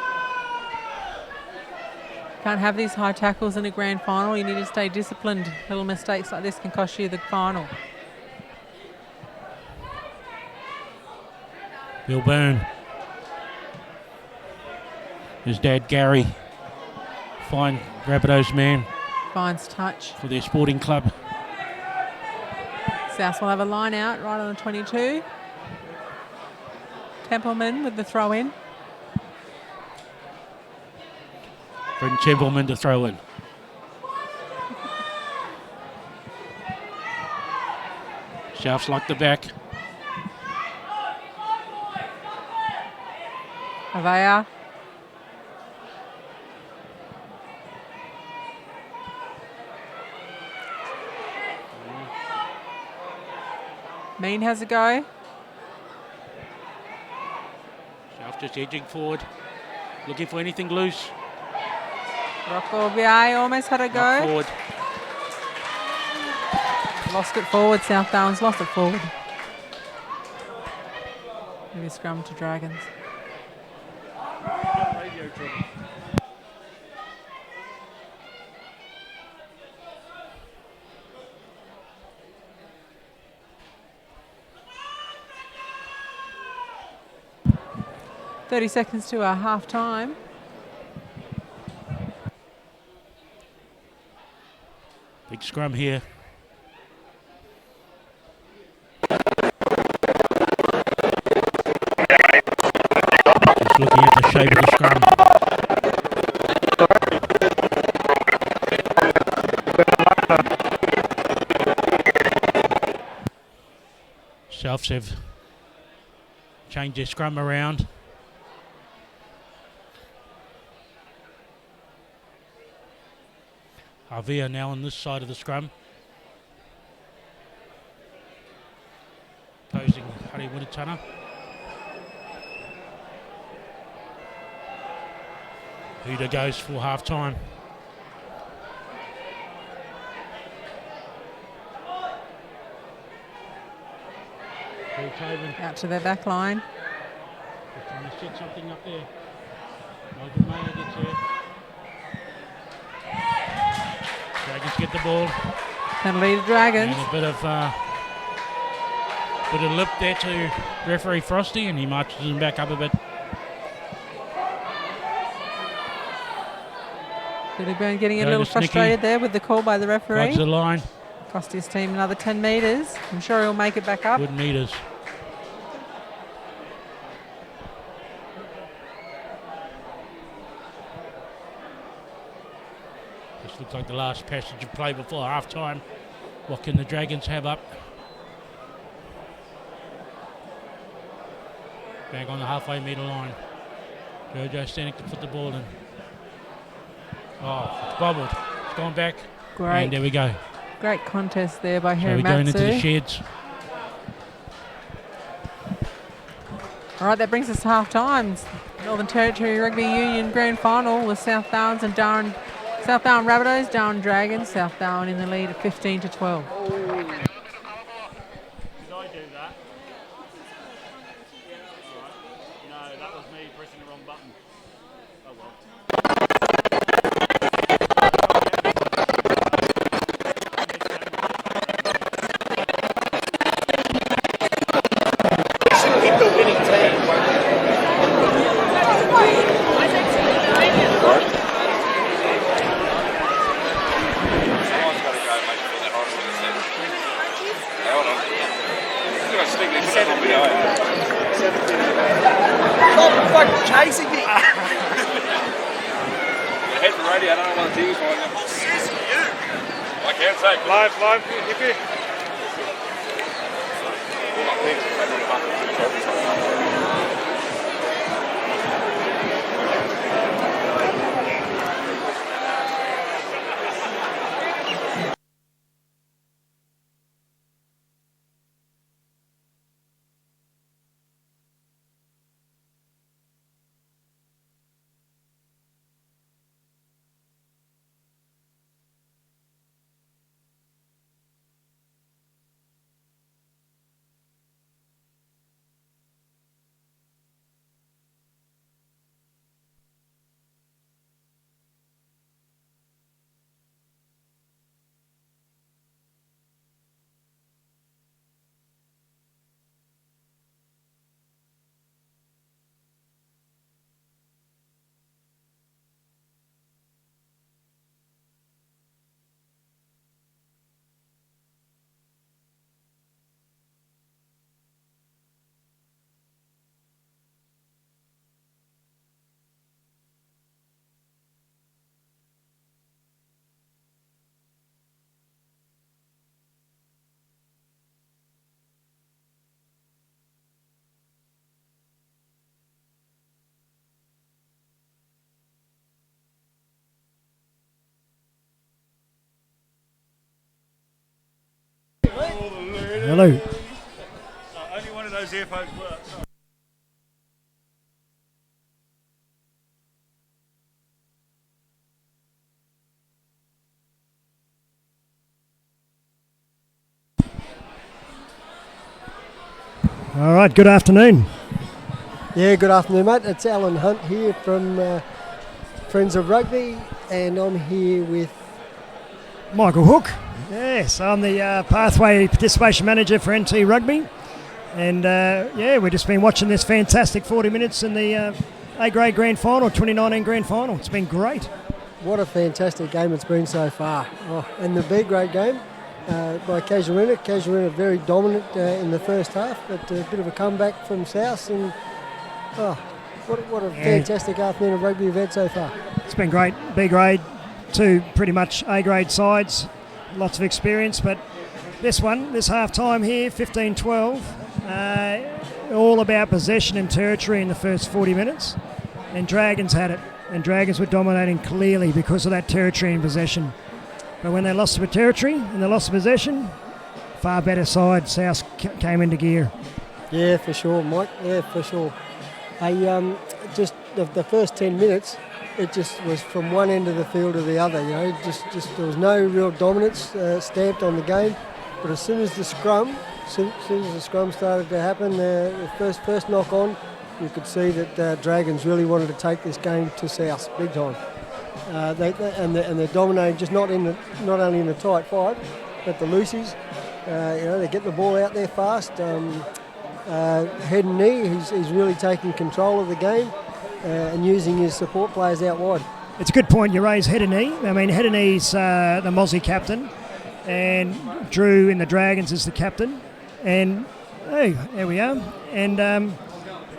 Can't have these high tackles in a grand final. You need to stay disciplined. Little mistakes like this can cost you the final. Bill Byrne. His dad, Gary. Fine Rabbitohs man Finds touch. for their sporting club. South will have a line out right on the 22. Templeman with the throw in. Bring Templeman to throw in. Souths like the back. Avaya. Mean has a go. South just edging forward. Looking for anything loose. Rocco VI almost had a Not go. forward. Lost it forward. South Darwin's lost it forward. Maybe scrum to Dragons. 30 seconds to our half time. Big scrum here. Just looking at the shape of the scrum. Souths have changed their scrum around. Avia now on this side of the scrum. Opposing Harry Winatana. Huda goes for half time. Out to their back line. They're trying to set something up there. Nigel Mayer gets there. Dragons get the ball. Penalty to Dragons. And a bit of Put a lip there to referee Frosty, and he marches him back up a bit. Billy Byrne getting a little frustrated there with the call by the referee. Dodge the line. Cost his team another 10 metres. I'm sure he'll make it back up. Good metres. This looks like the last passage of play before half time. What can the Dragons have up? Back on the halfway metre line. Jojo Stanek to put the ball in. Oh, it's bobbled. It's gone back. Great. And there we go. Great contest there by So Harry we're going into the Matsu. sheds. All right, that brings us to half times. Northern Territory Rugby Union Grand Final with South Downs and Darwin. South Darwin Rabbitohs, Darwin Dragons. South Darwin in the lead at 15-12. Did I do that? No, that was me pressing the wrong button. Oh well. Keep the winning team. Stop fucking chasing me. Head for radio, I don't know what the TV is for. I can't say. Live, hippie. Hello. Only one of those earphones works. All right, good afternoon. Yeah, good afternoon, mate. It's Alan Hunt here from Friends of Rugby, and I'm here with Michael Hook. Yes, I'm the Pathway Participation Manager for NT Rugby. And we've just been watching this fantastic 40 minutes in the A-grade Grand Final, 2019 Grand Final. It's been great. what a fantastic game it's been so far. Oh, and the B-grade game by Casuarina. Casuarina very dominant in the first half, but a bit of a comeback from South. And what a fantastic afternoon of rugby we've had so far. It's been great. B-grade, two pretty much A-grade sides, lots of experience, but this half-time here, 15-12, all about possession and territory in the first 40 minutes, and Dragons had it, and Dragons were dominating clearly because of that territory and possession. But when they lost the territory and they lost the possession, far better side, South came into gear. Yeah, for sure, Mike. Yeah, for sure. Just the first 10 minutes, it just was from one end of the field to the other. You know, just there was no real dominance stamped on the game. But as soon as the scrum started to happen, the first knock on, you could see that Dragons really wanted to take this game to South big time. They're dominating just not only in the tight five, but the loosies, They get the ball out there fast. Head and knee, he's really taking control of the game and using his support players out wide. It's a good point you raise, Head and knee. I mean, Head and knee's the Mozzie captain, and Drew in the Dragons is the captain. And, hey, there we are. And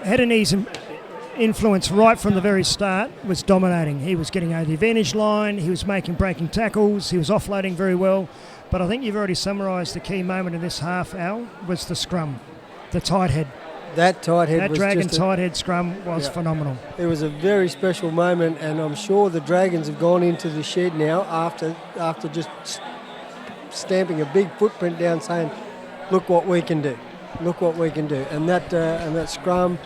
Head and knee's influence right from the very start was dominating. He was getting over the advantage line, he was making breaking tackles, he was offloading very well. But I think you've already summarised the key moment in this half, Al, was the scrum, the tight head. That tight head, that Dragon tight head scrum was phenomenal. It was a very special moment, and I'm sure the Dragons have gone into the shed now after just stamping a big footprint down, saying, "Look what we can do! Look what we can do!" And that scrum,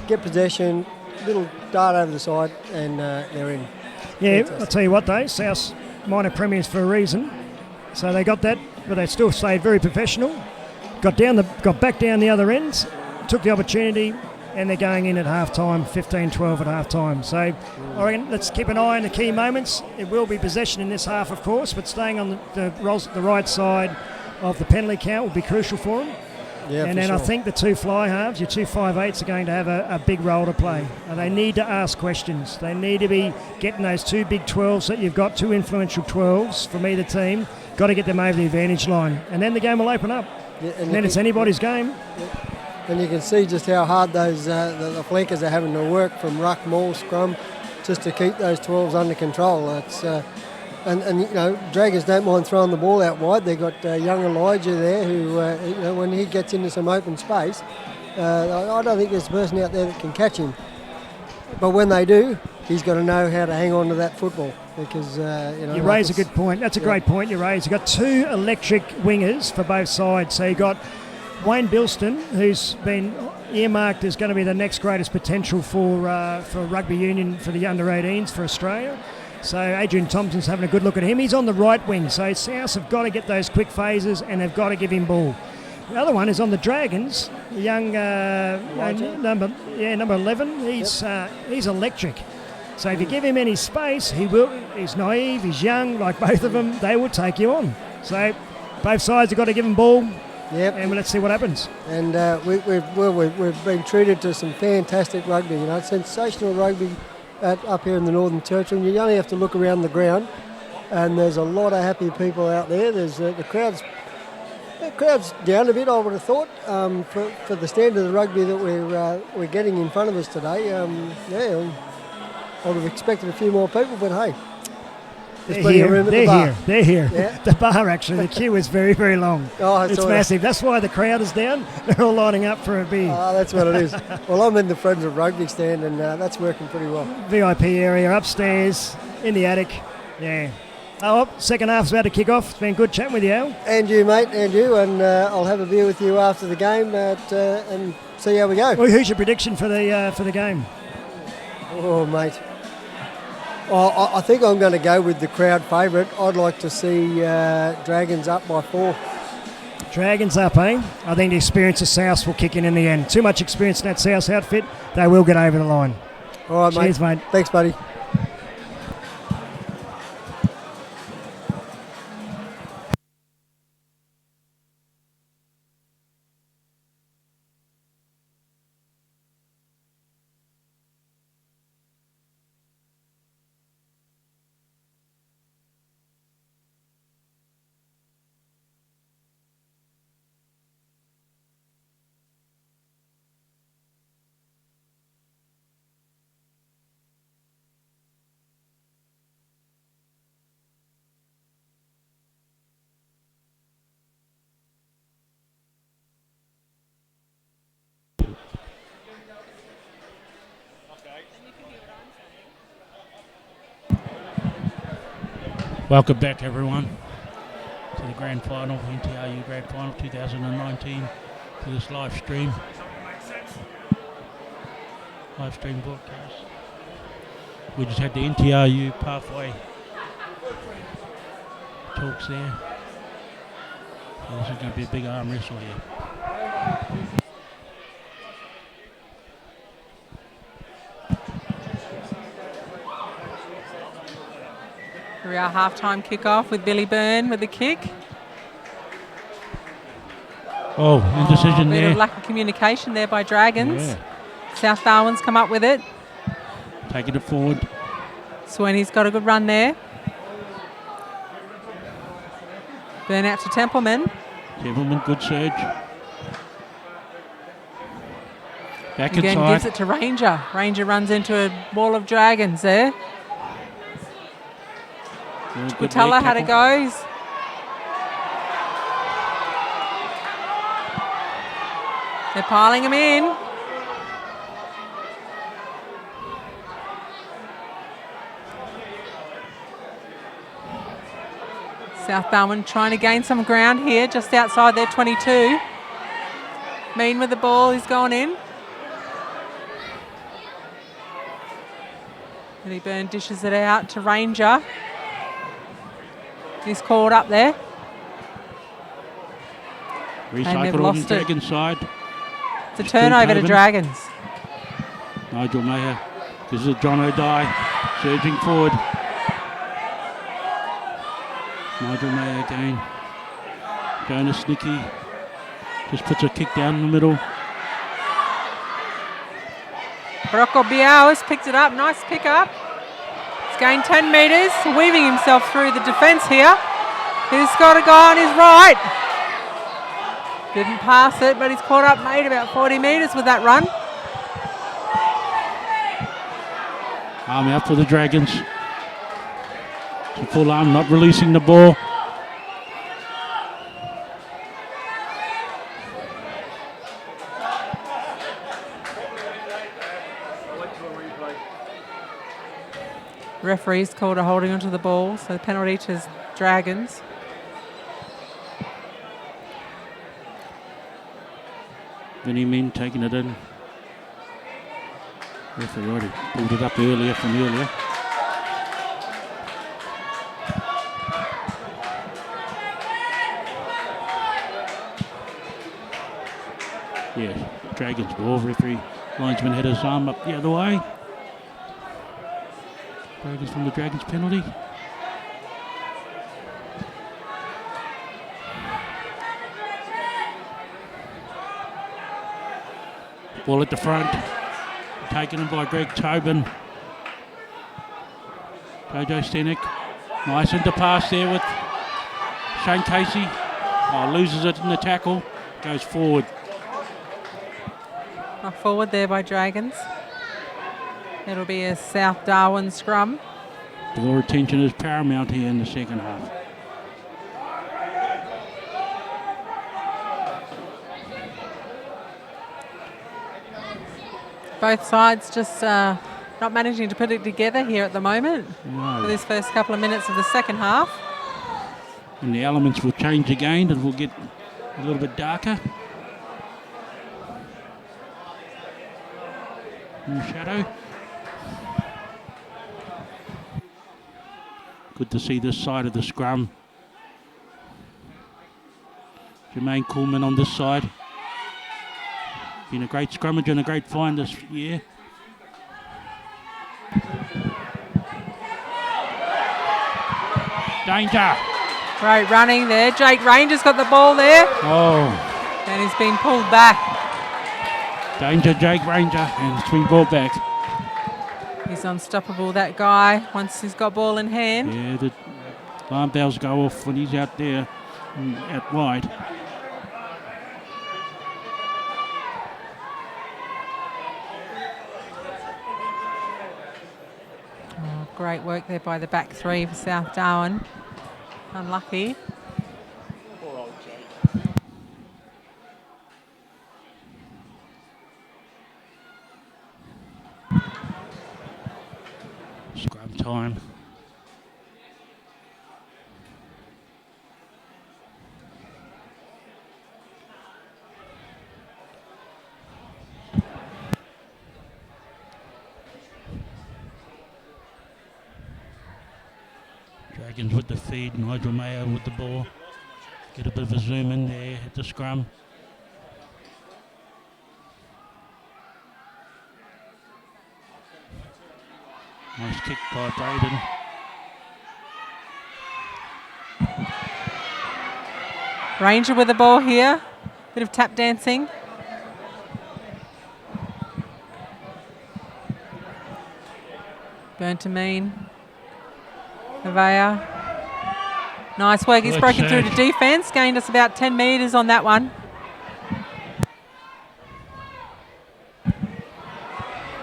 get possession, little dart over the side, and they're in. Yeah, Fantastic. I'll tell you what though, South's minor premiers for a reason. So they got that, but they still stayed very professional. Got back down the other ends, took the opportunity, and they're going in at half-time, 15-12 at half-time. So I reckon let's keep an eye on the key moments. It will be possession in this half, of course, but staying on the right side of the penalty count will be crucial for them. Yeah, and then sure. I think the two fly halves, your two 5'8s, are going to have a big role to play. And they need to ask questions. They need to be getting those two big 12s that you've got, two influential 12s from either team. Got to get them over the advantage line. And then the game will open up. Yeah, and then it's anybody's game. Yeah. And you can see just how hard those the flankers are having to work from ruck, maul, scrum, just to keep those 12s under control. It's and Dragons don't mind throwing the ball out wide. They've got young Elijah there who, when he gets into some open space, I don't think there's a person out there that can catch him. But when they do, he's got to know how to hang on to that football because, You raise a good point. That's a great point you raise. You've got two electric wingers for both sides. So you've got Wayne Bilston, who's been earmarked as going to be the next greatest potential for rugby union for the under-18s for Australia. So Adrian Thompson's having a good look at him. He's on the right wing, so South have got to get those quick phases and they've got to give him ball. The other one is on the Dragons, the young number 11. He's electric. So if you give him any space, he will. He's naive. He's young, like both of them. They will take you on. So both sides have got to give him ball. Yep. And let's see what happens. And we've been treated to some fantastic rugby. Sensational rugby up here in the Northern Territory. And you only have to look around the ground, and there's a lot of happy people out there. There's the crowd's down a bit, I would have thought, for the standard of rugby that we're getting in front of us today. I would have expected a few more people, but hey, there's plenty of room at the bar. They're here. Yeah. The bar, actually, the queue is very, very long. Oh, it's massive. That's why the crowd is down. They're all lining up for a beer. Oh, that's what it is. Well, I'm in the Friends of Rugby stand, and that's working pretty well. VIP area upstairs, in the attic. Yeah. Oh, second half's about to kick off. It's been good chatting with you, Al. And you, mate, and you. And I'll have a beer with you after the game and see how we go. Well, who's your prediction for the game? Oh, mate. I think I'm going to go with the crowd favourite. I'd like to see Dragons up by 4. Dragons up, eh? I think the experience of South will kick in the end. Too much experience in that South outfit. They will get over the line. All right, Cheers, mate. Thanks, buddy. Welcome back, everyone, to the Grand Final, NTRU Grand Final 2019, to this live stream broadcast. We just had the NTRU pathway talks there. So this is going to be a big arm wrestle here. Our half-time kick-off with Billy Byrne with the kick. Oh, indecision a bit there. of lack of communication there by Dragons. Yeah. South Darwin's come up with it. Taking it forward. Sweeney's got a good run there. Burn out to Templeman. Templeman, good surge. Back Again inside. gives it to Ranger. Ranger runs into a wall of Dragons there. Good Kutala leg had a tackle. goes. They're piling him in. South Darwin trying to gain some ground here, just outside their 22. Mean with the ball, he's gone in. Billy Byrne dishes it out to Ranger. He's caught up there. And they've Recycled on the lost it. Dragons side. It's a turnover to Tobin. Dragons. Nigel Mayer. This is John O'Dye surging forward. Nigel Mayer again. Jonas Nicky just puts a kick down in the middle. Rocco Biao has picked it up. Nice pick up. He's gained 10 metres, weaving himself through the defence here. He's got a guy on his right. Didn't pass it, but he's caught up, made about 40 metres with that run. Arm out for the Dragons. So full arm, not releasing the ball. Referee's called a holding onto the ball, so the penalty to Dragons. Vinny Min taking it in. Referee already pulled it up earlier from earlier. Yeah, Dragons ball. Referee linesman had his arm up the other way. Dragons from the Dragons penalty. Ball at the front. Taken in by Greg Tobin. Jojo Stenik. Nice interpass there with Shane Casey. Oh, loses it in the tackle. Goes forward. Forward there by Dragons. It'll be a South Darwin scrum. Ball retention is paramount here in the second half. Both sides just not managing to put it together here at the moment No. for this first couple of minutes of the second half. And the elements will change again and we'll get a little bit darker. In the shadow. Good to see this side of the scrum. Jermaine Coolman on this side. Been a great scrummage and a great find this year. Danger. Great running there. Jake Ranger's got the ball there. Oh, And he's been pulled back. danger Jake Ranger, and it's been brought back. He's unstoppable, that guy, once he's got ball in hand. Yeah, the alarm bells go off when he's out there, out wide. Oh, great work there by the back three for South Darwin. Unlucky. Scrum time. Dragons with the feed, Nigel Mayer with the ball. Get a bit of a zoom in there at the scrum. Nice kick by Braden. Ranger with the ball here. Bit of tap dancing. Burn to mean. Avea. Nice work. He's Good broken through to serve. defence. Gained us about 10 metres on that one.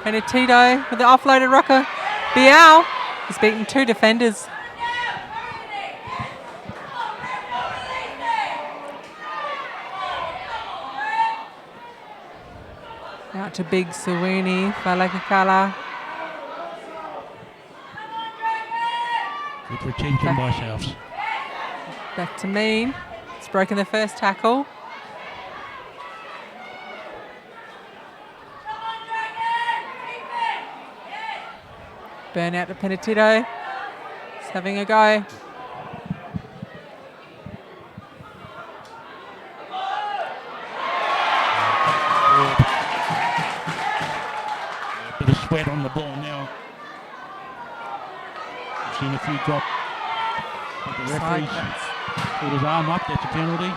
Penitito with the offloaded rocker. Biao has beaten 2 defenders. Out to Big Suwini, Falakakala. Good retention by Souths. Back to Mean. It's broken the first tackle. Burn out to Penitito. He's having a go. Bit of sweat on the ball now. I've seen a few drop. But the referee's put his arm up. That's a penalty.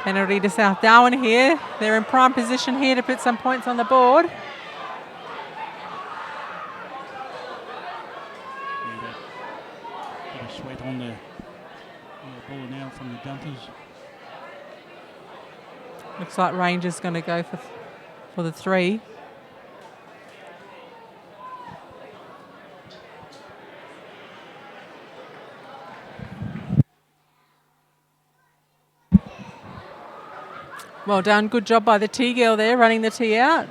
Penalty to South Darwin here. They're in prime position here to put some points on the board. Bit of sweat on the ball now from the jumpers. Looks like Rangers going to go for the 3. Well done. Good job by the T girl there, running the T out.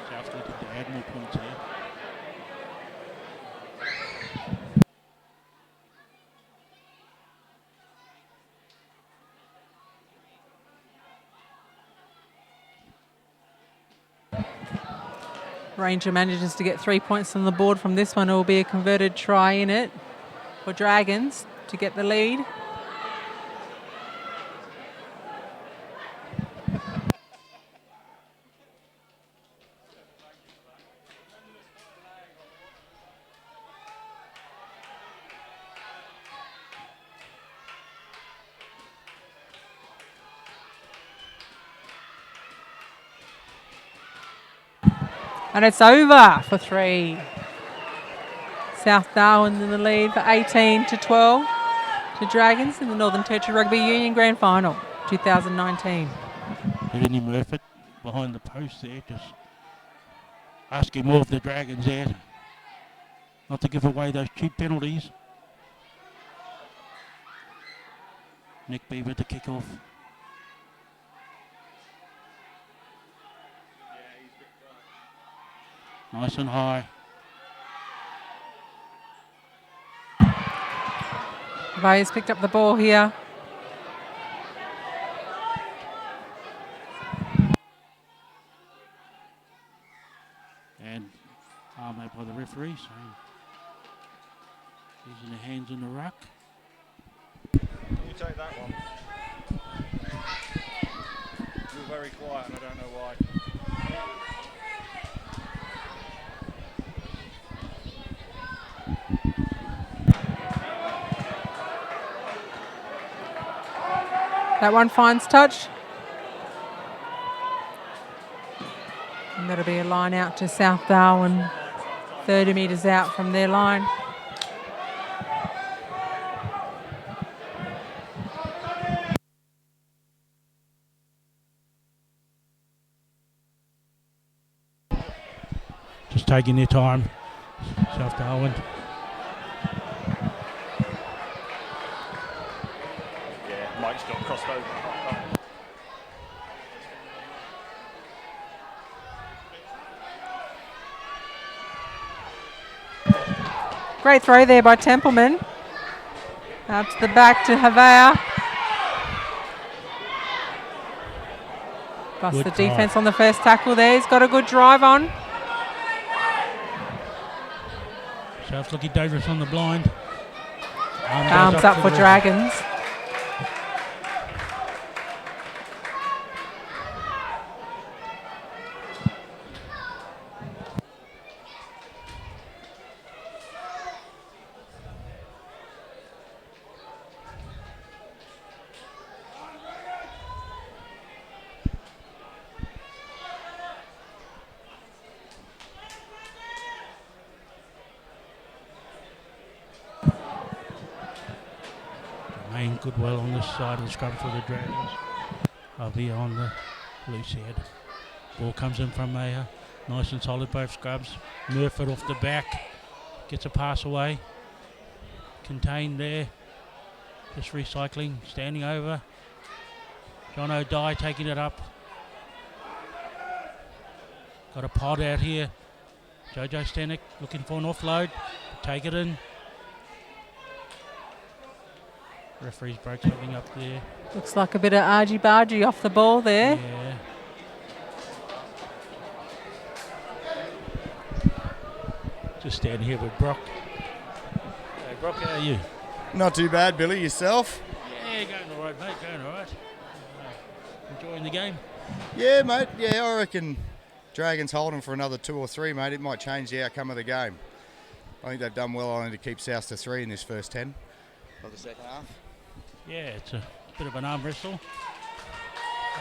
South looking to add more points here. Ranger manages to get 3 points on the board from this one. It will be a converted try in it for Dragons to get the lead. And it's over for 3. South Darwin in the lead for 18-12 to Dragons in the Northern Territory Rugby Union Grand Final 2019. Letting him worth it behind the post there, just asking more of the Dragons there, not to give away those cheap penalties. Nick Beaver to kick off. Nice and high. Vaya's picked up the ball here. And arm out by the referee, so using the hands in the ruck. You take that one. You're very quiet and I don't know why. That one finds touch. And that'll be a line out to South Darwin, 30 metres out from their line. Just taking their time, South Darwin. Yeah, Mike's got crossed over. Great throw there by Templeman. Out to the back to Havea. Bust Good the try. defence on the first tackle there. He's got a good drive on. South looking dangerous on the blind. Arms up for Dragons. Paying good well on this side of the scrum for the Dragons. Avi on the loose head. Ball comes in from Mayer. Nice and solid, both scrubs. Murphy off the back. Gets a pass away. Contained there. Just recycling. Standing over. John O'Dye taking it up. Got a pod out here. Jojo Stanek looking for an offload. Take it in. Referee's broke something up there. Looks like a bit of argy-bargy off the ball there. Yeah. Just standing here with Brock. Hey Brock, how are you? Not too bad, Billy. Yourself? Yeah, going all right, mate. Going all right. Enjoying the game? Yeah, mate. Yeah, I reckon Dragons hold them for another 2 or 3, mate. It might change the outcome of the game. I think they've done well only to keep South to 3 in this first 10 of the second half. Yeah, it's a bit of an arm wrestle.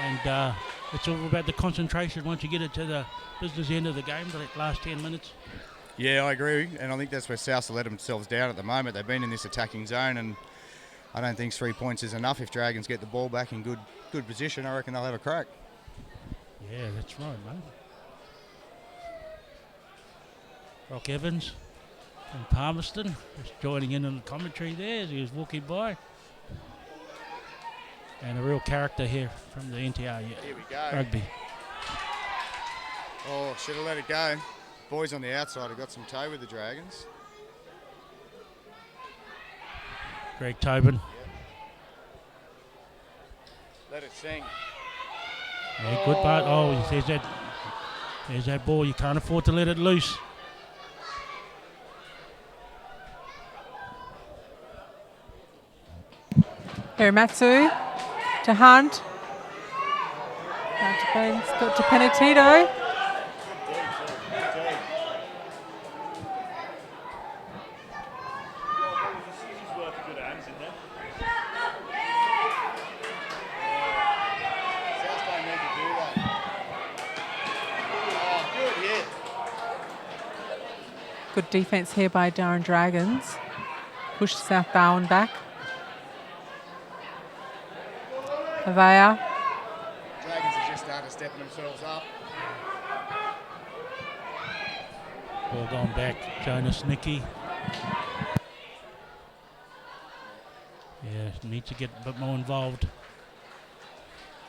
And it's all about the concentration once you get it to the business end of the game, the last 10 minutes. Yeah, I agree, and I think that's where South have let themselves down at the moment. They've been in this attacking zone, and I don't think 3 points is enough. If Dragons get the ball back in good position, I reckon they'll have a crack. Yeah, that's right, mate. Brock Evans and Palmerston just joining in on the commentary there as he was walking by. And a real character here from the NTR. Here we go. Rugby. Oh, should have let it go. Boys on the outside have got some toe with the Dragons. Greg Tobin. Yep. Let it sing. Yeah, good part. Oh, there's that ball. You can't afford to let it loose. Hiramatsu to Hunt. Got to Penitito. Good defence here by Darwin Dragons. Push South Darwin back. Avaya. Dragons have just started stepping themselves up. Ball gone back. Jonas Nicky. Yeah, need to get a bit more involved.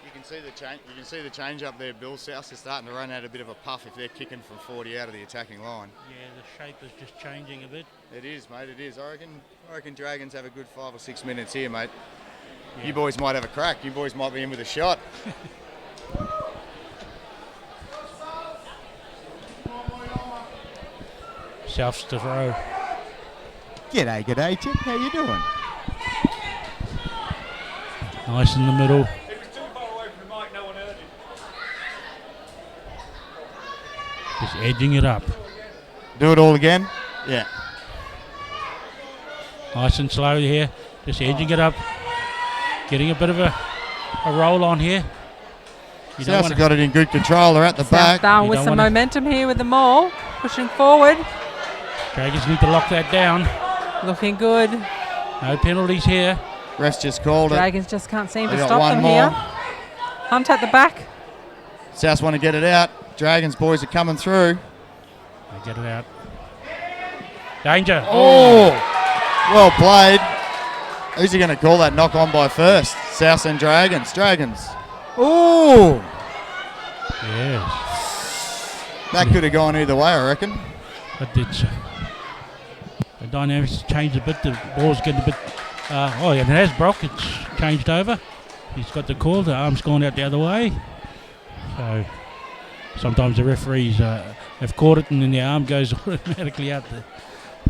You can see the change. You can see the change up there. Bill South is starting to run out a bit of a puff if they're kicking from 40 out of the attacking line. Yeah, the shape is just changing a bit. It is, mate. It is. I reckon Dragons have a good 5 or 6 minutes here, mate. Yeah. You boys might have a crack. You boys might be in with a shot. South's to throw. G'day, Chip. How you doing? Nice in the middle. It was too far away from the mic, no one heard it. Just edging it up. Do it all again? Yeah. Nice and slow here. Just edging it up. Getting a bit of a roll on here. South's got it in good control. They're at the back. Down with some momentum here with the maul. Pushing forward. Dragons need to lock that down. Looking good. No penalties here. Refs just called it. Dragons just can't seem to stop them here. Hunt at the back. South want to get it out. Dragons boys are coming through. They get it out. Danger. Oh, well played. Who's he going to call that knock on by first? South and Dragons. Dragons. Oh. Yes. That could have gone either way, I reckon. But it's, the dynamics changed a bit. The ball's getting a bit... and it has Brock. It's changed over. He's got the call. The arm's gone out the other way. So sometimes the referees have caught it and then the arm goes automatically out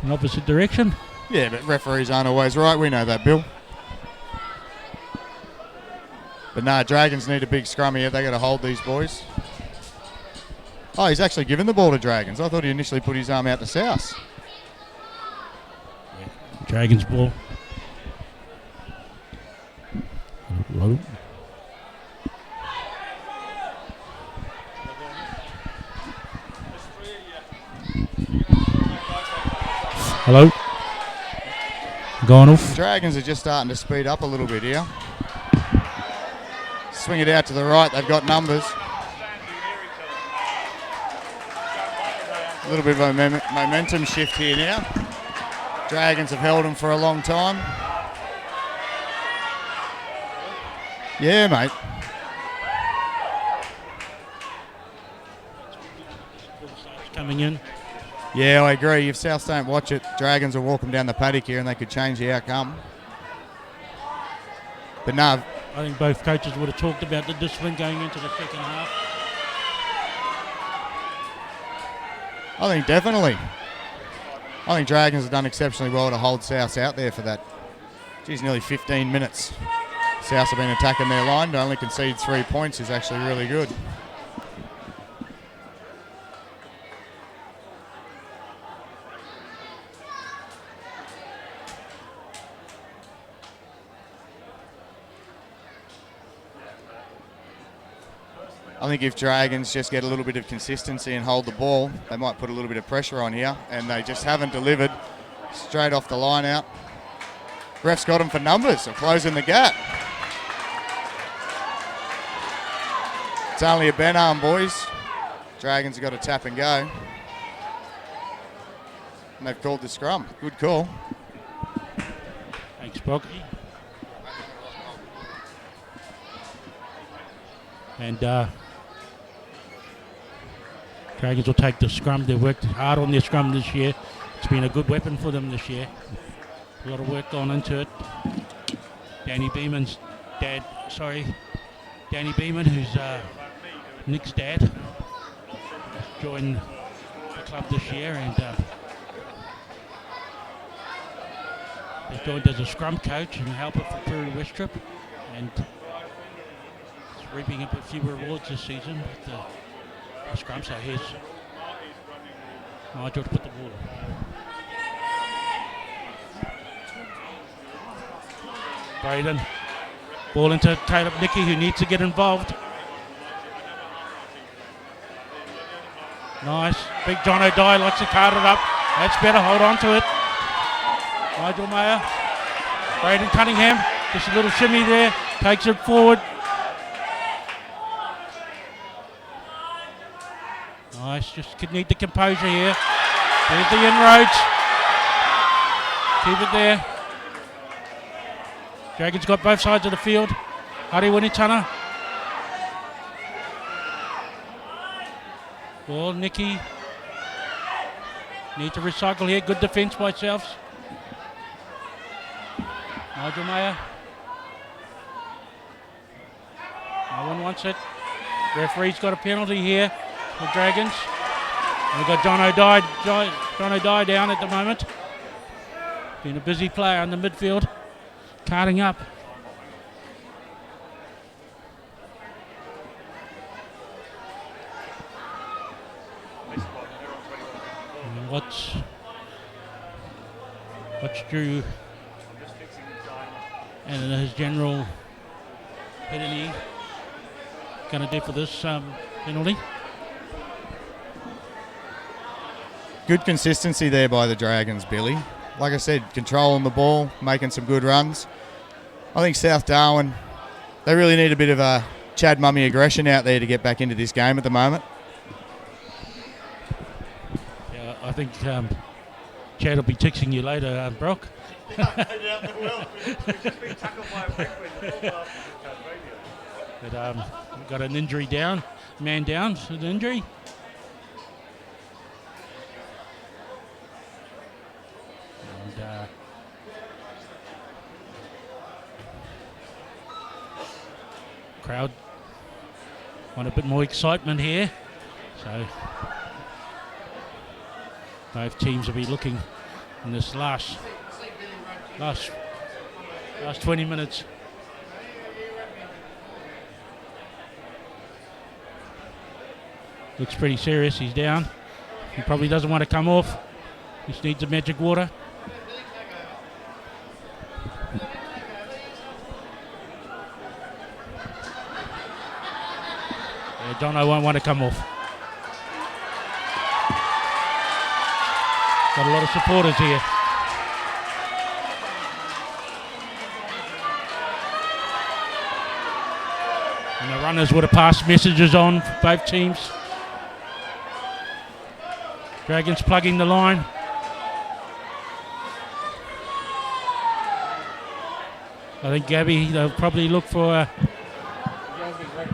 in opposite direction. Yeah, but referees aren't always right. We know that, Bill. But no, Dragons need a big scrum here. They got to hold these boys. Oh, he's actually given the ball to Dragons. I thought he initially put his arm out to South. Yeah. Dragons ball. Hello. Hello. Gone off. Dragons are just starting to speed up a little bit here. Swing it out to the right, they've got numbers. A little bit of a momentum shift here now. Dragons have held them for a long time. Yeah, mate. Coming in. Yeah, I agree. If South don't watch it, Dragons will walk them down the paddock here and they could change the outcome. But no. I think both coaches would have talked about the discipline going into the second half. I think definitely. I think Dragons have done exceptionally well to hold South out there for that. Geez, nearly 15 minutes. South have been attacking their line. To only concede 3 points is actually really good. I think if Dragons just get a little bit of consistency and hold the ball, they might put a little bit of pressure on here, and they just haven't delivered. Straight off the line out. Ref's got them for numbers, so closing the gap. It's only a Ben arm, boys. Dragons have got to tap and go. And they've called the scrum. Good call. Thanks, Brock. And Dragons will take the scrum. They've worked hard on their scrum this year. It's been a good weapon for them this year. A lot of work gone into it. Danny Beeman, who's Nick's dad, joined the club this year, and he's joined as a scrum coach and helper for Prairie Westrip, and he's reaping up a few rewards this season with the scrum. So here's Nigel to put the ball in. Braden, ball into Caleb Nicky, who needs to get involved. Nice, big John O'Dye likes to card it up. That's better, hold on to it. Nigel Mayer, Braden Cunningham, just a little shimmy there, takes it forward. Nice, just need the composure here. There's the inroads. Keep it there. Dragons got both sides of the field. Hari Winitana. Ball, Nicky. Need to recycle here. Good defence by Souths. Nigel Mayer. No one wants it. Referee's got a penalty here for Dragons. And we've got John O'Dye down at the moment. Been a busy player in the midfield. Carding up. And what's Drew and his general Petini going to do for this penalty? Good consistency there by the Dragons, Billy. Like I said, controlling the ball, making some good runs. I think South Darwin, they really need a bit of a Chad Mummy aggression out there to get back into this game at the moment. Yeah, I think Chad will be texting you later, Brock. But we've got an injury down, man down with an injury. And crowd want a bit more excitement here, so both teams will be looking in this last 20 minutes. Looks pretty serious. He's down. He probably doesn't want to come off. He just needs a magic water. Jono won't want to come off. Got a lot of supporters here. And the runners would have passed messages on for both teams. Dragons plugging the line. I think Gabby, they'll probably look for a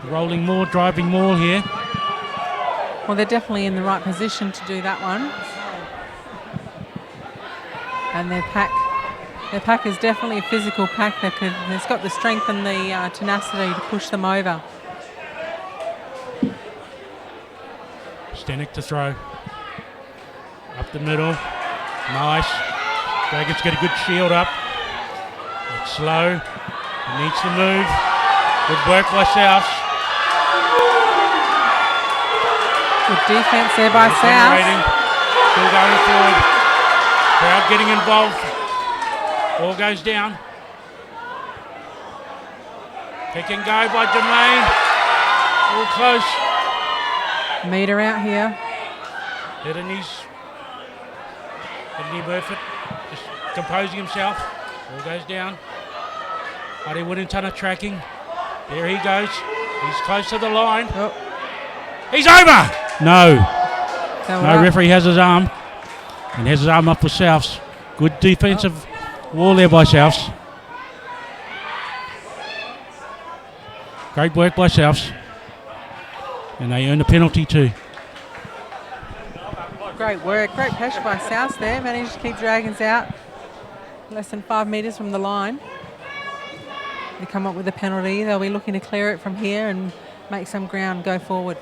rolling maul, driving maul here. Well, they're definitely in the right position to do that one. And their pack is definitely a physical pack that it's got the strength and the tenacity to push them over. Stenik to throw. Up the middle. Nice. Dragons get a good shield up. It's slow. It needs to move. Good work by South. Good defence there by South. Still going forward. Crowd getting involved. Ball goes down. Pick and go by Jermaine. All close. Meter out here. Hiddeney Murphy just composing himself. Ball goes down. Adi Woodentana tracking. There he goes. He's close to the line. Oh. He's over! No. No, referee has his arm. And has his arm up for Souths. Good defensive wall there by Souths. Great work by Souths. And they earn a penalty too. Great work, great pressure by South there. Managed to keep Dragons out. Less than 5 metres from the line. They come up with a penalty. They'll be looking to clear it from here and make some ground go forward.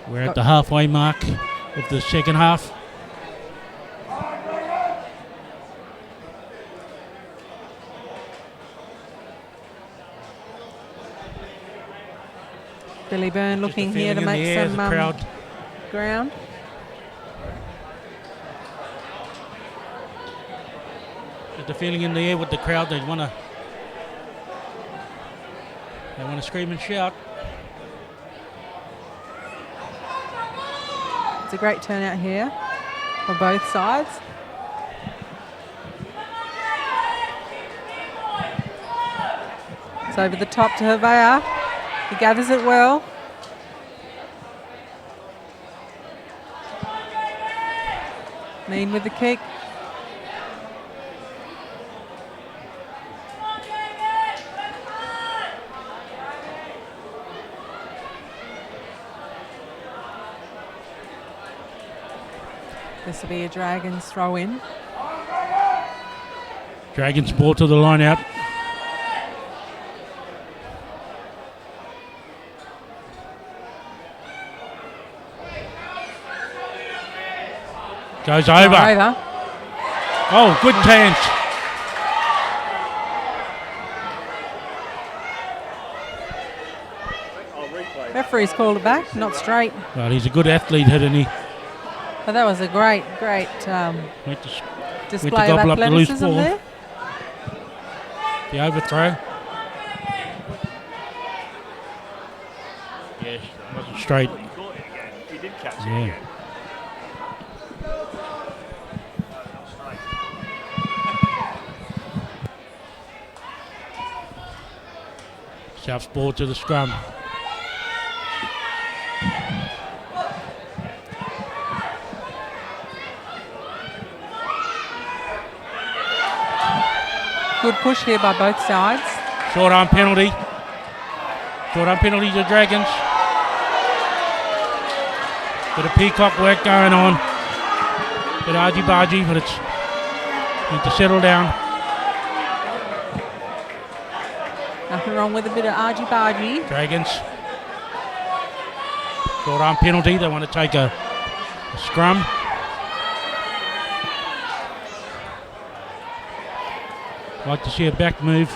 We're at the halfway mark of the second half. Billy Byrne looking here to make some ground. There's the feeling in the air with the crowd. They want to scream and shout. It's a great turnout here for both sides. It's over the top to Havea. He gathers it well. Mean with the kick. This will be a Dragons throw in. Dragons ball to the line out. Goes over. Oh, good chance. Referee's called it back, not straight. Well, he's a good athlete, isn't he? But that was a great display of athleticism there. The overthrow. Yes, wasn't straight. He did catch it again. South's ball to the scrum. Good push here by both sides. Short arm penalty. Short arm penalty to Dragons. Bit of peacock work going on. Bit argy-bargy, but it's need to settle down. Nothing wrong with a bit of argy-bargy. Dragons. Short arm penalty. They want to take a scrum. Like to see a back move.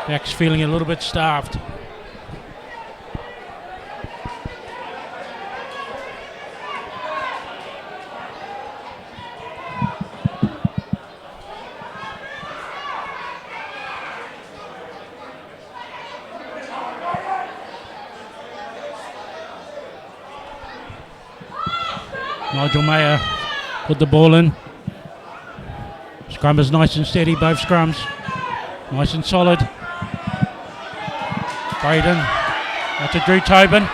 Back's feeling a little bit starved. Nigel Mayer put the ball in. Scrum is nice and steady, both scrums. Nice and solid. Braden. That's a Drew Tobin.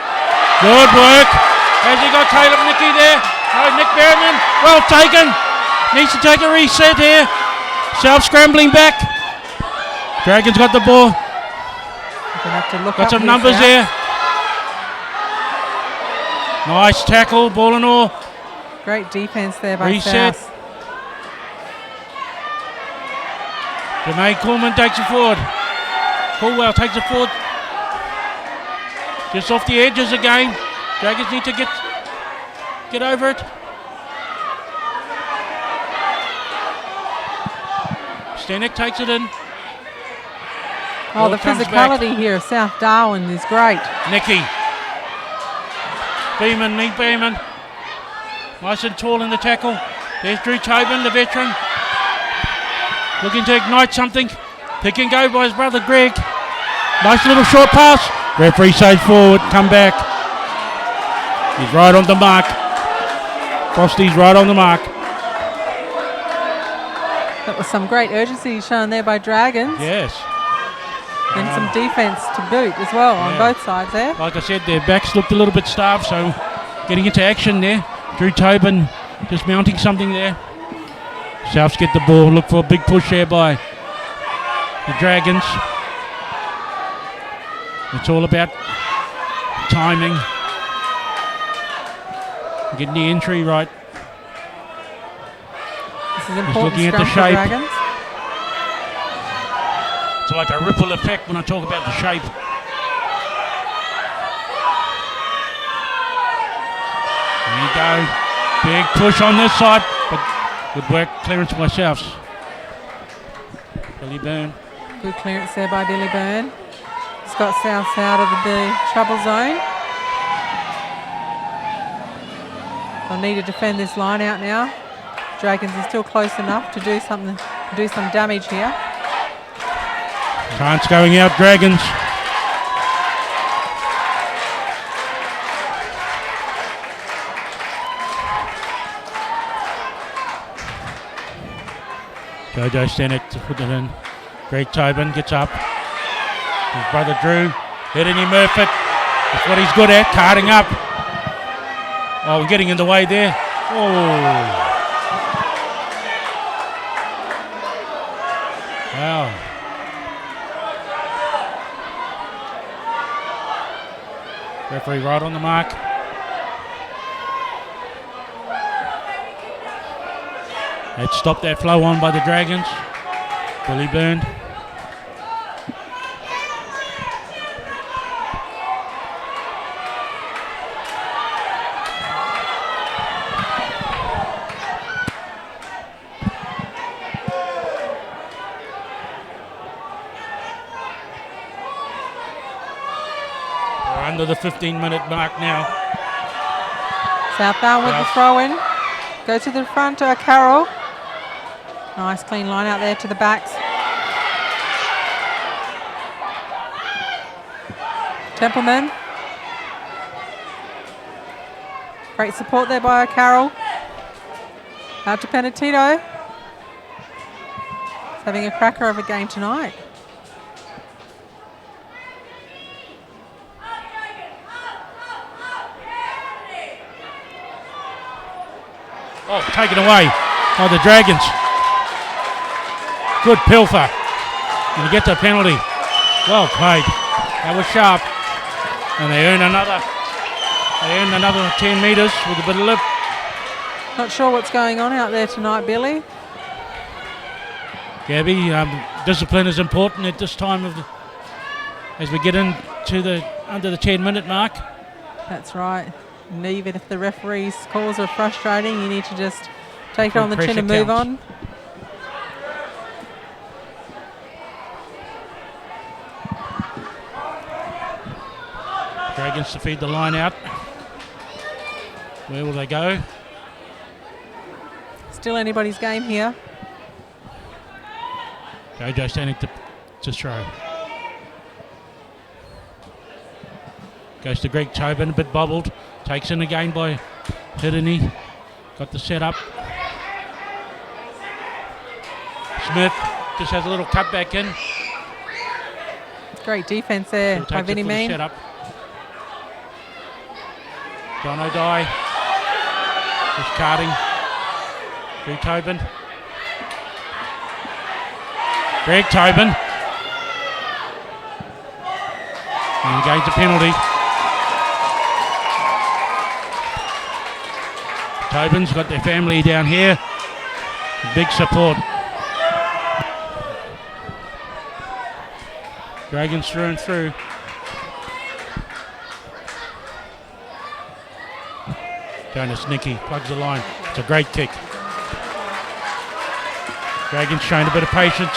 Good work. Has he got Caleb Nicky there? Oh, Nick Berryman. Well taken. Needs to take a reset here. South scrambling back. Dragons got the ball. Have to look got up some here, numbers South. there. Nice tackle, ball and all. Great defence there by Reset. South. Jermaine Coleman takes it forward. Colwell takes it forward. Just off the edges again. Dragons need to get over it. Stenek takes it in. Oh, Ball the comes physicality back. here of South Darwin is great. Nicky. Beeman, Nick Beeman. Nice and tall in the tackle. There's Drew Tobin, the veteran. Looking to ignite something. Pick and go by his brother Greg. Nice little short pass. Referee says forward, come back. He's right on the mark. Frosty's right on the mark. That was some great urgency shown there by Dragons. Yes. And some defence to boot as well on Yeah. both sides there. Like I said, their backs looked a little bit starved, so getting into action there. Drew Tobin just mounting something there. Souths get the ball, look for a big push there by the Dragons. It's all about timing. Getting the entry right. This is Just important looking at scrum the for shape. Dragons. It's like a ripple effect when I talk about the shape. There you go. Big push on this side, but good work, clearance by Souths. Billy Byrne. Good clearance there by Billy Byrne. He's got South out of the trouble zone. They'll need to defend this line out now. Dragons are still close enough to do something, do some damage here. Chance going out, Dragons. Jojo Stenek to put it in. Greg Tobin gets up. His brother Drew. Hitting him Murphy. That's what he's good at, carting up. Oh, we're getting in the way there. Oh. Wow. Referee right on the mark. Let's stop that flow on by the Dragons. Billy Byrne. We're under the 15-minute mark now. South Darwin with the throw in. Go to the front, Carroll. Nice clean line out there to the backs. Templeman. Great support there by Carroll. Out to Penatito. He's having a cracker of a game tonight. Oh, taken away by the Dragons. Good pilfer. And he gets a penalty. Well played. That was sharp. And they earn another 10 metres with a bit of lip. Not sure what's going on out there tonight, Billy. Gabby, discipline is important at this time of as we get into the under the 10-minute mark. That's right. And even if the referee's calls are frustrating, you need to just take it Full on the chin pressure and move counts. on. Dragons to feed the line out. Where will they go? Still anybody's game here. Jojo standing to throw. Goes to Greg Tobin, a bit bobbled. Takes in again by Hidini. Got the set up. Smith just has a little cut back in. Great defence there Still by takes it Vinnie for the Mean. setup. John O'Dye. Just carting. Drew Tobin. Greg Tobin. And he gains a penalty. Tobin's got their family down here. Big support. Dragons through and through. Jonas Nicky plugs the line. It's a great kick. Dragons showing a bit of patience.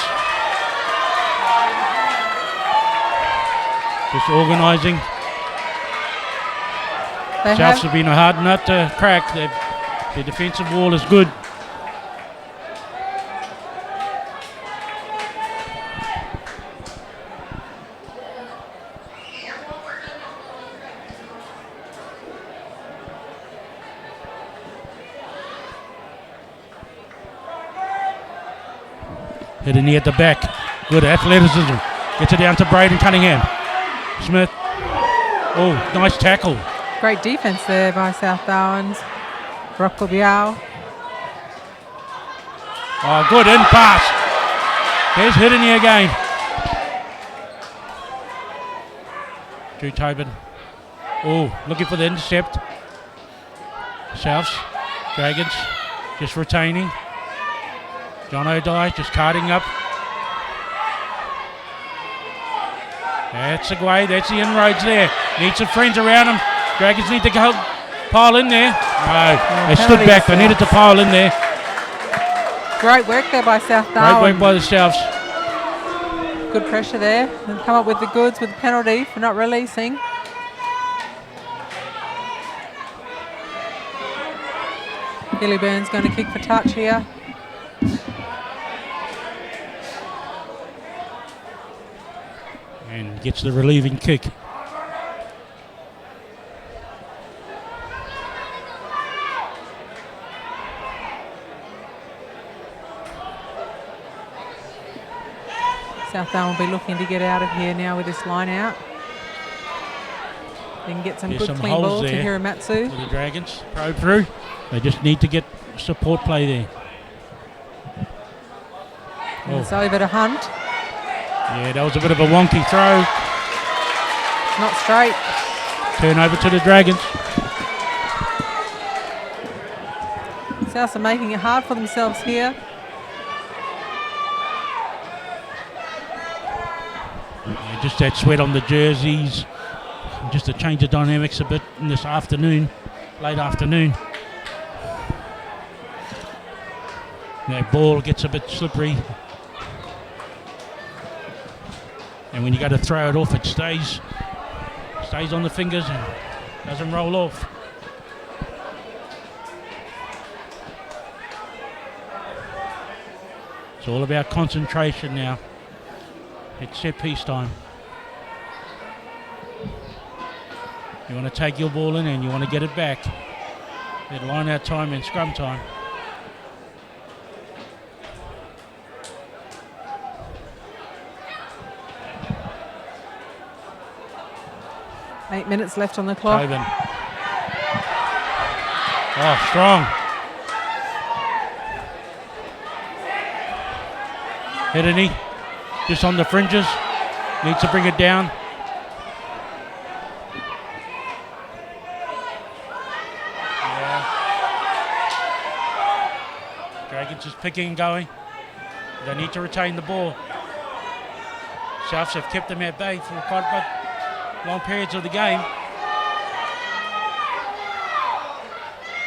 Just organising. Souths have been a hard nut to crack. Their defensive wall is good. Hitting at the back. Good athleticism. Gets it down to Braden Cunningham. Smith. Oh, nice tackle. Great defence there by South Darwin's. Rocco Biao. Oh, good in pass. There's Hiddeny again. Drew Tobin. Oh, looking for the intercept. Souths. Dragons just retaining. John O'Dye just carting up. That's the way, that's the inroads there. Need some friends around him. Dragons need to go pile in there. No, they stood back. They needed to pile in there. Great work there by South Darwin. Great work by the Souths. Good pressure there. And come up with the goods with the penalty for not releasing. Billy Burns going to kick for touch here. And gets the relieving kick. South Darwin will be looking to get out of here now with this line out. They can get some There's good some clean holes ball to there Hiramatsu. for the Dragons. Probe through. They just need to get support play there. And it's over to Hunt. Yeah, that was a bit of a wonky throw. Not straight. Turn over to the Dragons. Souths are making it hard for themselves here. Yeah, just that sweat on the jerseys. Just to change the dynamics a bit in this afternoon, late afternoon. That ball gets a bit slippery. And when you go to throw it off, it stays on the fingers and doesn't roll off. It's all about concentration now. It's set piece time. You want to take your ball in and you want to get it back. At line out time and scrum time. Eight minutes left on the clock. Tobin. Oh, strong. Hiddeny, just on the fringes. Needs to bring it down. Dragons just picking and going. They need to retain the ball. Souths have kept them at bay for quite long periods of the game.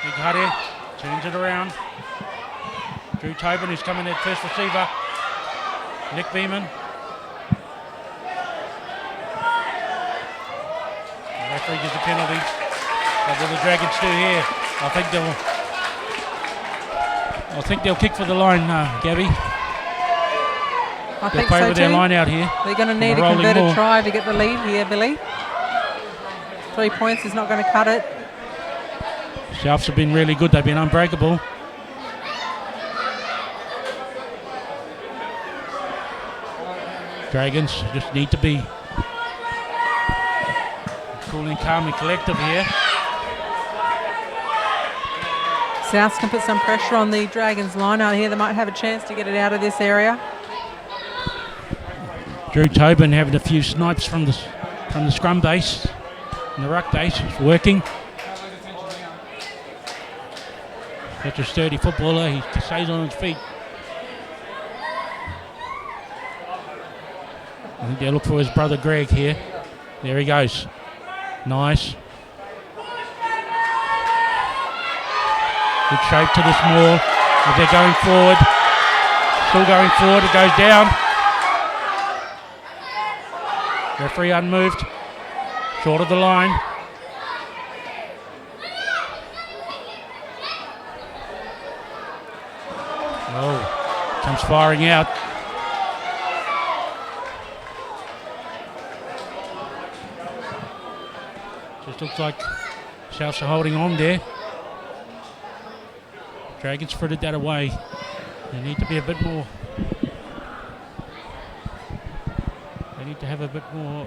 Big Huddy turns it around. Drew Tobin, who's coming at first receiver. Nick Beeman. The referee gives a penalty. What will the Dragons do here? I think they'll kick for the line, Gabby. I They'll think play so with too. their line out here. They're going to need a rolling converted ball. try to get the lead here, Billy. 3 points is not going to cut it. Souths have been really good. They've been unbreakable. Dragons just need to be Cool and calm and collective here. Souths can put some pressure on the Dragons line out here. They might have a chance to get it out of this area. Drew Tobin having a few snipes from the scrum base and the ruck base. It's working. Such a sturdy footballer. He stays on his feet. I think they'll look for his brother Greg here. There he goes. Nice. Good shape to this maul. As they're going forward. Still going forward. It goes down. Referee unmoved. Short of the line. Oh, comes firing out. Just looks like Souths are holding on there. Dragons frittered that away. They need to be a bit more. They need to have a bit more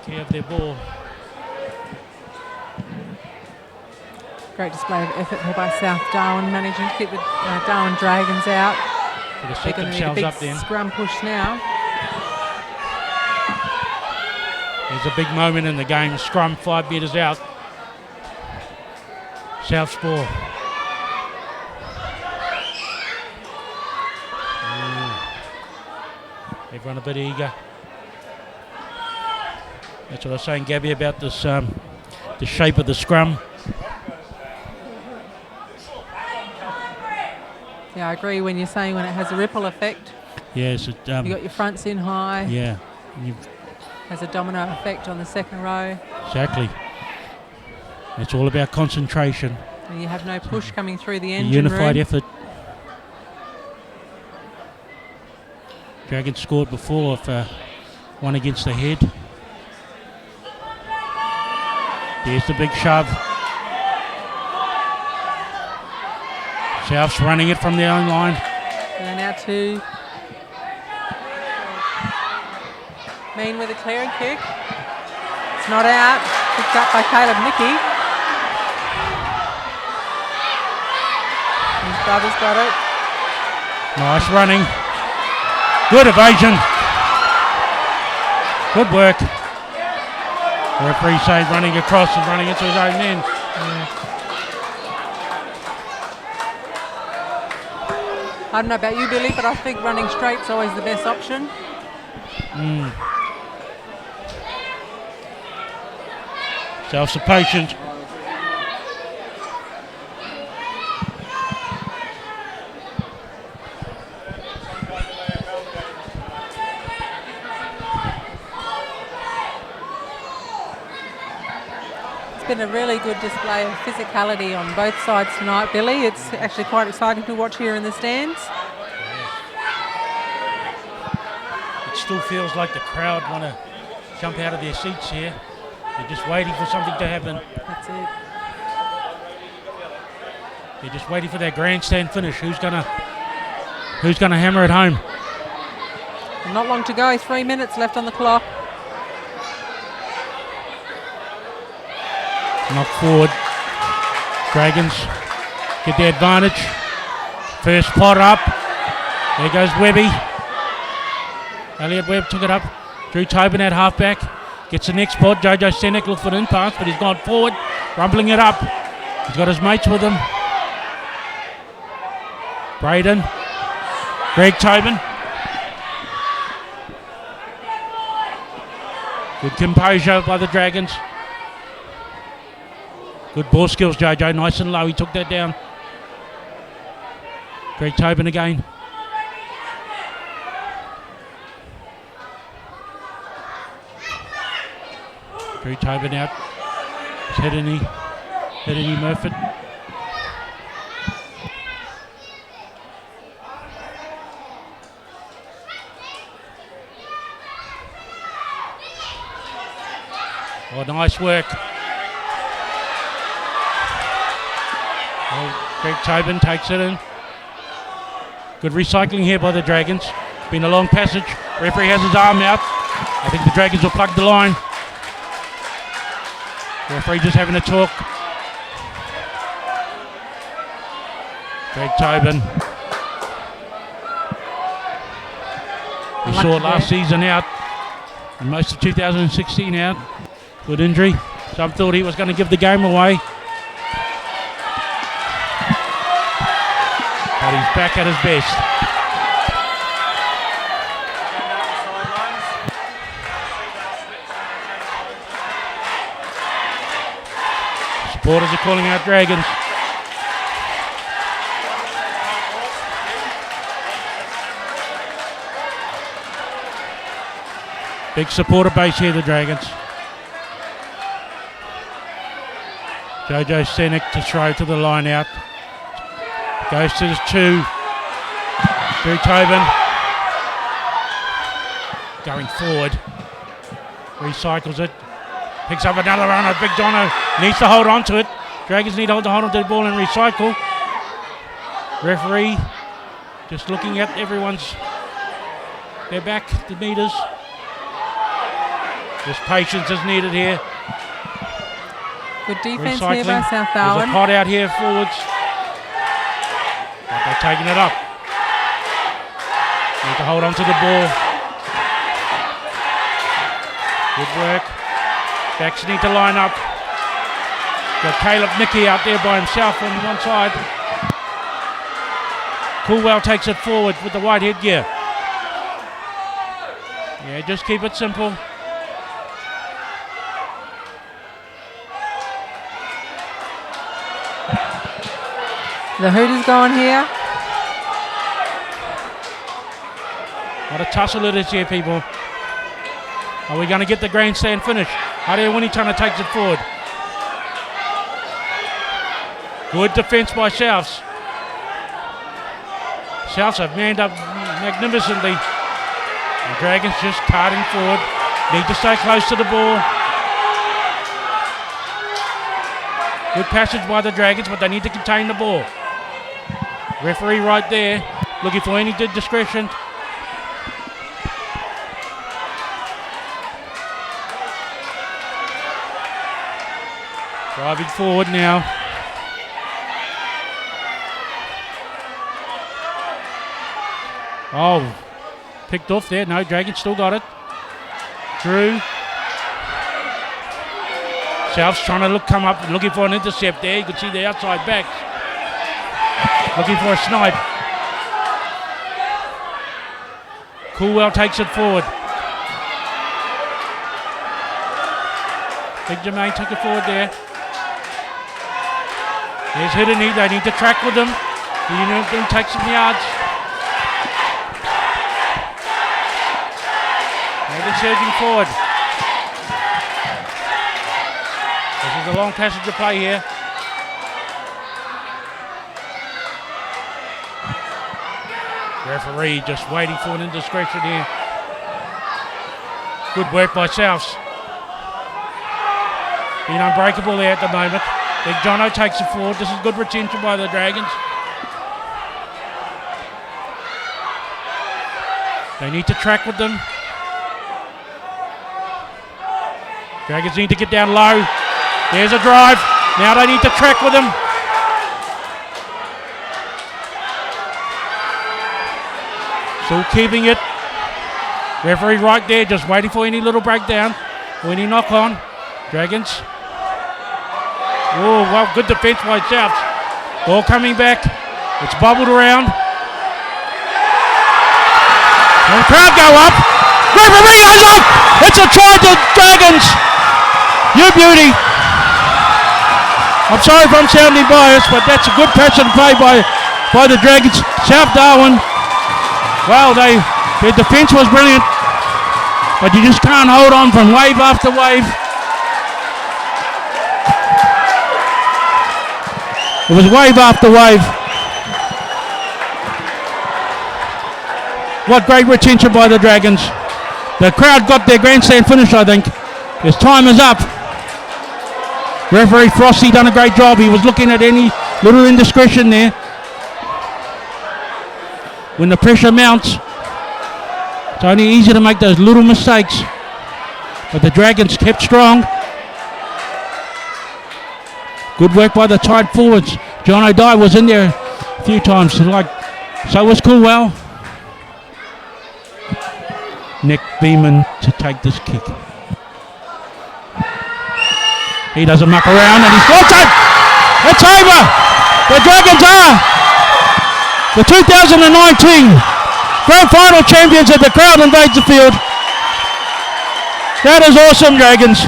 care of their ball. Great display of effort here by South Darwin, managing to keep the Darwin Dragons out. They're going to need a big up then. Scrum push now. There's a big moment in the game. Scrum, 5 metres out. South ball. Everyone a bit eager. That's what I was saying, Gabby, about this the shape of the scrum. Yeah, I agree when you're saying when it has a ripple effect. Yes. You got your fronts in high. Yeah. Has a domino effect on the second row. Exactly. It's all about concentration. And you have no push coming through the engine unified room. effort. Dragons scored before of one against the head. There's the big shove. South's running it from their own line. And now to Mean with a clearing kick. It's not out. Picked up by Caleb Nicky. His brother's got it. Nice running. Good evasion. Good work. The referee says running across and running into his own end. I don't know about you, Billy, but I think running straight's always the best option. Souths are patient. It's been a really good display of physicality on both sides tonight, Billy. It's actually quite exciting to watch here in the stands. It still feels like the crowd want to jump out of their seats here. They're just waiting for something to happen. That's it. They're just waiting for their grandstand finish. Who's gonna hammer it home? And not long to go. 3 minutes left on the clock. Knock forward. Dragons get the advantage. First pot up. There goes Webby. Elliot Webb took it up. Drew Tobin at halfback. Gets the next pot. Jojo Senek looked for an in-pass, but he's gone forward. Rumbling it up. He's got his mates with him. Braden. Greg Tobin. Good composure by the Dragons. Good ball skills, Jojo. Nice and low. He took that down. Greg Tobin again. Drew Tobin out. It's Hedini Murphy. Oh, nice work. Oh, Greg Tobin takes it in. Good recycling here by the Dragons. Been a long passage. Referee has his arm out. I think the Dragons will plug the line. Referee just having a talk. Greg Tobin. We saw it last season out, and most of 2016 out with injury. Some thought he was going to give the game away. But he's back at his best. Supporters are calling out Dragons. Big supporter base here, the Dragons. Jojo Senek to throw to the line out. Goes to the 2. Drew Tobin. Going forward. Recycles it. Picks up another runner. Big Dono needs to hold on to it. Dragons need to hold on to the ball and recycle. Referee just looking at everyone's their back, the meters. Just patience is needed here. Good defense Recycling. here by South There's a Darwin. pot out here forwards. But they're taking it up. Need to hold on to the ball. Good work. Backs need to line up. Got Caleb Nicky out there by himself on one side. Coolwell takes it forward with the white headgear. Yeah, just keep it simple. The Hooters going here. What a tussle it is here, people. Are we going to get the grandstand finish? Winnie trying to take it forward. Good defence by Souths. Souths have manned up magnificently. The Dragons just carting forward. Need to stay close to the ball. Good passage by the Dragons, but they need to contain the ball. Referee right there, looking for any discretion. Driving forward now. Oh, picked off there. No, Dragons still got it. Drew. South's trying to come up, looking for an intercept there. You can see the outside backs. Looking for a snipe. Coolwell takes it forward. Big Jermaine took it forward there. There's Hidden. They need to track with them. He takes some yards. They're surging forward. This is a long passage of play here. Referee just waiting for an indiscretion here. Good work by Souths. Being unbreakable there at the moment. Big Jono takes it forward. This is good retention by the Dragons. They need to track with them. Dragons need to get down low. There's a drive. Now they need to track with them. Still keeping it. Referee right there, just waiting for any little breakdown or any knock on. Dragons. Oh, well, good defense by Souths. Ball coming back. It's bubbled around. And the crowd go up. Referee goes up. It's a try to Dragons. You beauty. I'm sorry if I'm sounding biased, but that's a good passion play by the Dragons. South Darwin. Well, their defence was brilliant, but you just can't hold on from wave after wave. It was wave after wave. What great retention by the Dragons. The crowd got their grandstand finish, I think. His time is up. Referee Frosty done a great job. He was looking at any little indiscretion there. When the pressure mounts, it's only easy to make those little mistakes. But the Dragons kept strong. Good work by the tight forwards. John O'Dye was in there a few times, so was Coolwell. Nick Beeman to take this kick. He doesn't muck around and he scores it! It's over! The Dragons are the 2019 Grand Final champions as the crowd invades the field. That is awesome, Dragons.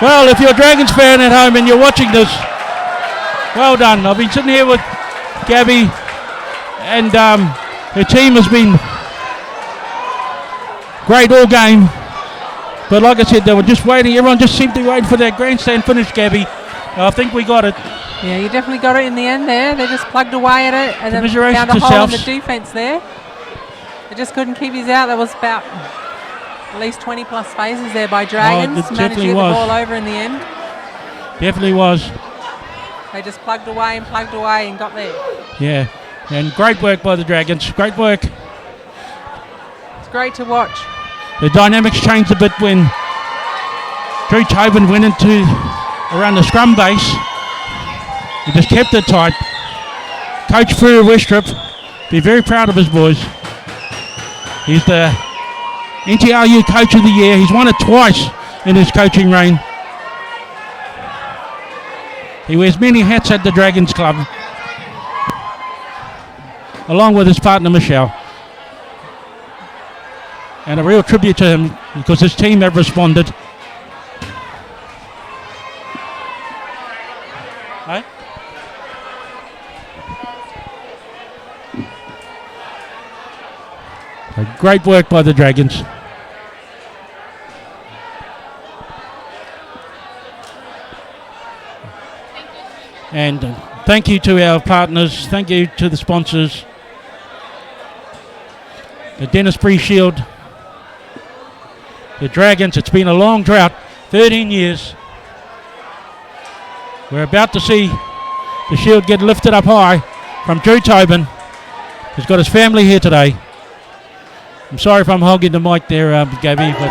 Well, if you're a Dragons fan at home and you're watching this, well done. I've been sitting here with Gabby and her team has been great all game. But like I said, they were just waiting. Everyone just seemed to be waiting for that grandstand finish, Gabby. I think we got it. Yeah, you definitely got it in the end there. They just plugged away at it and then found a hole in the defence there. They just couldn't keep his out. There was about at least 20 plus phases there by Dragons. Managed to get the ball over in the end. Definitely was. They just plugged away and got there. Yeah, and great work by the Dragons. Great work. It's great to watch. The dynamics changed a bit when Drew Tobin went into around the scrum base. He just kept it tight. Coach Frew Westrup, be very proud of his boys. He's the NTRU Coach of the Year. He's won it twice in his coaching reign. He wears many hats at the Dragons Club, along with his partner Michelle. And a real tribute to him because his team have responded. Hey? Great work by the Dragons. And thank you to our partners. Thank you to the sponsors. The Dennis Bree Shield. The Dragons, it's been a long drought, 13 years. We're about to see the shield get lifted up high from Drew Tobin, who's got his family here today. I'm sorry if I'm hogging the mic there, Gabby, but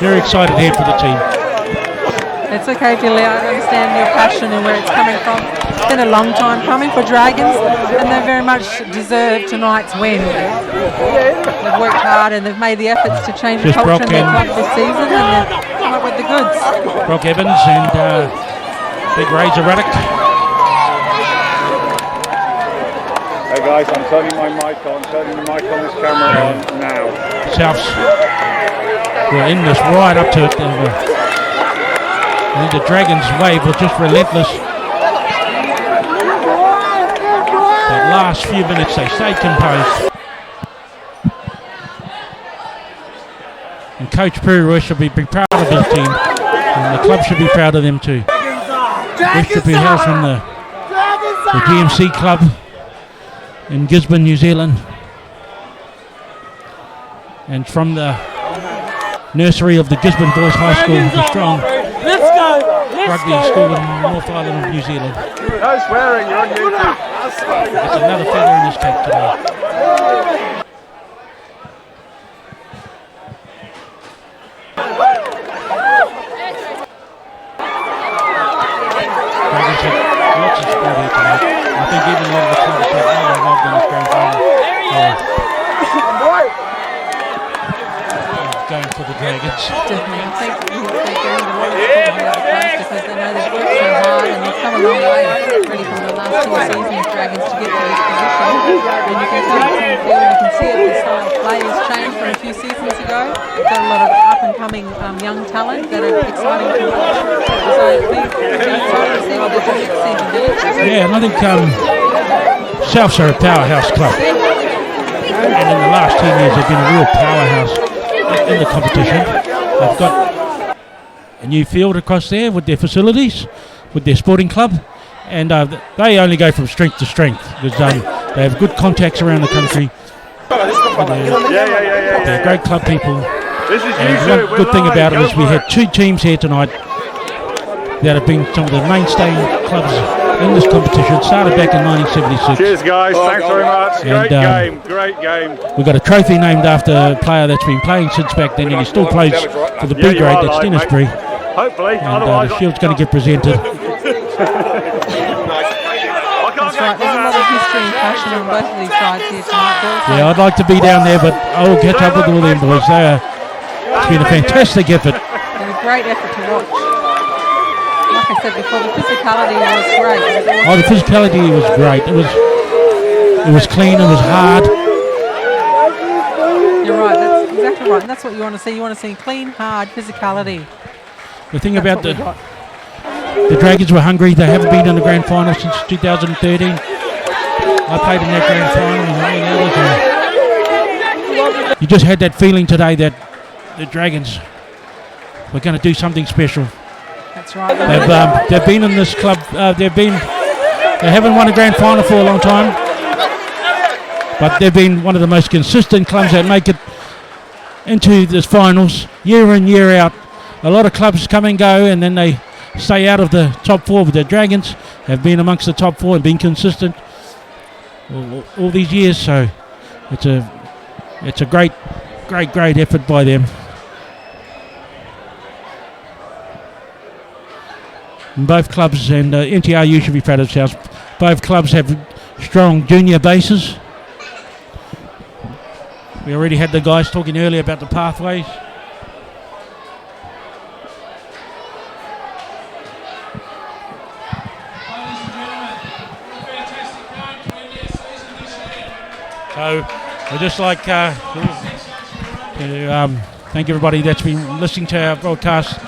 very excited here for the team. It's okay, Billy. I understand your passion and where it's coming from. It's been a long time coming for Dragons, and they very much deserve tonight's win. They've worked hard and they've made the efforts to change the culture in their club this season, and they've come up with the goods. Brock Evans and Big Razor Ruddock. Hey guys, I'm turning my mic on, turning the mic on this camera on now. Souths were in this right up to it. I think the Dragons' wave was just relentless. That last few minutes they stayed composed. And Coach Peru should be proud of his team. And the club should be proud of them too. This should be held from the GMC club in Gisborne, New Zealand. And from the nursery of the Gisborne Boys High School, the strong rugby school in North Island of New Zealand. No swearing, you're on YouTube. It's another feather in his cap today. Dragons had lots of sport here tonight. I think even a lot of the clubs have been involved in this grand final. Going for the Dragons. Definitely. I think they're going to want to put the other clubs because they know they've worked so hard and they've come a long way really from the last two seasons, Dragons, to get to this position. And you can tell it's on the field, you can see it, the style of play has changed from a few seasons ago. They've got a lot of up and coming young talent that are exciting to watch. So it'll be exciting to see what they do next season, Yeah, and I think Souths are a powerhouse club. And in the last 10 years they've been a real powerhouse in the competition. They've got a new field across there with their facilities, with their sporting club, and they only go from strength to strength because they have good contacts around the country. They're great club people. And one good thing about it is we had two teams here tonight that have been some of the mainstay clubs in this competition. Started back in 1976. Cheers, guys. Thanks very much. Great game. We've got a trophy named after a player that's been playing since back then, and he still plays for the B grade. That's Dennis Bree. Hopefully, And otherwise the shield's going to get presented. That's right. There's a lot of history and passion on both of these sides here tonight, Bill. So Yeah, I'd like to be down there, but I will catch up with all them boys. It's been a fantastic effort. and a great effort to watch. Like I said before, the physicality was great. Oh, the physicality was great. It was clean. It was hard. You're right. That's exactly right. And that's what you want to see. You want to see clean, hard physicality. The thing That's about what we got. the Dragons were hungry. They haven't been in the grand final since 2013. I played in that grand final. And you just had that feeling today that the Dragons were going to do something special. That's right. They've been in this club. They haven't won a grand final for a long time, but they've been one of the most consistent clubs that make it into the finals year in, year out. A lot of clubs come and go, and then they stay out of the top four. But the Dragons have been amongst the top four and been consistent all these years. So it's a great effort by them. And both clubs, and NTRU should be proud of themselves, both clubs have strong junior bases. We already had the guys talking earlier about the pathways. So I'd just like to thank everybody that's been listening to our broadcast.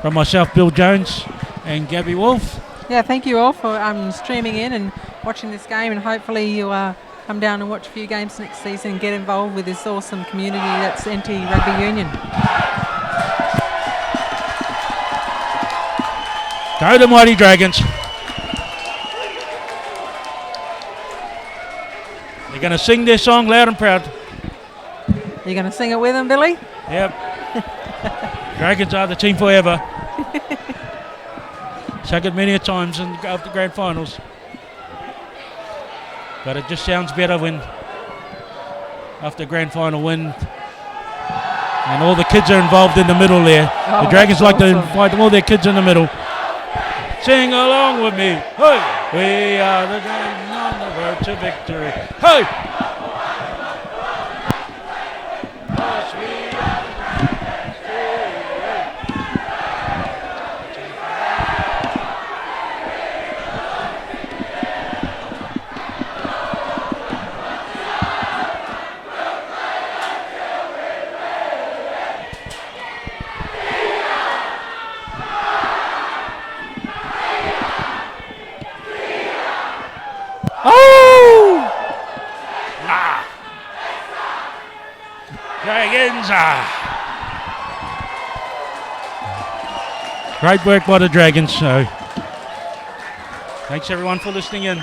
From myself, Bill Jones, and Gabby Wolf. Yeah, thank you all for streaming in and watching this game, and hopefully you come down and watch a few games next season and get involved with this awesome community that's NT Rugby Union. Go the Mighty Dragons. They're going to sing their song loud and proud. You going to sing it with them, Billy? Yep. Dragons are the team forever. Sung it many a times in the grand finals. But it just sounds better when after grand final win and all the kids are involved in the middle there. The Dragons like to invite all their kids in the middle. Sing along with me. Hey! We are the Dragons on the road to victory. Hey! Dragons are. Great work by the Dragons. So, thanks everyone for listening in.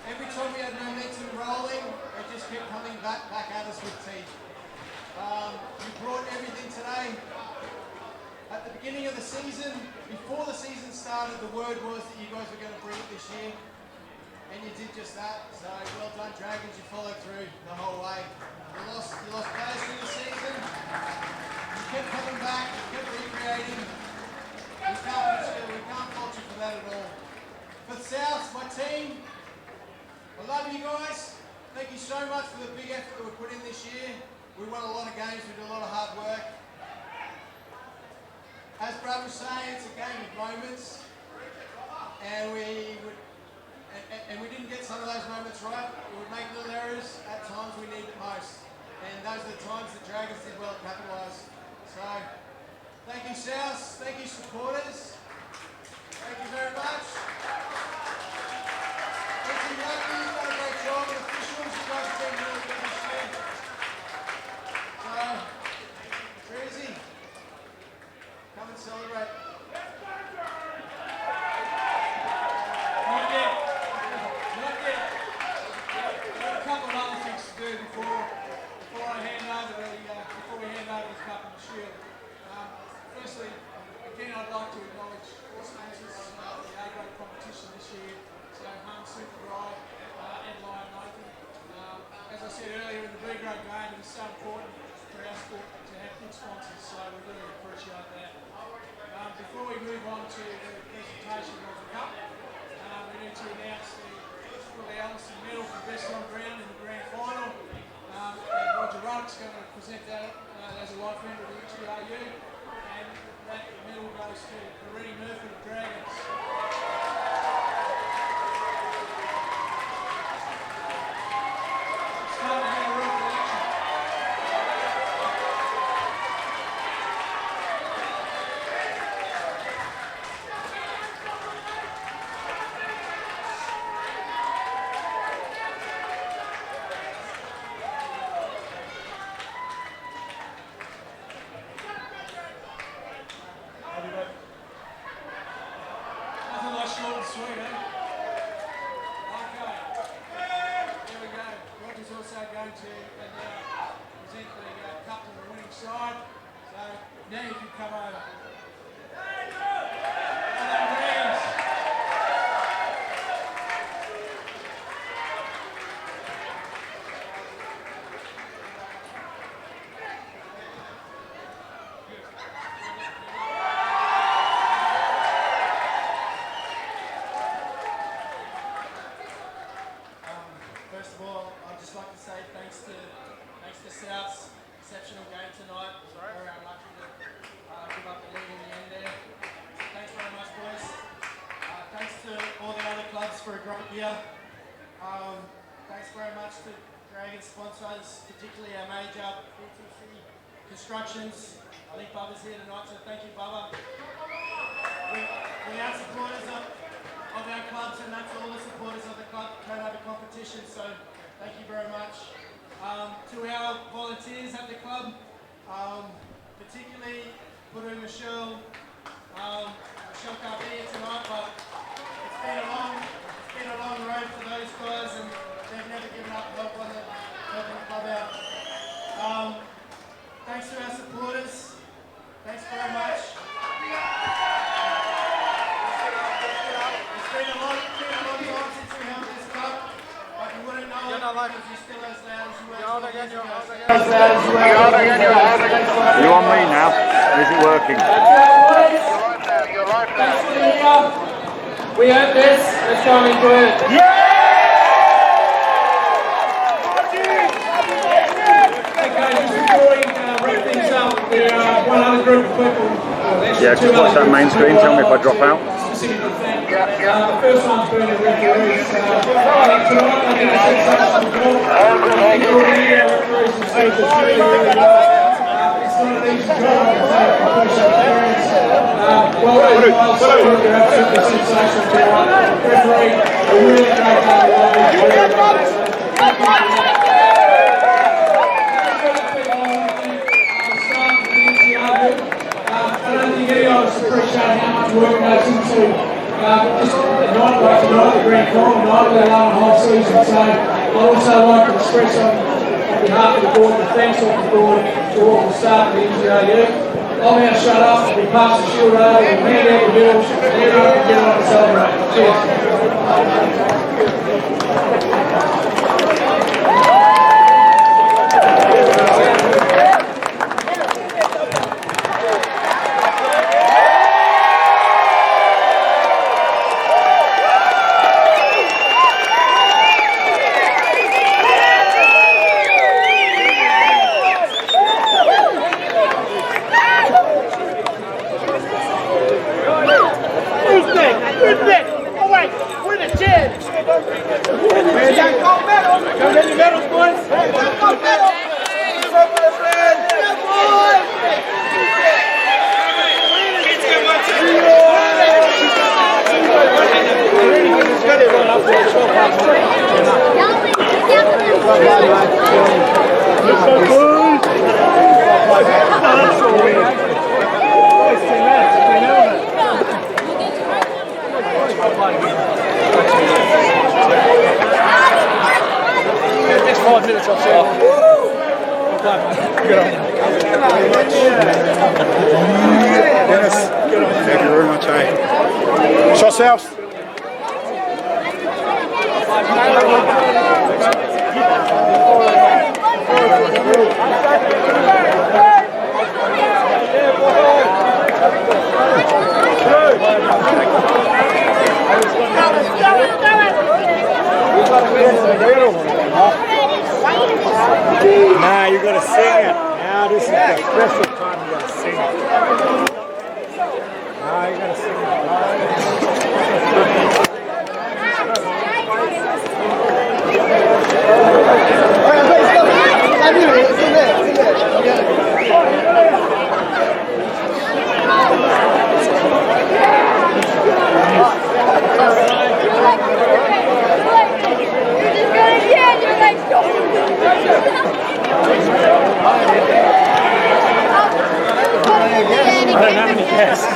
Every time we had momentum rolling, it just kept coming back at us with teeth. You brought everything today. At the beginning of the season, before the season started, the word was that you guys were going to bring it this year. And you did just that. So well done, Dragons. You followed through the whole way. You lost players through the season. You kept coming back. You kept recreating. We can't fault you for that at all. For South, my team, I love you guys. Thank you so much for the big effort that we put in this year. We won a lot of games. We did a lot of hard work. As Brad was saying, it's a game of moments. And we didn't get some of those moments right. We would make little errors at times we need it most. And those are the times that Dragons did well to capitalise. So, thank you, South. Thank you, supporters. Thank you very much. Thank you, Rugby. You've done a great job. And officials, you guys have been really good this year. So, Breezy, come and celebrate. Firstly, again, I'd like to acknowledge all sponsors of the A-grade competition this year. So, Hum, Super Ride, and Lion Nathan. As I said earlier, in the B-grade game, it is so important for our sport to have good sponsors, so we really appreciate that. Before we move on to the presentation of the Cup, we need to announce the Willie Ellison Medal for Best on Ground in the Grand Final. And Roger Ruddock's going to present that as a life member of the UTRU. And that medal goes to Corinne Murphy of Dragons. It's time to have a real collection. Particularly our major BTC Constructions. I think Bubba's here tonight, so thank you, Bubba. We are supporters of our clubs, and that's all the supporters of the club came over competition, so thank you very much. To our volunteers at the club, particularly Guru Michelle. Michelle can't be here tonight, but it's been a long road for those guys, and they've never given up help on helping the club out. Thanks to our supporters. Thanks very much. It's been a long time since we held this cup, but you wouldn't know it because you're still as loud as you were. You on me now? Is it working? We hope this. Let's go and enjoy it. Yeah! Yeah, just watch that main screen, tell me if I drop out. The first one's been a referee. Appreciate how much work goes into just a night like tonight, the grand final, night, let alone a whole season. So I'd also like to express on on behalf of the board, and thanks off the board to all the staff of the NTRU. I'll now shut up, we pass the shield over, we hand out the bills, and everyone can get on and celebrate. Cheers. Next 5 minutes I'll see. Good on you. Dennis, thank you very much, eh? Shot south. Nah, you got to sing it. Now this is the special time you got to sing it. Nah, you got to sing I don't have any guests.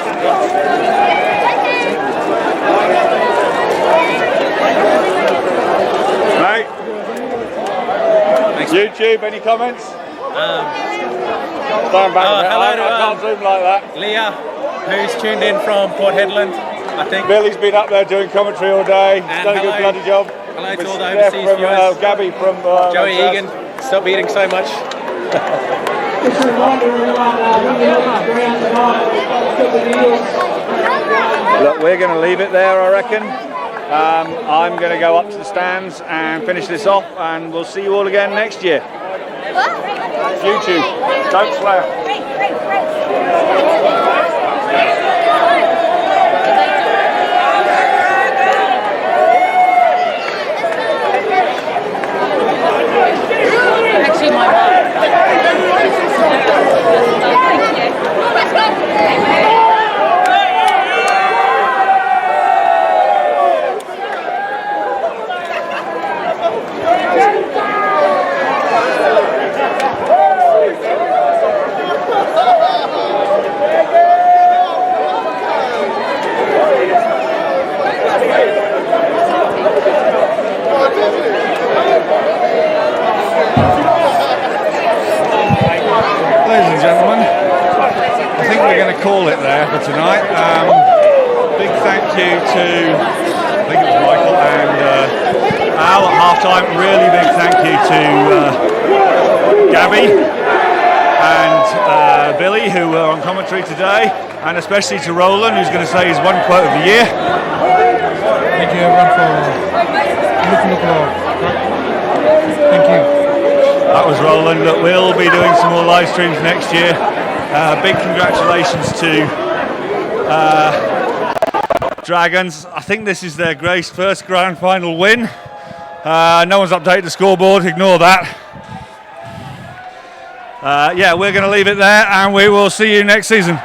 Mate, YouTube, any comments? Stand back a bit. Hello I can't zoom like that. Leah, who's tuned in from Port Hedland, I think. Billy's been up there doing commentary all day. He's done a good bloody job. Hello to all the Steph overseas from, viewers. Gabby from Joey Manchester. Egan, stop eating so much. Just a reminder everyone, when you're on the ground tonight, we've got to put the heels. Look, we're going to leave it there, I reckon. I'm going to go up to the stands and finish this off, and we'll see you all again next year. YouTube, don't swear. Actually, my mom. Ladies and gentlemen, I think we're going to call it there for tonight. Big thank you to, I think it was Michael and Al at half-time. Really big thank you to Gabby and Billy, who were on commentary today, and especially to Roland, who's going to say his one quote of the year. Thank you everyone for looking forward. Thank you. That was Roland. Look, we'll be doing some more live streams next year. Big congratulations to Dragons. I think this is their first grand final win. No one's updated the scoreboard, ignore that. Yeah, we're going to leave it there, and we will see you next season.